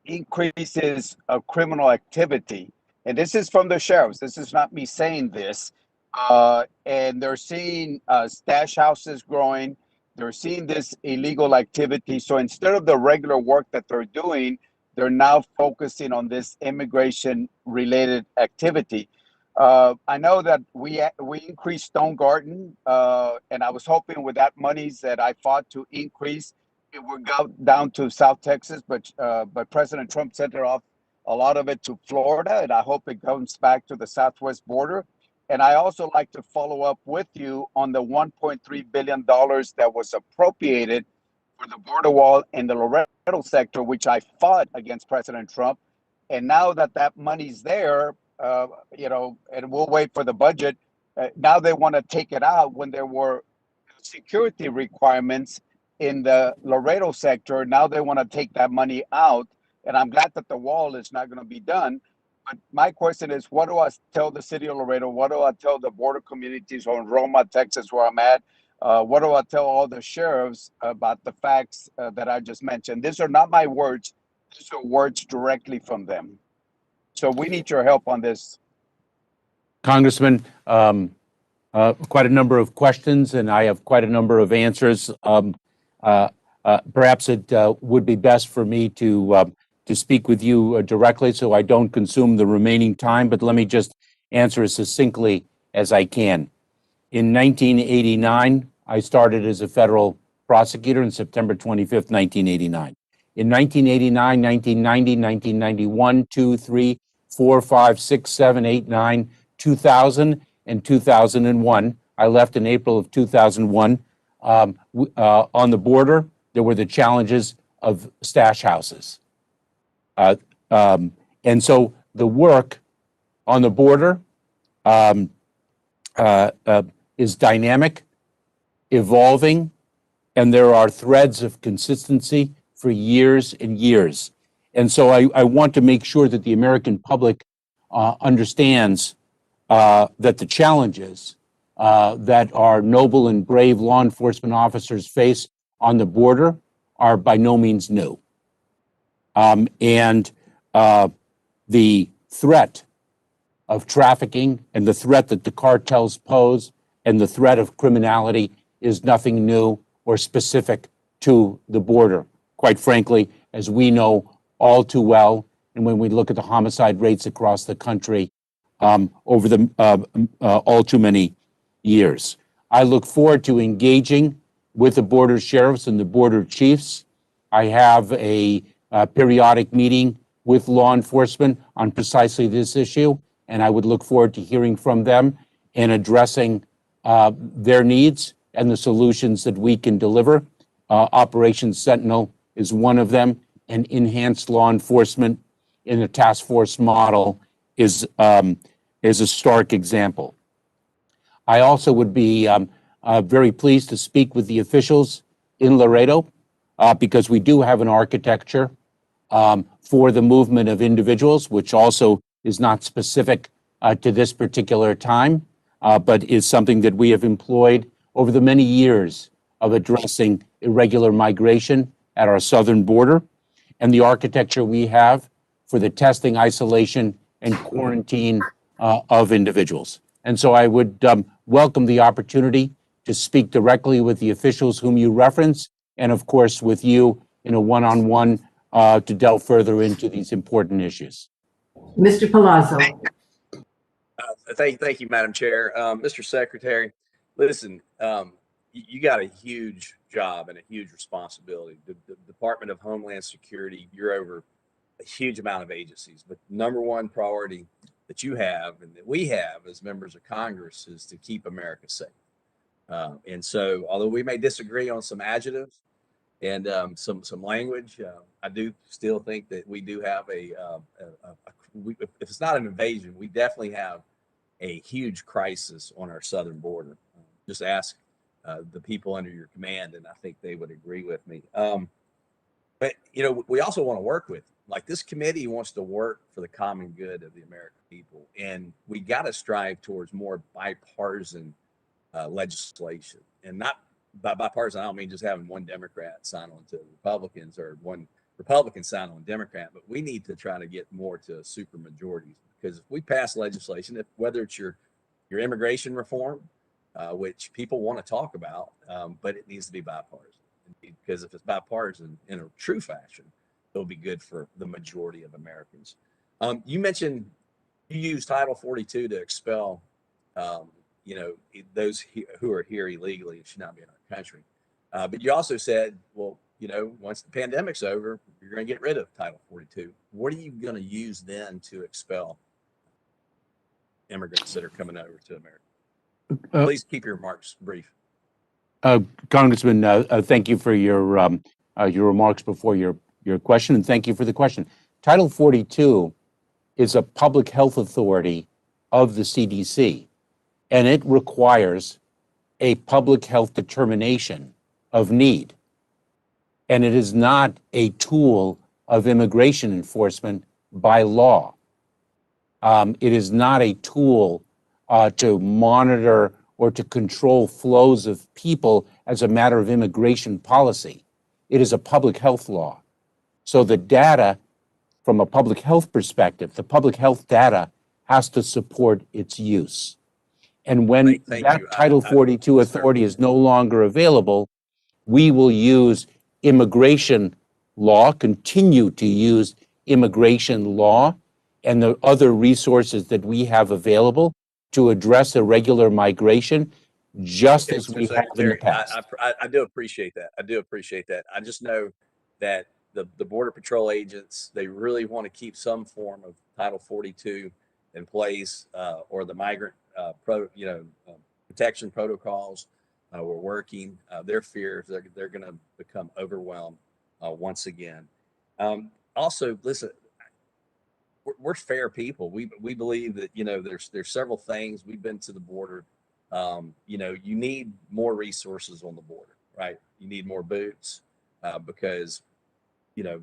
increases of criminal activity. And this is from the sheriffs. This is not me saying this. And they're seeing stash houses growing. They're seeing this illegal activity. So instead of the regular work that they're doing, they're now focusing on this immigration-related activity. I know that we increased Stone Garden, and I was hoping with that monies that I fought to increase, it would go down to South Texas, but President Trump sent it off a lot of it to Florida, and I hope it comes back to the southwest border. And I also like to follow up with you on the $1.3 billion that was appropriated for the border wall in the Laredo sector, which I fought against President Trump. And now that that money's there, and we'll wait for the budget. Now they want to take it out when there were security requirements in the Laredo sector. Now they want to take that money out. And I'm glad that the wall is not going to be done. But my question is, what do I tell the city of Laredo? What do I tell the border communities or in Roma, Texas, where I'm at? What do I tell all the sheriffs about the facts that I just mentioned? These are not my words. These are words directly from them. So we need your help on this. Congressman, quite a number of questions, and I have quite a number of answers. Perhaps it would be best for me to speak with you directly so I don't consume the remaining time, but let me just answer as succinctly as I can. In 1989, I started as a federal prosecutor on September 25th, 1989. In 1989, 1990, 1991, 2, 3, 4, 5, 6, 7, 8, 9, 2000, and 2001. I left in April of 2001. On the border, there were the challenges of stash houses. And so the work on the border is dynamic, evolving, and there are threads of consistency for years and years. And so I want to make sure that the American public understands that the challenges that our noble and brave law enforcement officers face on the border are by no means new. And the threat of trafficking and the threat that the cartels pose and the threat of criminality is nothing new or specific to the border. Quite frankly, as we know all too well, and when we look at the homicide rates across the country over the all too many years. I look forward to engaging with the border sheriffs and the border chiefs. I have a periodic meeting with law enforcement on precisely this issue, and I would look forward to hearing from them and addressing their needs and the solutions that we can deliver. Operation Sentinel is one of them, and enhanced law enforcement in a task force model is a stark example. I also would be very pleased to speak with the officials in Laredo because we do have an architecture for the movement of individuals, which also is not specific to this particular time, but is something that we have employed over the many years of addressing irregular migration at our southern border, and the architecture we have for the testing, isolation, and quarantine of individuals. And so I would welcome the opportunity to speak directly with the officials whom you reference, and of course with you in a one-on-one to delve further into these important issues. Mr. Palazzo. Thank you, Madam Chair. Mr. Secretary, listen, you got a huge job and a huge responsibility. The Department of Homeland Security, you're over a huge amount of agencies, but number one priority that you have and that we have as members of Congress is to keep America safe. And so, although we may disagree on some adjectives and some language, I do still think that we do have if it's not an invasion, we definitely have a huge crisis on our southern border. Just ask the people under your command, and I think they would agree with me. But, we also want to work with, like this committee wants to work for the common good of the American people. And we got to strive towards more bipartisan legislation. And not by bipartisan, I don't mean just having one Democrat sign on to Republicans or one Republican sign on Democrat, but we need to try to get more to super majorities. Because if we pass legislation, whether it's your immigration reform, which people want to talk about, but it needs to be bipartisan. Because if it's bipartisan in a true fashion, it'll be good for the majority of Americans. You mentioned you use Title 42 to expel, those who are here illegally and should not be in our country. But you also said, well, once the pandemic's over, you're going to get rid of Title 42. What are you going to use then to expel immigrants that are coming over to America. Uh, Please keep your remarks brief. Congressman, thank you for your remarks before your question, and thank you for the question. Title 42 is a public health authority of the CDC, and it requires a public health determination of need. And it is not a tool of immigration enforcement by law. It is not a tool to monitor or to control flows of people as a matter of immigration policy. It is a public health law. So the data, from a public health perspective, the public health data has to support its use. And when Thank that you. Title 42 authority is no longer available, we will use immigration law, continue to use immigration law and the other resources that we have available to address irregular migration, just as we have in the past. I do appreciate that. I do appreciate that. I just know that the Border Patrol agents, they really want to keep some form of Title 42 in place, or the migrant protection protocols were working. Their fears, they're going to become overwhelmed once again. Also, listen, we're fair people. We believe that, there's several things. We've been to the border. You need more resources on the border, right? You need more boots because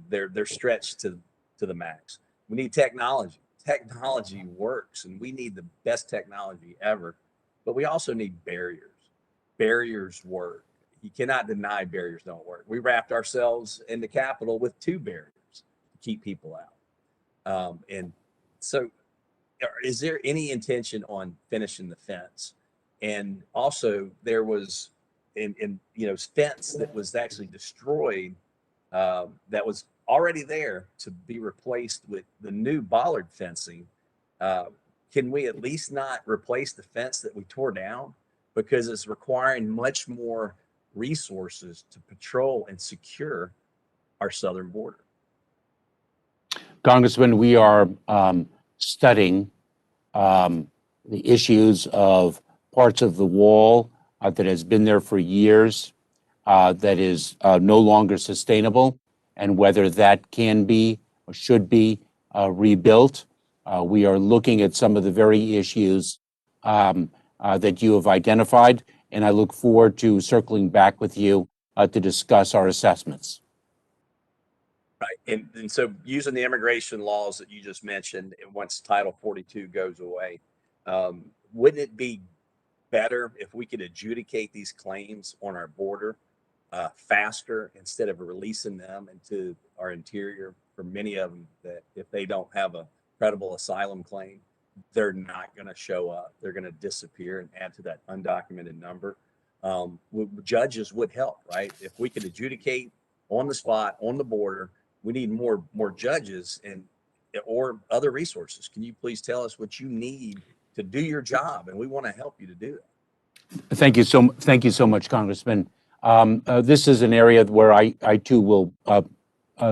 they're stretched to the max. We need technology. Technology works, and we need the best technology ever. But we also need barriers. Barriers work. You cannot deny barriers don't work. We wrapped ourselves in the Capitol with 2 barriers to keep people out. And so, is there any intention on finishing the fence? And also, there was fence that was actually destroyed, that was already there to be replaced with the new bollard fencing. Can we at least not replace the fence that we tore down? Because it's requiring much more resources to patrol and secure our southern border. Congressman, we are studying the issues of parts of the wall that has been there for years, that is no longer sustainable, and whether that can be or should be rebuilt. We are looking at some of the very issues that you have identified, and I look forward to circling back with you to discuss our assessments. Right. And so using the immigration laws that you just mentioned, and once Title 42 goes away, wouldn't it be better if we could adjudicate these claims on our border faster instead of releasing them into our interior? For many of them, that if they don't have a credible asylum claim, they're not going to show up. They're going to disappear and add to that undocumented number. Judges would help, right? If we could adjudicate on the spot, on the border, we need more judges or other resources. Can you please tell us what you need to do your job? And we want to help you to do that. Thank you so much, Congressman. This is an area where I too will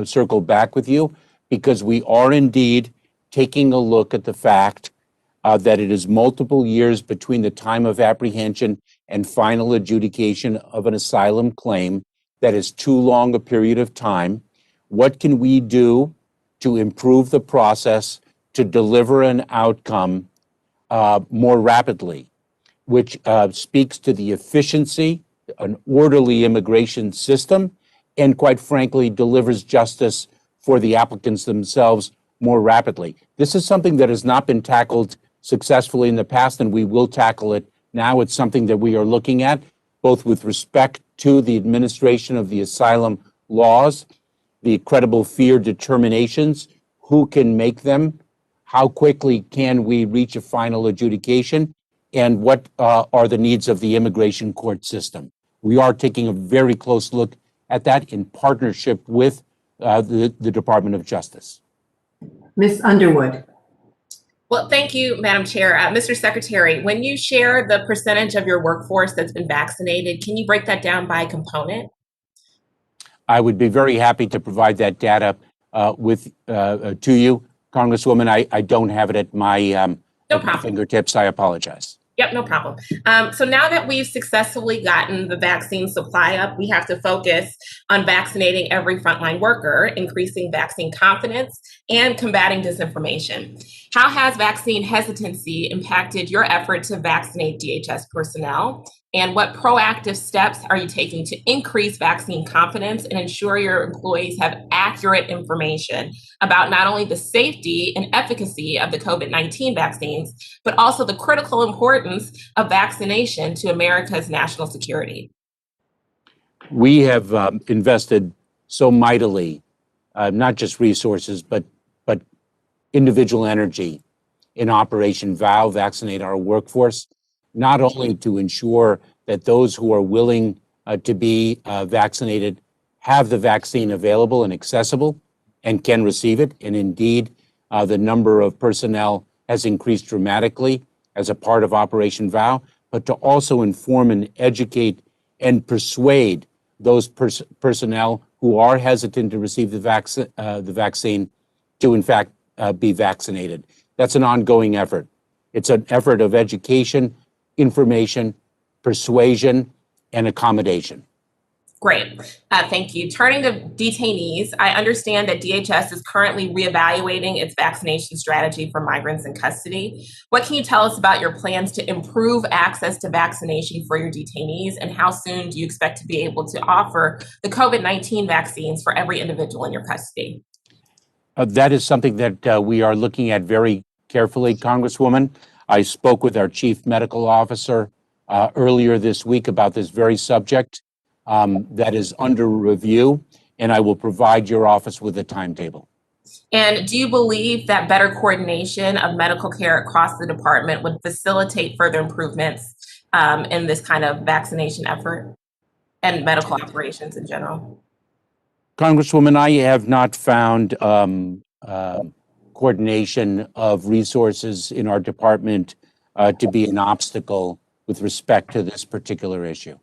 circle back with you, because we are indeed taking a look at the fact that it is multiple years between the time of apprehension and final adjudication of an asylum claim. That is too long a period of time. What can we do to improve the process to deliver an outcome more rapidly, which speaks to the efficiency, an orderly immigration system, and quite frankly, delivers justice for the applicants themselves more rapidly? This is something that has not been tackled successfully in the past, and we will tackle it now. It's something that we are looking at, both with respect to the administration of the asylum laws, the credible fear determinations, who can make them, how quickly can we reach a final adjudication, and what are the needs of the immigration court system. We are taking a very close look at that in partnership with the Department of Justice. Ms. Underwood. Well, thank you, Madam Chair. Mr. Secretary, when you share the percentage of your workforce that's been vaccinated, can you break that down by component? I would be very happy to provide that data to you, Congresswoman. I don't have it at No at my problem. fingertips. I apologize. Yep, no problem. So now that we've successfully gotten the vaccine supply up, we have to focus on vaccinating every frontline worker, increasing vaccine confidence, and combating disinformation. How has vaccine hesitancy impacted your effort to vaccinate DHS personnel? And what proactive steps are you taking to increase vaccine confidence and ensure your employees have accurate information about not only the safety and efficacy of the COVID-19 vaccines, but also the critical importance of vaccination to America's national security? We have invested so mightily, not just resources, but individual energy in Operation VOW, vaccinate our workforce, not only to ensure that those who are willing to be vaccinated have the vaccine available and accessible and can receive it. And indeed, the number of personnel has increased dramatically as a part of Operation VOW, but to also inform and educate and persuade those personnel who are hesitant to receive the vaccine to, in fact, be vaccinated. That's an ongoing effort. It's an effort of education, information, persuasion, and accommodation. Great. Thank you. Turning to detainees, I understand that DHS is currently reevaluating its vaccination strategy for migrants in custody. What can you tell us about your plans to improve access to vaccination for your detainees, and how soon do you expect to be able to offer the COVID-19 vaccines for every individual in your custody? That is something that we are looking at very carefully, Congresswoman. I spoke with our chief medical officer earlier this week about this very subject. That is under review, and I will provide your office with a timetable. And do you believe that better coordination of medical care across the department would facilitate further improvements in this kind of vaccination effort and medical operations in general? Congresswoman, I have not found coordination of resources in our department to be an obstacle with respect to this particular issue.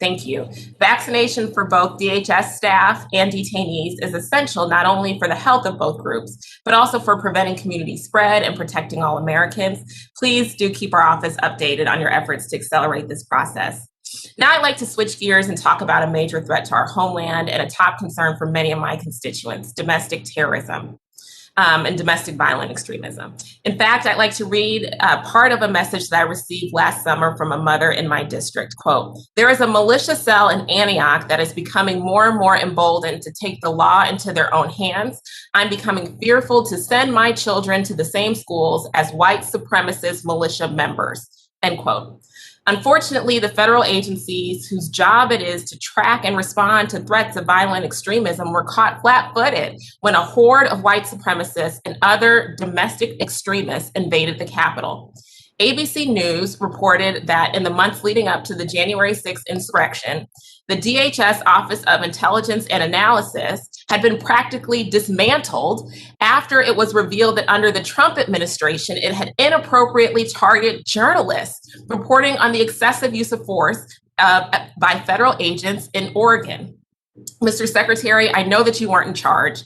Thank you. Vaccination for both DHS staff and detainees is essential not only for the health of both groups, but also for preventing community spread and protecting all Americans. Please do keep our office updated on your efforts to accelerate this process. Now I'd like to switch gears and talk about a major threat to our homeland and a top concern for many of my constituents: domestic terrorism and domestic violent extremism. In fact, I'd like to read part of a message that I received last summer from a mother in my district. Quote, "There is a militia cell in Antioch that is becoming more and more emboldened to take the law into their own hands. I'm becoming fearful to send my children to the same schools as white supremacist militia members." End quote. Unfortunately, the federal agencies whose job it is to track and respond to threats of violent extremism were caught flat-footed when a horde of white supremacists and other domestic extremists invaded the Capitol. ABC News reported that in the months leading up to the January 6th insurrection, the DHS Office of Intelligence and Analysis had been practically dismantled after it was revealed that under the Trump administration, it had inappropriately targeted journalists reporting on the excessive use of force by federal agents in Oregon. Mr. Secretary, I know that you weren't in charge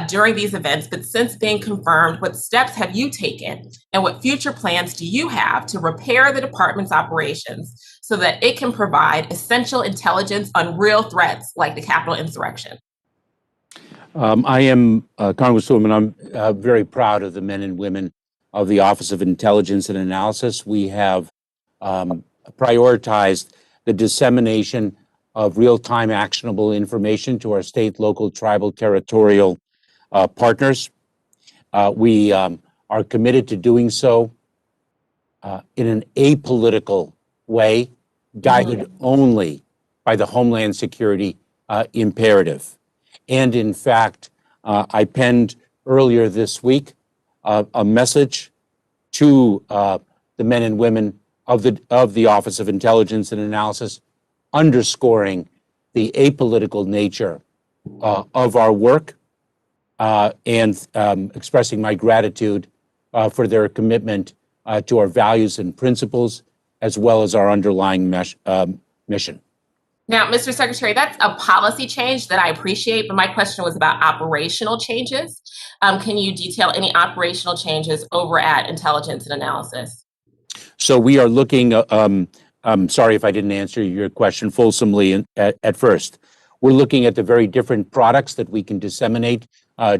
during these events, but since being confirmed, what steps have you taken and what future plans do you have to repair the department's operations so that it can provide essential intelligence on real threats like the Capitol insurrection? I am, Congresswoman, I'm very proud of the men and women of the Office of Intelligence and Analysis. We have prioritized the dissemination of real-time actionable information to our state, local, tribal, territorial partners. We are committed to doing so in an apolitical way, guided only by the Homeland Security imperative. And in fact, I penned earlier this week a message to the men and women of the Office of Intelligence and Analysis, underscoring the apolitical nature of our work and expressing my gratitude for their commitment to our values and principles, as well as our underlying mission. Now, Mr. Secretary, that's a policy change that I appreciate, but my question was about operational changes. Can you detail any operational changes over at Intelligence and Analysis? So we are looking, I'm sorry if I didn't answer your question fulsomely at first. We're looking at the very different products that we can disseminate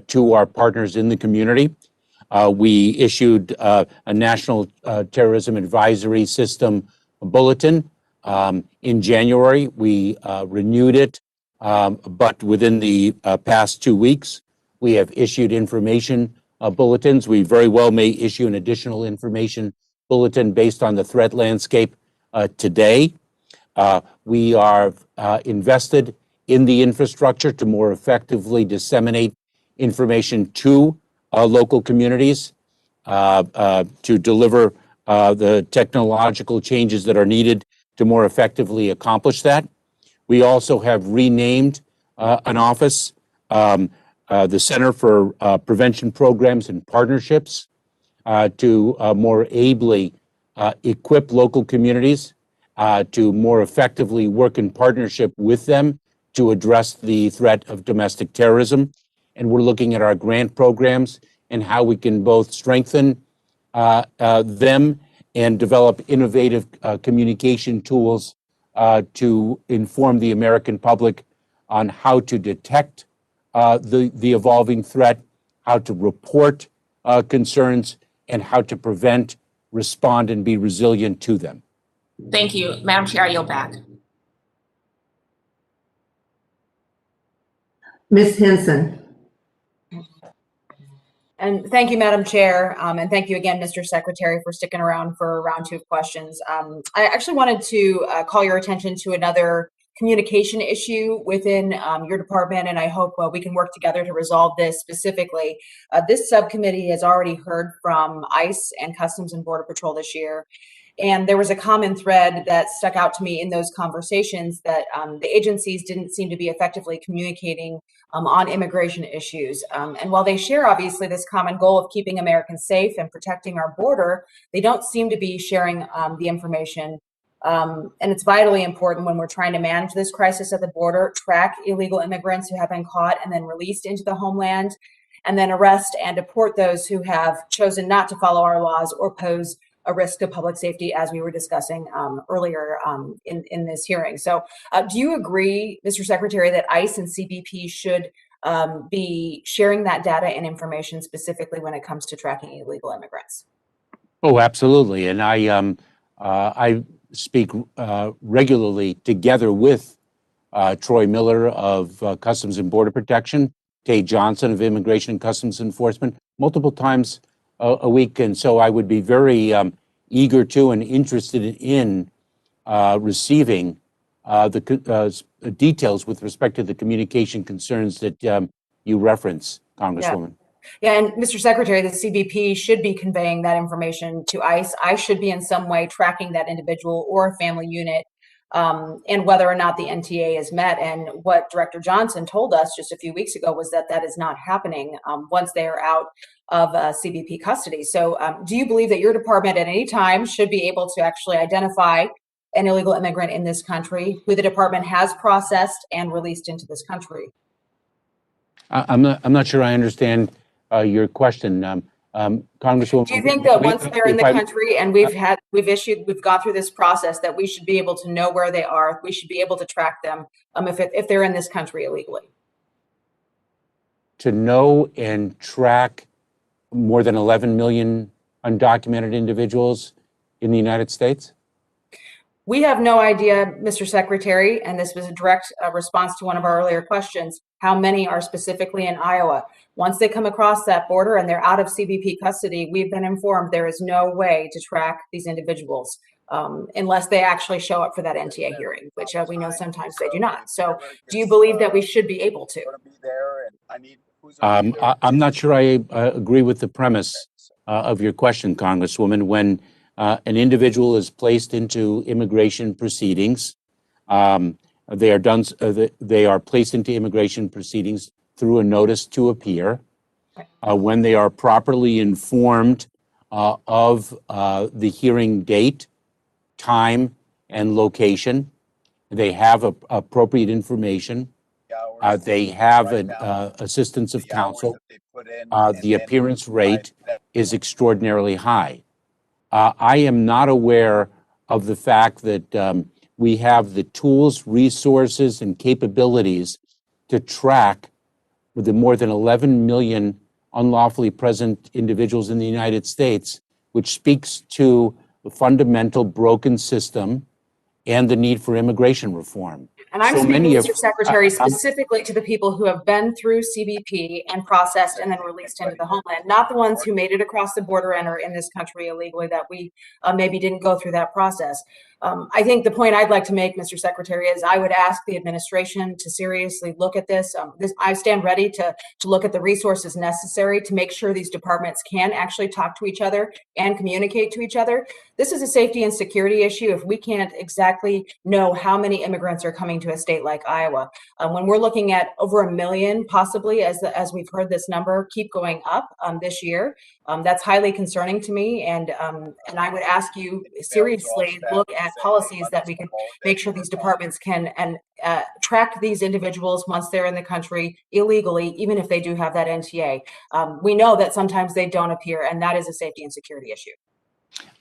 to our partners in the community. We issued a National Terrorism Advisory System bulletin in January. We renewed it, but within the past 2 weeks, we have issued information bulletins. We very well may issue an additional information bulletin based on the threat landscape today. We are invested in the infrastructure to more effectively disseminate information to local communities to deliver the technological changes that are needed to more effectively accomplish that. We also have renamed an office, the Center for Prevention Programs and Partnerships, to more ably equip local communities to more effectively work in partnership with them to address the threat of domestic terrorism. And we're looking at our grant programs and how we can both strengthen them and develop innovative communication tools to inform the American public on how to detect the evolving threat, how to report concerns, and how to prevent, respond, and be resilient to them. Thank you. Madam Chair, I yield back. Ms. Henson. And thank you, Madam Chair, and thank you again, Mr. Secretary, for sticking around for round 2 of questions. I actually wanted to call your attention to another communication issue within your department, and I hope we can work together to resolve this specifically. This subcommittee has already heard from ICE and Customs and Border Patrol this year, and there was a common thread that stuck out to me in those conversations that the agencies didn't seem to be effectively communicating on immigration issues. And while they share, obviously, this common goal of keeping Americans safe and protecting our border, they don't seem to be sharing the information. And it's vitally important when we're trying to manage this crisis at the border, track illegal immigrants who have been caught and then released into the homeland, and then arrest and deport those who have chosen not to follow our laws or pose a risk to public safety, as we were discussing earlier in this hearing. So do you agree, Mr. Secretary, that ICE and CBP should be sharing that data and information specifically when it comes to tracking illegal immigrants? Oh, absolutely. And I speak regularly together with Troy Miller of Customs and Border Protection, Tay Johnson of Immigration and Customs Enforcement, multiple times a week. And so I would be very eager to and interested in receiving the details with respect to the communication concerns that you reference, Congresswoman. Yeah, and Mr. Secretary, the CBP should be conveying that information to ICE. ICE should be in some way tracking that individual or family unit and whether or not the NTA is met. And what Director Johnson told us just a few weeks ago was that that is not happening once they are out of CBP custody. So do you believe that your department at any time should be able to actually identify an illegal immigrant in this country who the department has processed and released into this country? I'm not sure I understand your question, Congresswoman. Do you think that once they're in the country and we've gone through this process, that we should be able to know where they are? We should be able to track them if they're in this country illegally. To know and track more than 11 million undocumented individuals in the United States? We have no idea, Mr. Secretary, and this was a direct response to one of our earlier questions, how many are specifically in Iowa. Once they come across that border and they're out of CBP custody, we've been informed there is no way to track these individuals unless they actually show up for that NTA hearing, which we know sometimes they do not. So do you believe that we should be able to? I'm not sure I agree with the premise of your question, Congresswoman. When an individual is placed into immigration proceedings, they are placed into immigration proceedings through a notice to appear. When they are properly informed of the hearing date, time, and location, They have appropriate information. They have assistance of counsel. The appearance rate is extraordinarily high. I am not aware of the fact that we have the tools, resources, and capabilities to track the more than 11 million unlawfully present individuals in the United States, which speaks to the fundamental broken system and the need for immigration reform. And I'm So speaking, many of Mr. Secretary, specifically to the people who have been through CBP and processed and then released into the homeland, not the ones who made it across the border and are in this country illegally that we maybe didn't go through that process. I think the point I'd like to make, Mr. Secretary, is I would ask the administration to seriously look at this. I stand ready to look at the resources necessary to make sure these departments can actually talk to each other and communicate to each other. This is a safety and security issue if we can't exactly know how many immigrants are coming to a state like Iowa. When we're looking at over 1 million, possibly, as we've heard this number keep going up this year, that's highly concerning to me. And I would ask you seriously look at policies that we can make sure these departments can track these individuals once they're in the country illegally, even if they do have that NTA. We know that sometimes they don't appear, and that is a safety and security issue.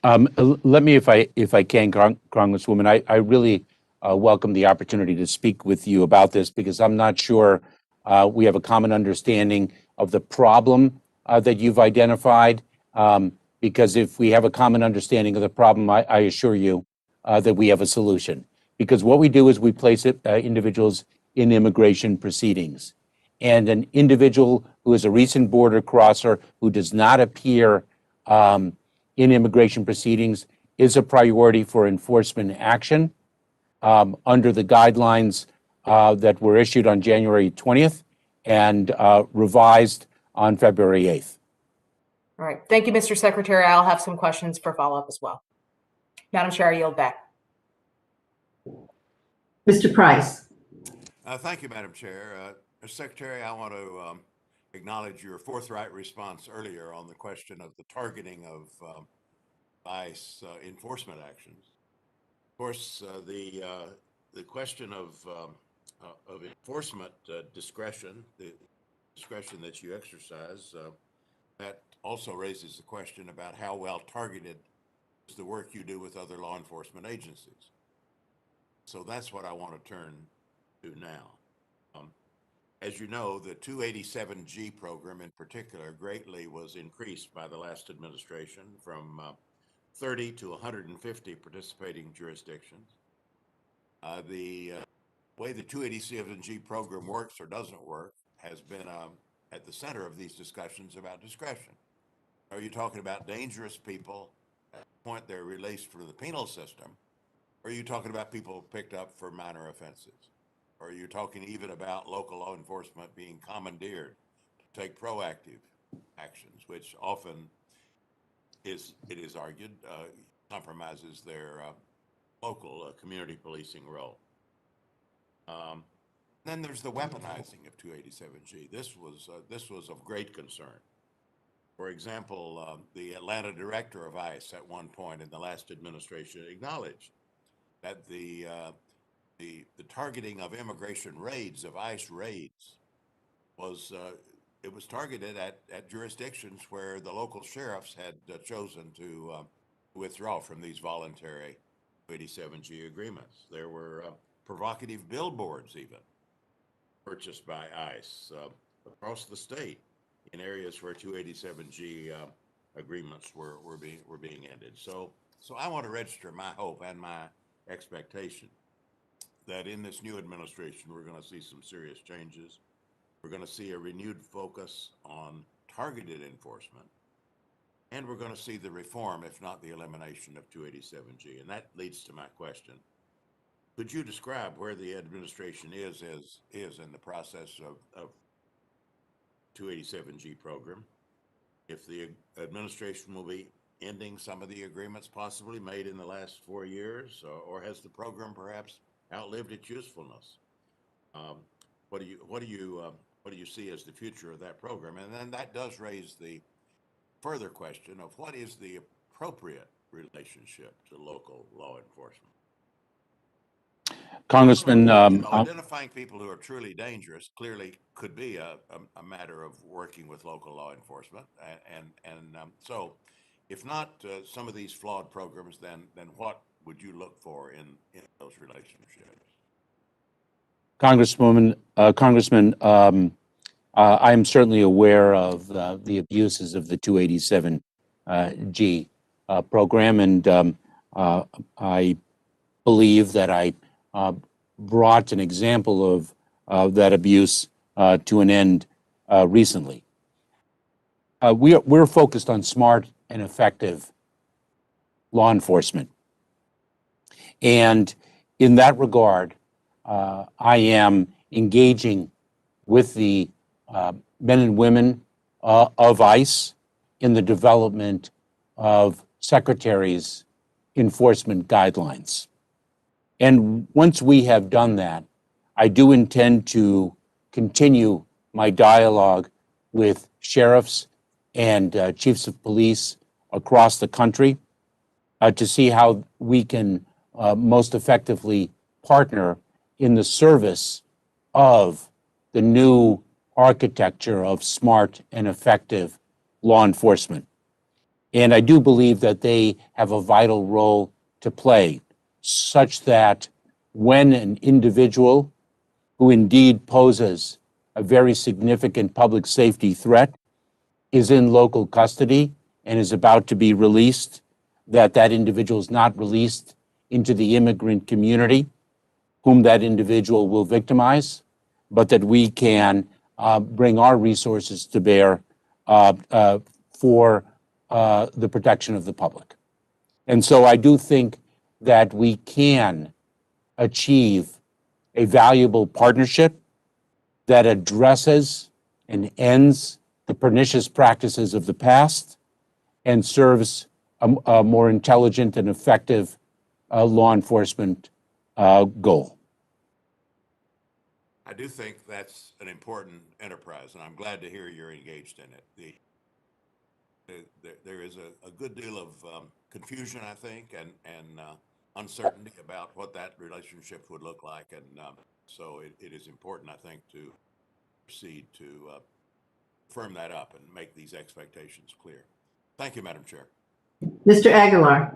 Let me, if I can, Congresswoman, I really welcome the opportunity to speak with you about this because I'm not sure we have a common understanding of the problem that you've identified. Because if we have a common understanding of the problem, I assure you that we have a solution. Because what we do is we place individuals in immigration proceedings. And an individual who is a recent border crosser who does not appear in immigration proceedings is a priority for enforcement action under the guidelines that were issued on January 20th and revised on February 8th. All right. Thank you, Mr. Secretary. I'll have some questions for follow-up as well. Madam Chair, I yield back. Mr. Price. Thank you, Madam Chair. Mr. Secretary, I want to acknowledge your forthright response earlier on the question of the targeting of ICE enforcement actions. Of course, the question of enforcement discretion, the discretion that you exercise, that also raises the question about how well targeted is the work you do with other law enforcement agencies. So that's what I want to turn to now. As you know, the 287G program in particular greatly was increased by the last administration from 30 to 150 participating jurisdictions. The way the 287G program works or doesn't work has been at the center of these discussions about discretion. Are you talking about dangerous people at the point they're released from the penal system? Or are you talking about people picked up for minor offenses? Or are you talking even about local law enforcement being commandeered to take proactive actions, which often it is argued, compromises their local community policing role. Then there's the weaponizing of 287G. This was of great concern. For example, the Atlanta director of ICE at one point in the last administration acknowledged that the targeting of immigration raids, of ICE raids, was it was targeted at jurisdictions where the local sheriffs had chosen to withdraw from these voluntary 287G agreements. There were provocative billboards even purchased by ICE across the state in areas where 287G agreements were being ended. So I want to register my hope and my expectation that in this new administration we're going to see some serious changes. We're going to see a renewed focus on targeted enforcement, and we're going to see the reform, if not the elimination, of 287G. And that leads to my question. Could you describe where the administration is in the process of 287G program? If the administration will be ending some of the agreements possibly made in the last 4 years, or has the program perhaps outlived its usefulness? What do you see as the future of that program? And then that does raise the further question of what is the appropriate relationship to local law enforcement? Congressman, identifying people who are truly dangerous clearly could be a matter of working with local law enforcement. So if not some of these flawed programs, then what would you look for in those relationships? Congressman, I am certainly aware of the abuses of the 287G program, and I believe that I brought an example of that abuse to an end recently. We're focused on smart and effective law enforcement. And in that regard, I am engaging with the men and women of ICE in the development of Secretary's enforcement guidelines. And once we have done that, I do intend to continue my dialogue with sheriffs and chiefs of police across the country to see how we can most effectively partner in the service of the new architecture of smart and effective law enforcement. And I do believe that they have a vital role to play, such that when an individual who indeed poses a very significant public safety threat is in local custody and is about to be released, that individual is not released into the immigrant community whom that individual will victimize, but that we can bring our resources to bear for the protection of the public. And so I do think that we can achieve a valuable partnership that addresses and ends the pernicious practices of the past and serves a more intelligent and effective law enforcement goal. I do think that's an important enterprise, and I'm glad to hear you're engaged in it. There is a good deal of confusion, I think, and uncertainty about what that relationship would look like, and so it is important, I think, to proceed to firm that up and make these expectations clear. Thank you, Madam Chair. Mr. Aguilar.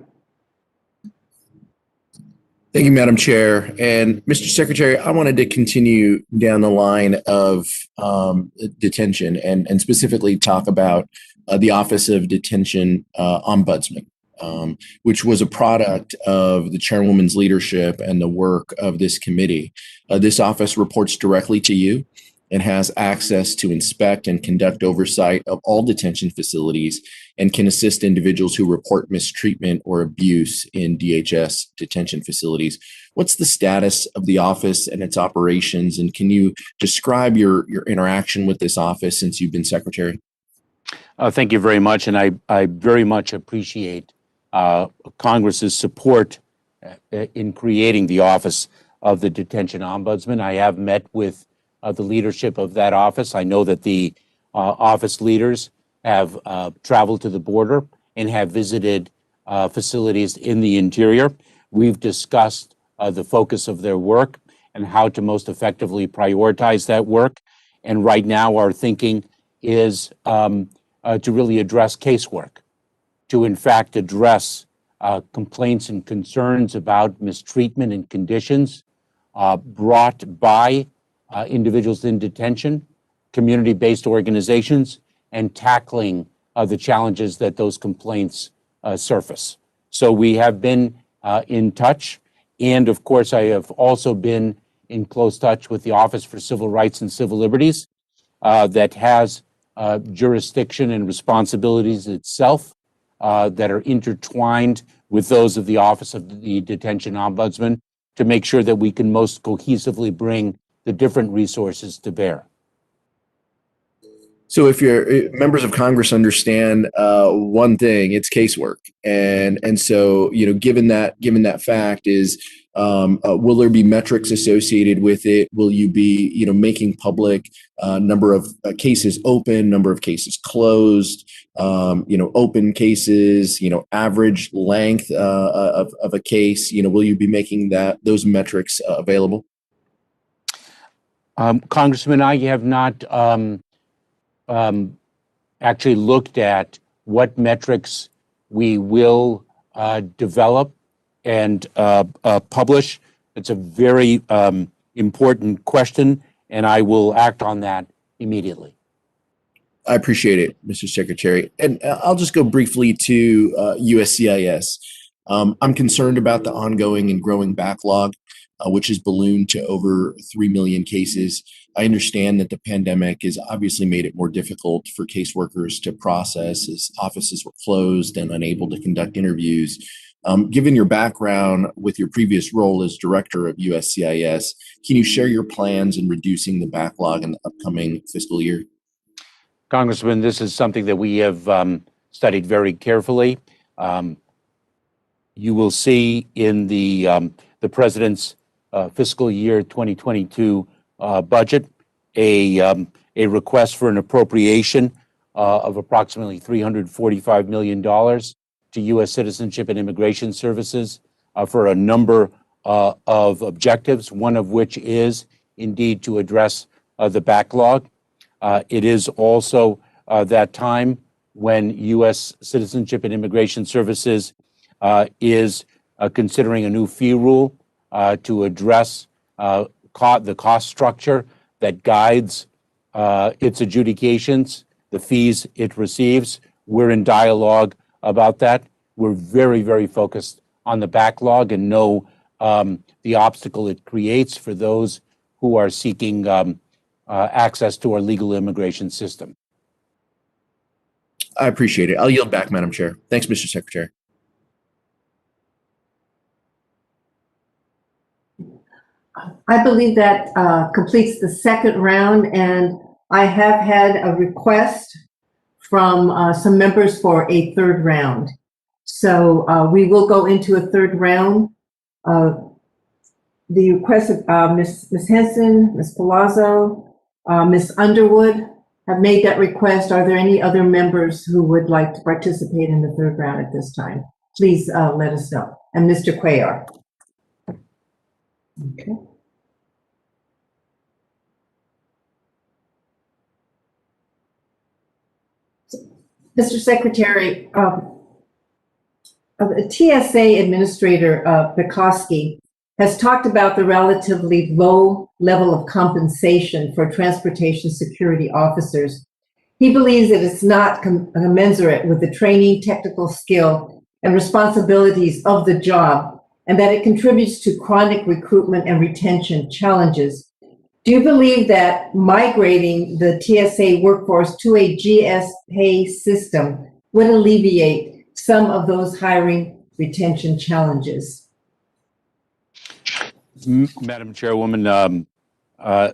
Thank you, Madam Chair. And Mr. Secretary, I wanted to continue down the line of detention and specifically talk about the Office of Detention Ombudsman, which was a product of the chairwoman's leadership and the work of this committee. This office reports directly to you and has access to inspect and conduct oversight of all detention facilities and can assist individuals who report mistreatment or abuse in DHS detention facilities. What's the status of the office and its operations, and can you describe your interaction with this office since you've been secretary? Thank you very much, and I very much appreciate Congress's support in creating the Office of the Detention Ombudsman. I have met with the leadership of that office. I know that the office leaders have traveled to the border and have visited facilities in the interior. We've discussed the focus of their work and how to most effectively prioritize that work. And right now our thinking is to really address casework, to in fact address complaints and concerns about mistreatment and conditions brought by individuals in detention, community-based organizations, and tackling the challenges that those complaints surface. So we have been in touch. And of course, I have also been in close touch with the Office for Civil Rights and Civil Liberties that has jurisdiction and responsibilities itself that are intertwined with those of the Office of the Detention Ombudsman to make sure that we can most cohesively bring the different resources to bear. So if members of Congress understand one thing, it's casework, and so given that fact is, will there be metrics associated with it? Will you be making public number of cases open, number of cases closed, open cases, average length of a case? Will you be making those metrics available? Congressman, I have not actually looked at what metrics we will develop and publish. It's a very important question, and I will act on that immediately. I appreciate it, Mr. Secretary. And I'll just go briefly to USCIS. I'm concerned about the ongoing and growing backlog, which has ballooned to over 3 million cases. I understand that the pandemic has obviously made it more difficult for caseworkers to process as offices were closed and unable to conduct interviews. Given your background with your previous role as director of USCIS, can you share your plans in reducing the backlog in the upcoming fiscal year? Congressman, this is something that we have studied very carefully. You will see in the president's fiscal year 2022 budget a request for an appropriation of approximately $345 million to U.S. Citizenship and Immigration Services for a number of objectives, one of which is indeed to address the backlog. It is also that time when U.S. Citizenship and Immigration Services is considering a new fee rule to address the cost structure that guides its adjudications, the fees it receives. We're in dialogue about that. We're very, very focused on the backlog and know the obstacle it creates for those who are seeking access to our legal immigration system. I appreciate it. I'll yield back, Madam Chair. Thanks, Mr. Secretary. I believe that completes the second round, and I have had a request from some members for a third round. So we will go into a third round. The request of Ms. Henson, Ms. Palazzo, Ms. Underwood have made that request. Are there any other members who would like to participate in the third round at this time? Please let us know. And Mr. Cuellar. Okay. Mr. Secretary, the TSA Administrator Pekoski has talked about the relatively low level of compensation for transportation security officers. He believes that it's not commensurate with the training, technical skill, and responsibilities of the job, and that it contributes to chronic recruitment and retention challenges. Do you believe that migrating the TSA workforce to a GS pay system would alleviate some of those hiring retention challenges? Madam Chairwoman, I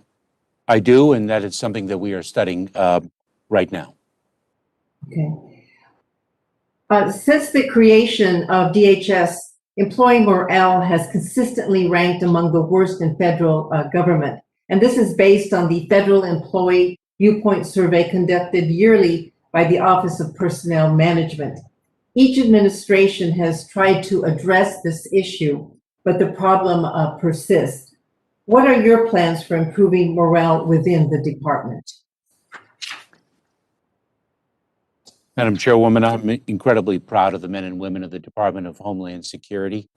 do, and that is something that we are studying right now. Okay. Since the creation of DHS, employee morale has consistently ranked among the worst in federal government. And this is based on the Federal Employee Viewpoint Survey conducted yearly by the Office of Personnel Management. Each administration has tried to address this issue, but the problem persists. What are your plans for improving morale within the department? Madam Chairwoman, I'm incredibly proud of the men and women of the Department of Homeland Security.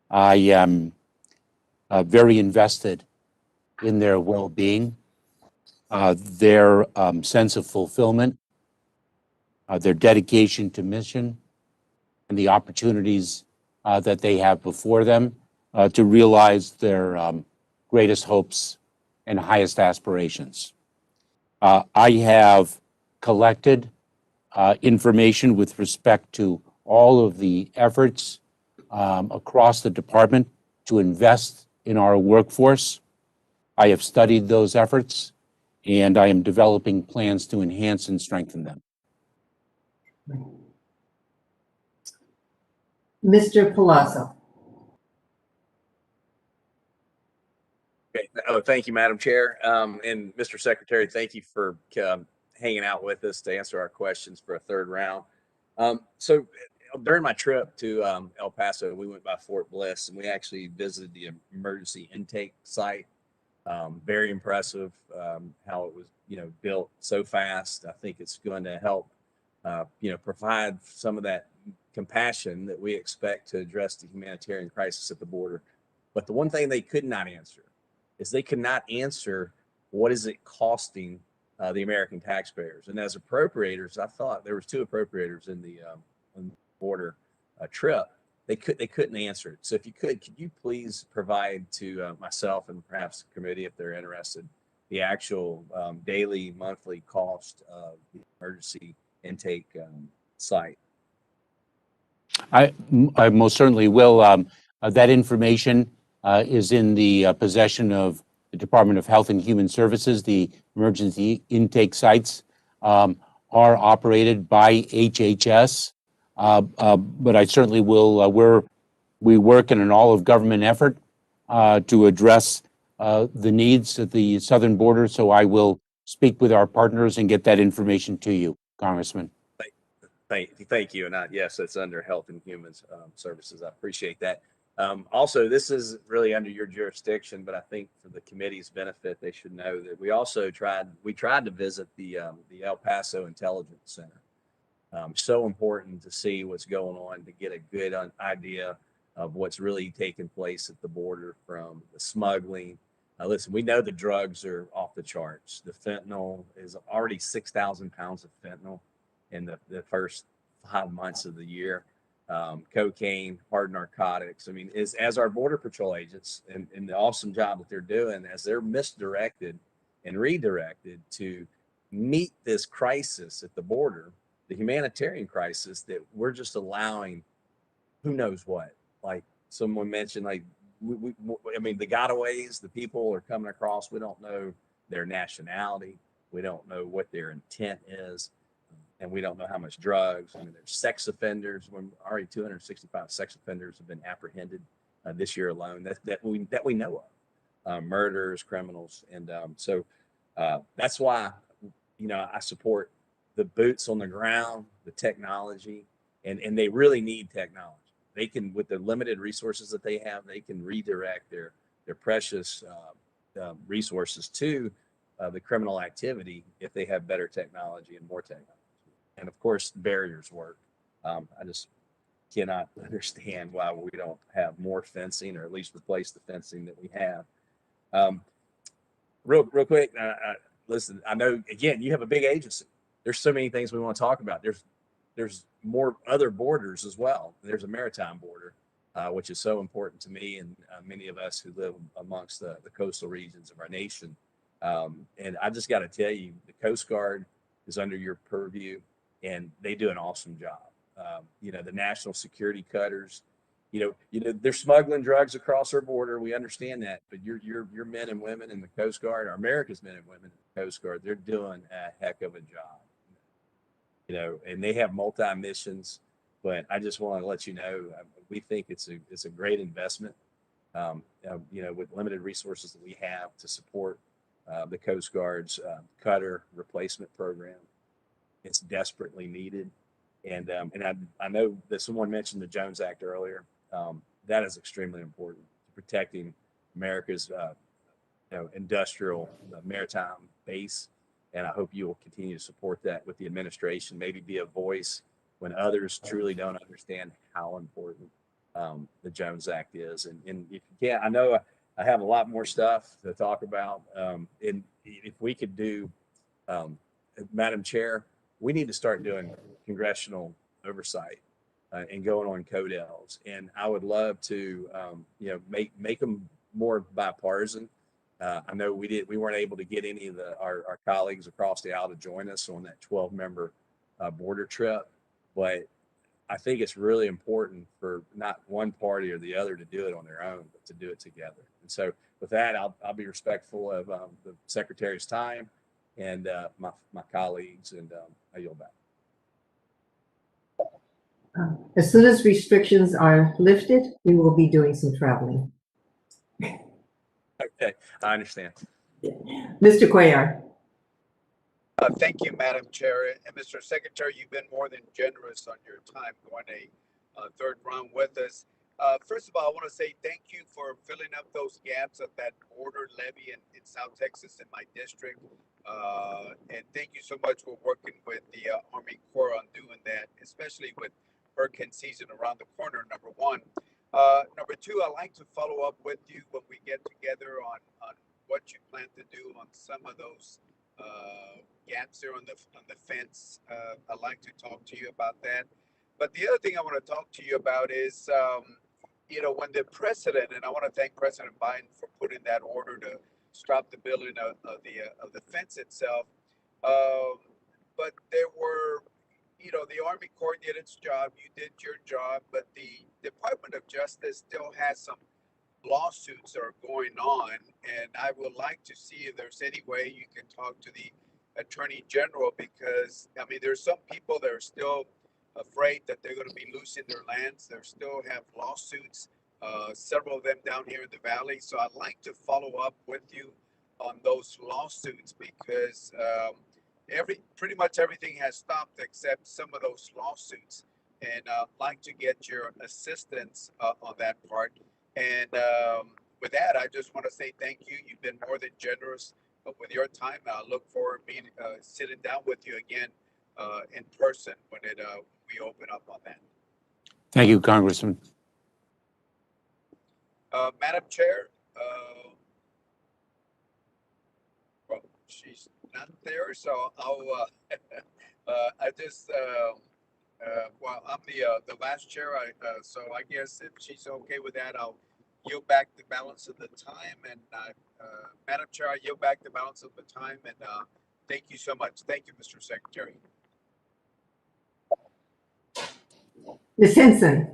I am very invested in their well-being, their sense of fulfillment, their dedication to mission, and the opportunities that they have before them to realize their greatest hopes and highest aspirations. I have collected information with respect to all of the efforts across the department to invest in our workforce. I have studied those efforts, and I am developing plans to enhance and strengthen them. Mr. Palazzo. Okay. Oh, thank you, Madam Chair. And Mr. Secretary, thank you for hanging out with us to answer our questions for a third round. So during my trip to El Paso, we went by Fort Bliss and we actually visited the emergency intake site. Very impressive how it was, built so fast. I think it's going to help, provide some of that compassion that we expect to address the humanitarian crisis at the border. But the one thing they could not answer is they could not answer what is it costing the American taxpayers. And as appropriators, I thought there was two appropriators in the border trip. They couldn't answer it. So if you could you please provide to myself and perhaps the committee, if they're interested, the actual daily, monthly cost of the emergency intake site? I most certainly will. That information is in the possession of the Department of Health and Human Services. The emergency intake sites are operated by HHS, but I certainly will. We work in an all-of-government effort to address the needs at the southern border, so I will speak with our partners and get that information to you, Congressman. Thank you. And yes, it's under Health and Human Services. I appreciate that. Also, this is really under your jurisdiction, but I think for the committee's benefit, they should know that we also tried to visit the El Paso Intelligence Center. So important to see what's going on, to get a good idea of what's really taking place at the border, from the smuggling. Listen, we know the drugs are off the charts. The fentanyl is already 6,000 pounds of fentanyl in the first 5 months of the year. Cocaine, hard narcotics. I mean, as our Border Patrol agents and the awesome job that they're doing, as they're misdirected and redirected to meet this crisis at the border, the humanitarian crisis, that we're just allowing who knows what. Like someone mentioned, like I mean, the gotaways, the people are coming across, we don't know their nationality, we don't know what their intent is, and we don't know how much drugs. I mean, there's sex offenders. When already 265 sex offenders have been apprehended this year alone that we know of, murderers, criminals, and so that's why I support the boots on the ground, the technology, and they really need technology. They can, with the limited resources that they have, they can redirect their precious resources to the criminal activity if they have better technology and more technology. And of course, barriers work. I just cannot understand why we don't have more fencing, or at least replace the fencing that we have. Real quick, listen, I know, again, you have a big agency. There's so many things we want to talk about. There's more other borders as well. There's a maritime border, which is so important to me and many of us who live amongst the coastal regions of our nation. And I just got to tell you, the Coast Guard is under your purview, and they do an awesome job. The national security cutters, they're smuggling drugs across our border. We understand that, but your men and women in the Coast Guard, or America's men and women in the Coast Guard, they're doing a heck of a job. And they have multi missions. But I just want to let you know, we think it's a great investment. With limited resources that we have to support the Coast Guard's cutter replacement program. It's desperately needed. And I know that someone mentioned the Jones Act earlier. That is extremely important to protecting America's industrial maritime base. And I hope you will continue to support that with the administration, maybe be a voice when others truly don't understand how important the Jones Act is. And if you can, I know I have a lot more stuff to talk about. And if we could do, Madam Chair, we need to start doing congressional oversight and going on CODELs. And I would love to, make them more bipartisan. I know we weren't able to get any of our colleagues across the aisle to join us on that 12-member border trip, but I think it's really important for not one party or the other to do it on their own, but to do it together. And so with that, I'll be respectful of the Secretary's time. and my colleagues, and I yield back. As soon as restrictions are lifted, we will be doing some traveling. Okay, I understand. Mr. Cuellar. Thank you, Madam Chair. And Mr. Secretary, you've been more than generous on your time going a third round with us. First of all, I want to say thank you for filling up those gaps of that border levee in South Texas in my district. And thank you so much for working with the Army Corps on doing that, especially with hurricane season around the corner, number one. Number two, I'd like to follow up with you when we get together on what you plan to do on some of those gaps there on the fence. I'd like to talk to you about that. But the other thing I want to talk to you about is, when the president, and I want to thank President Biden for putting that order to stop the building of the fence itself. But there were, the Army Corps did its job, you did your job, but the Department of Justice still has some lawsuits that are going on, and I would like to see if there's any way you can talk to the Attorney General, because there's some people that are still afraid that they're going to be losing their lands. They still have lawsuits, several of them down here in the valley. So I'd like to follow up with you on those lawsuits, because pretty much everything has stopped except some of those lawsuits, and I'd like to get your assistance on that part. And with that, I just want to say thank you. You've been more than generous with your time. I look forward to sitting down with you again in person when we open up on that. Thank you, Congressman. Madam Chair, well, she's not there, so I'll. I just. Well, I'm the last chair, so I guess if she's okay with that, I'll yield back the balance of the time. And Madam Chair, I yield back the balance of the time. And thank you so much. Thank you, Mr. Secretary. Ms. Henson.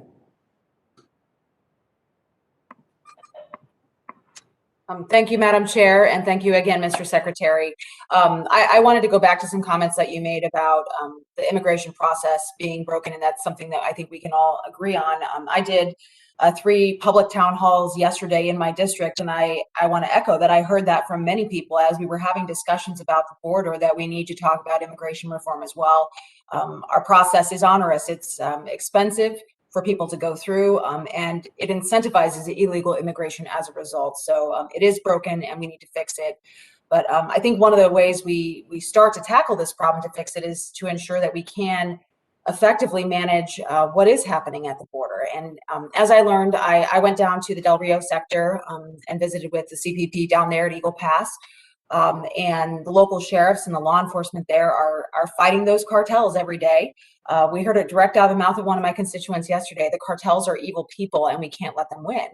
Thank you, Madam Chair, and thank you again, Mr. Secretary. I wanted to go back to some comments that you made about the immigration process being broken, and that's something that I think we can all agree on. I did 3 public town halls yesterday in my district, and I want to echo that I heard that from many people as we were having discussions about the border, that we need to talk about immigration reform as well. Our process is onerous. It's expensive for people to go through, and it incentivizes illegal immigration as a result. So it is broken and we need to fix it. But I think one of the ways we start to tackle this problem to fix it is to ensure that we can effectively manage what is happening at the border. And as I learned, I went down to the Del Rio sector and visited with the CPP down there at Eagle Pass. And the local sheriffs and the law enforcement there are fighting those cartels every day. We heard it direct out of the mouth of one of my constituents yesterday. The cartels are evil people and we can't let them win.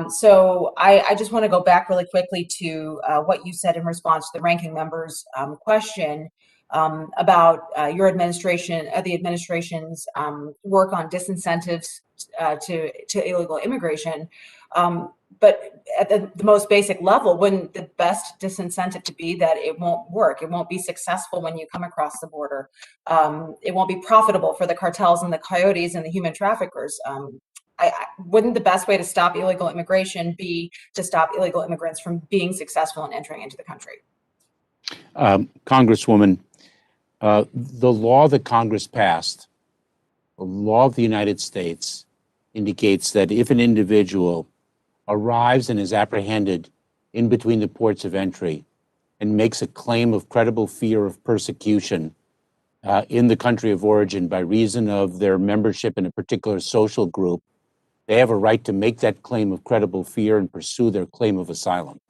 So I just want to go back really quickly to what you said in response to the ranking member's question about your administration, the administration's work on disincentives to illegal immigration. But at the most basic level, wouldn't the best disincentive to be that it won't work? It won't be successful when you come across the border. It won't be profitable for the cartels and the coyotes and the human traffickers. Wouldn't the best way to stop illegal immigration be to stop illegal immigrants from being successful in entering into the country? Congresswoman, the law that Congress passed, the law of the United States, indicates that if an individual arrives and is apprehended in between the ports of entry and makes a claim of credible fear of persecution in the country of origin by reason of their membership in a particular social group, they have a right to make that claim of credible fear and pursue their claim of asylum.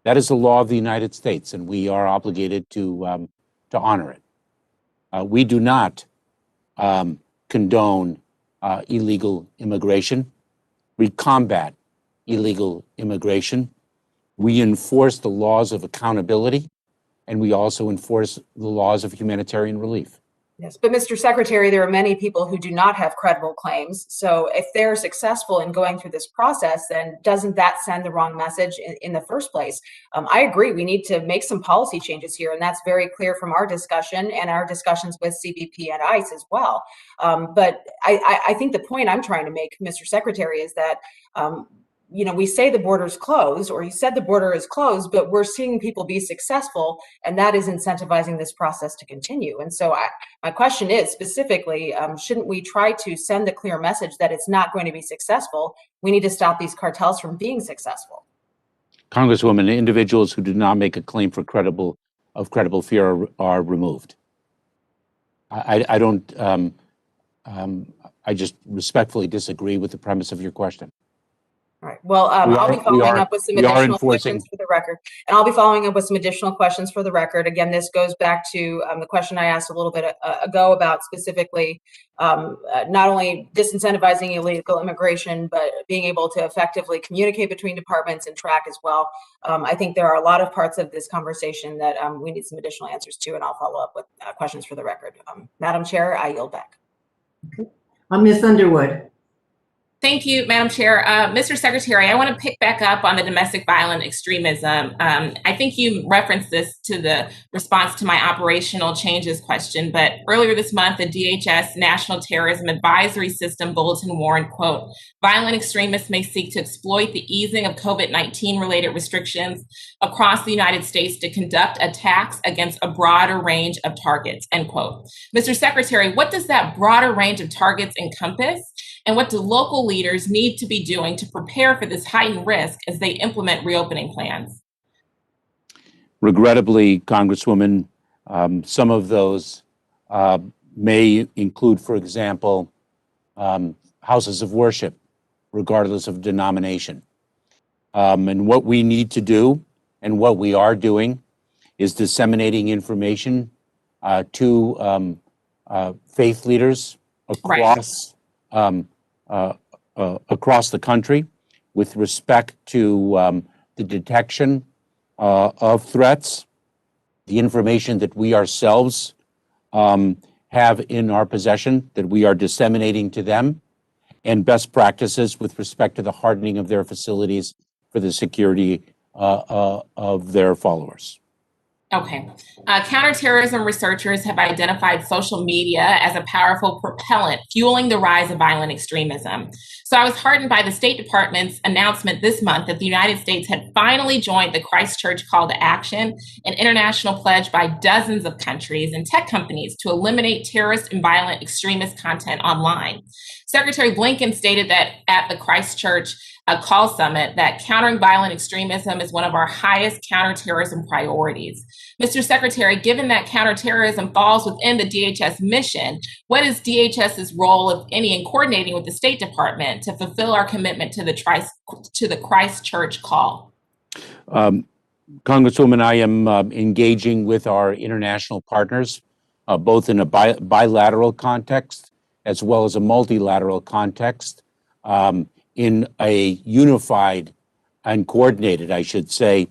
That is the law of the United States, and we are obligated to honor it. We do not condone illegal immigration. We combat illegal immigration. We enforce the laws of accountability, and we also enforce the laws of humanitarian relief. Yes, but Mr. Secretary, there are many people who do not have credible claims. So if they're successful in going through this process, then doesn't that send the wrong message in the first place? I agree, we need to make some policy changes here, and that's very clear from our discussion and our discussions with CBP and ICE as well. But I think the point I'm trying to make, Mr. Secretary, is that we say the border's closed, or you said the border is closed, but we're seeing people be successful, and that is incentivizing this process to continue. And so my question is specifically, shouldn't we try to send a clear message that it's not going to be successful? We need to stop these cartels from being successful. Congresswoman, individuals who do not make a claim for credible fear are removed. I don't. I just respectfully disagree with the premise of your question. All right. Well, I'll be following up with some additional questions for the record. And I'll be following up with some additional questions for the record. Again, this goes back to the question I asked a little bit ago about specifically not only disincentivizing illegal immigration, but being able to effectively communicate between departments and track as well. I think there are a lot of parts of this conversation that we need some additional answers to, and I'll follow up with questions for the record. Madam Chair, I yield back. Ms. Underwood. Thank you, Madam Chair. Mr. Secretary, I want to pick back up on the domestic violent extremism. I think you referenced this to the response to my operational changes question, but earlier this month, the DHS National Terrorism Advisory System bulletin warned, quote, violent extremists may seek to exploit the easing of COVID-19 related restrictions across the United States to conduct attacks against a broader range of targets, end quote. Mr. Secretary, what does that broader range of targets encompass? And what do local leaders need to be doing to prepare for this heightened risk as they implement reopening plans? Regrettably, Congresswoman, some of those may include, for example, houses of worship, regardless of denomination. And what we need to do, and what we are doing, is disseminating information to faith leaders across across the country with respect to the detection of threats, the information that we ourselves have in our possession that we are disseminating to them, and best practices with respect to the hardening of their facilities for the security of their followers. Okay. Counterterrorism researchers have identified social media as a powerful propellant fueling the rise of violent extremism. So I was heartened by the State Department's announcement this month that the United States had finally joined the Christchurch Call to Action, an international pledge by dozens of countries and tech companies to eliminate terrorist and violent extremist content online. Secretary Blinken stated that at the Christchurch Call Summit that countering violent extremism is one of our highest counterterrorism priorities. Mr. Secretary, given that counterterrorism falls within the DHS mission, what is DHS's role, if any, in coordinating with the State Department to fulfill our commitment to the Christchurch Call? Congresswoman, I am engaging with our international partners, both in a bilateral context as well as a multilateral context, in a unified and coordinated, I should say,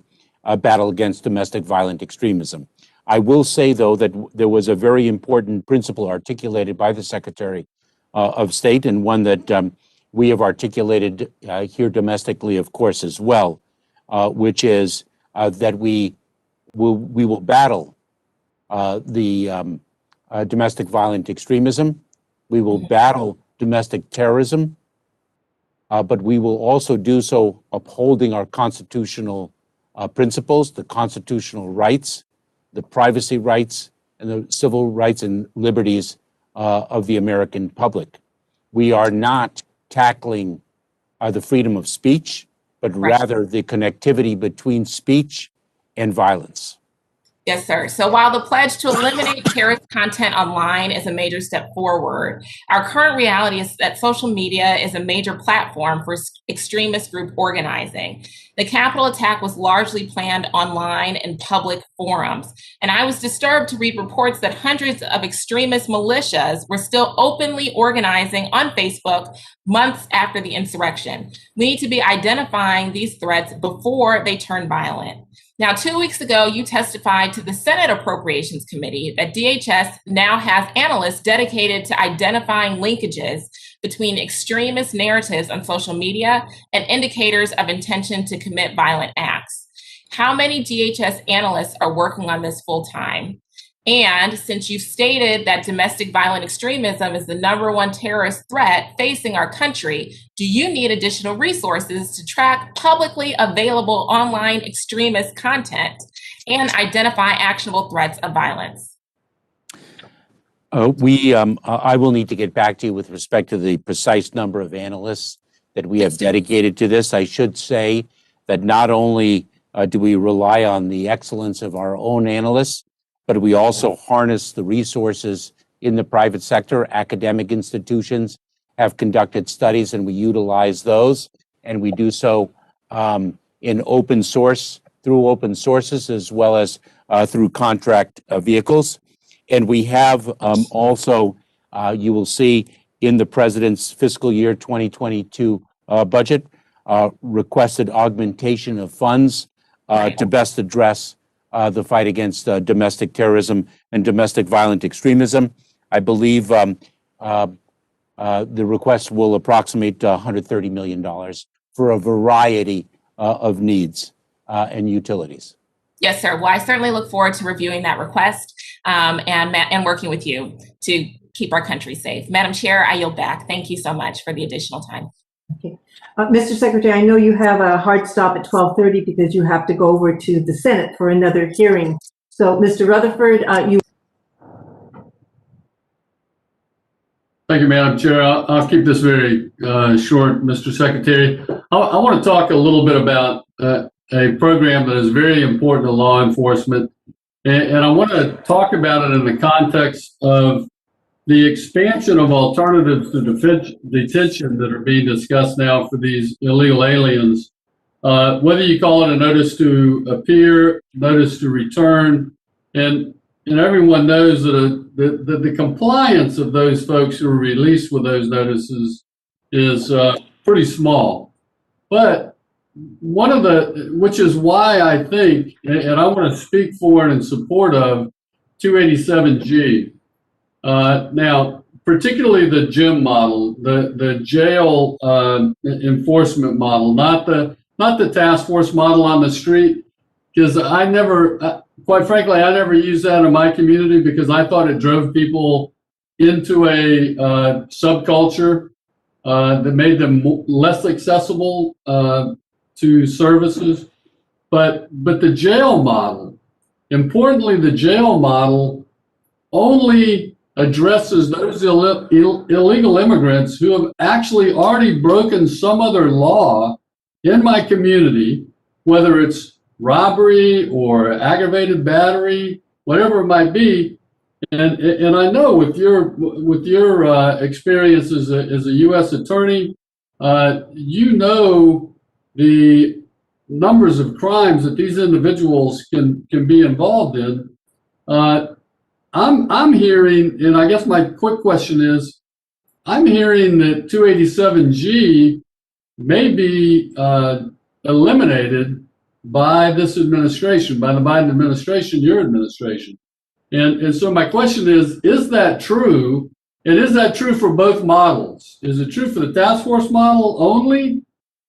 battle against domestic violent extremism. I will say, though, that there was a very important principle articulated by the Secretary of State, and one that we have articulated here domestically, of course, as well, which is that we will battle the domestic violent extremism. We will battle domestic terrorism, but we will also do so upholding our constitutional principles, the constitutional rights, the privacy rights, and the civil rights and liberties of the American public. We are not tackling the freedom of speech, but rather the connectivity between speech and violence. Yes, sir. So while the pledge to eliminate terrorist content online is a major step forward, our current reality is that social media is a major platform for extremist group organizing. The Capitol attack was largely planned online in public forums, and I was disturbed to read reports that hundreds of extremist militias were still openly organizing on Facebook months after the insurrection. We need to be identifying these threats before they turn violent. Now, 2 weeks ago, you testified to the Senate Appropriations Committee that DHS now has analysts dedicated to identifying linkages between extremist narratives on social media and indicators of intention to commit violent acts. How many DHS analysts are working on this full time? And since you've stated that domestic violent extremism is the #1 terrorist threat facing our country, do you need additional resources to track publicly available online extremist content and identify actionable threats of violence? I will need to get back to you with respect to the precise number of analysts that we have dedicated to this. I should say that not only do we rely on the excellence of our own analysts, but we also harness the resources in the private sector. Academic institutions have conducted studies, and we utilize those, and we do so in open source, through open sources, as well as through contract vehicles. And we have also, you will see in the president's fiscal year 2022 budget, requested augmentation of funds to best address the fight against domestic terrorism and domestic violent extremism. I believe the request will approximate $130 million for a variety of needs and utilities. Yes, sir. Well, I certainly look forward to reviewing that request and working with you to keep our country safe. Madam Chair, I yield back. Thank you so much for the additional time. Okay. Mr. Secretary, I know you have a hard stop at 12:30 because you have to go over to the Senate for another hearing. So, Mr. Rutherford, you. Thank you, Madam Chair. I'll keep this very short, Mr. Secretary. I want to talk a little bit about a program that is very important to law enforcement. And I want to talk about it in the context of the expansion of alternatives to detention that are being discussed now for these illegal aliens. Whether you call it a notice to appear, notice to return, and everyone knows that the compliance of those folks who are released with those notices is pretty small. But which is why I think, and I want to speak for and in support of 287G. Now, particularly the GYM model, the jail enforcement model, not the task force model on the street, because quite frankly, I never used that in my community because I thought it drove people into a subculture that made them less accessible to services. But the jail model, importantly, the jail model only addresses those illegal immigrants who have actually already broken some other law in my community, whether it's robbery or aggravated battery, whatever it might be. And I know with your experience as a U.S. attorney, you know the numbers of crimes that these individuals can be involved in. I'm hearing, and I guess my quick question is, I'm hearing that 287G may be eliminated by this administration, by the Biden administration, your administration. And so my question is that true? And is that true for both models? Is it true for the task force model only?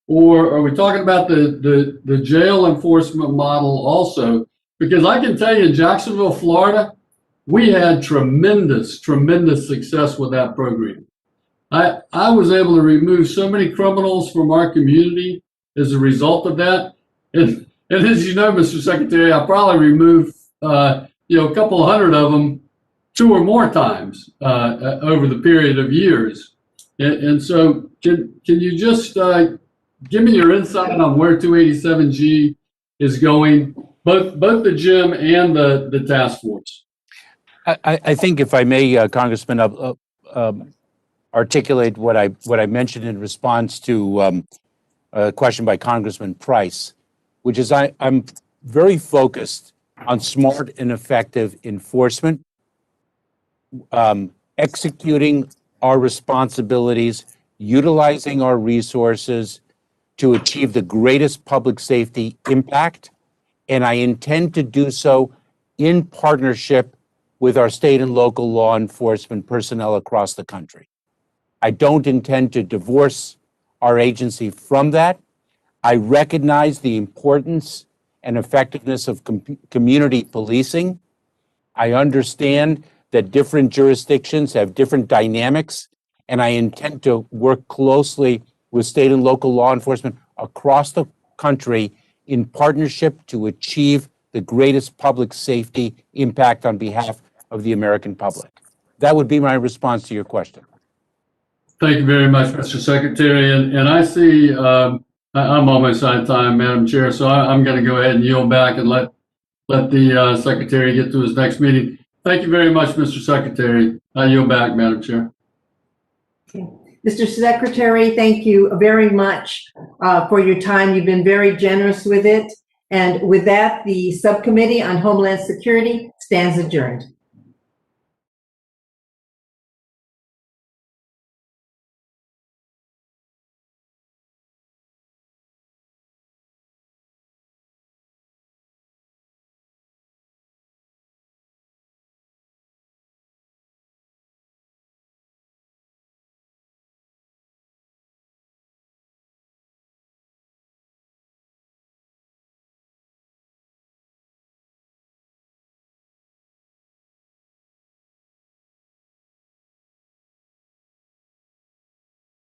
Or are we talking about the jail enforcement model also? Because I can tell you in Jacksonville, Florida, we had tremendous success with that program. I was able to remove so many criminals from our community as a result of that. And as you know, Mr. Secretary, I probably removed a couple of hundred of them 2 or more times over the period of years. And so can you just give me your insight on where 287G is going, both the GYM and the task force? I think if I may, Congressman, articulate what I mentioned in response to a question by Congressman Price. which is I'm very focused on smart and effective enforcement, executing our responsibilities, utilizing our resources to achieve the greatest public safety impact. And I intend to do so in partnership with our state and local law enforcement personnel across the country. I don't intend to divorce our agency from that. I recognize the importance and effectiveness of community policing. I understand that different jurisdictions have different dynamics, and I intend to work closely with state and local law enforcement across the country in partnership to achieve the greatest public safety impact on behalf of the American public. That would be my response to your question. Thank you very much, Mr. Secretary. And I see I'm almost out of time, Madam Chair, so I'm going to go ahead and yield back and let the Secretary get to his next meeting. Thank you very much, Mr. Secretary. I yield back, Madam Chair. Mr. Secretary, thank you very much for your time. You've been very generous with it. And with that, the Subcommittee on Homeland Security stands adjourned.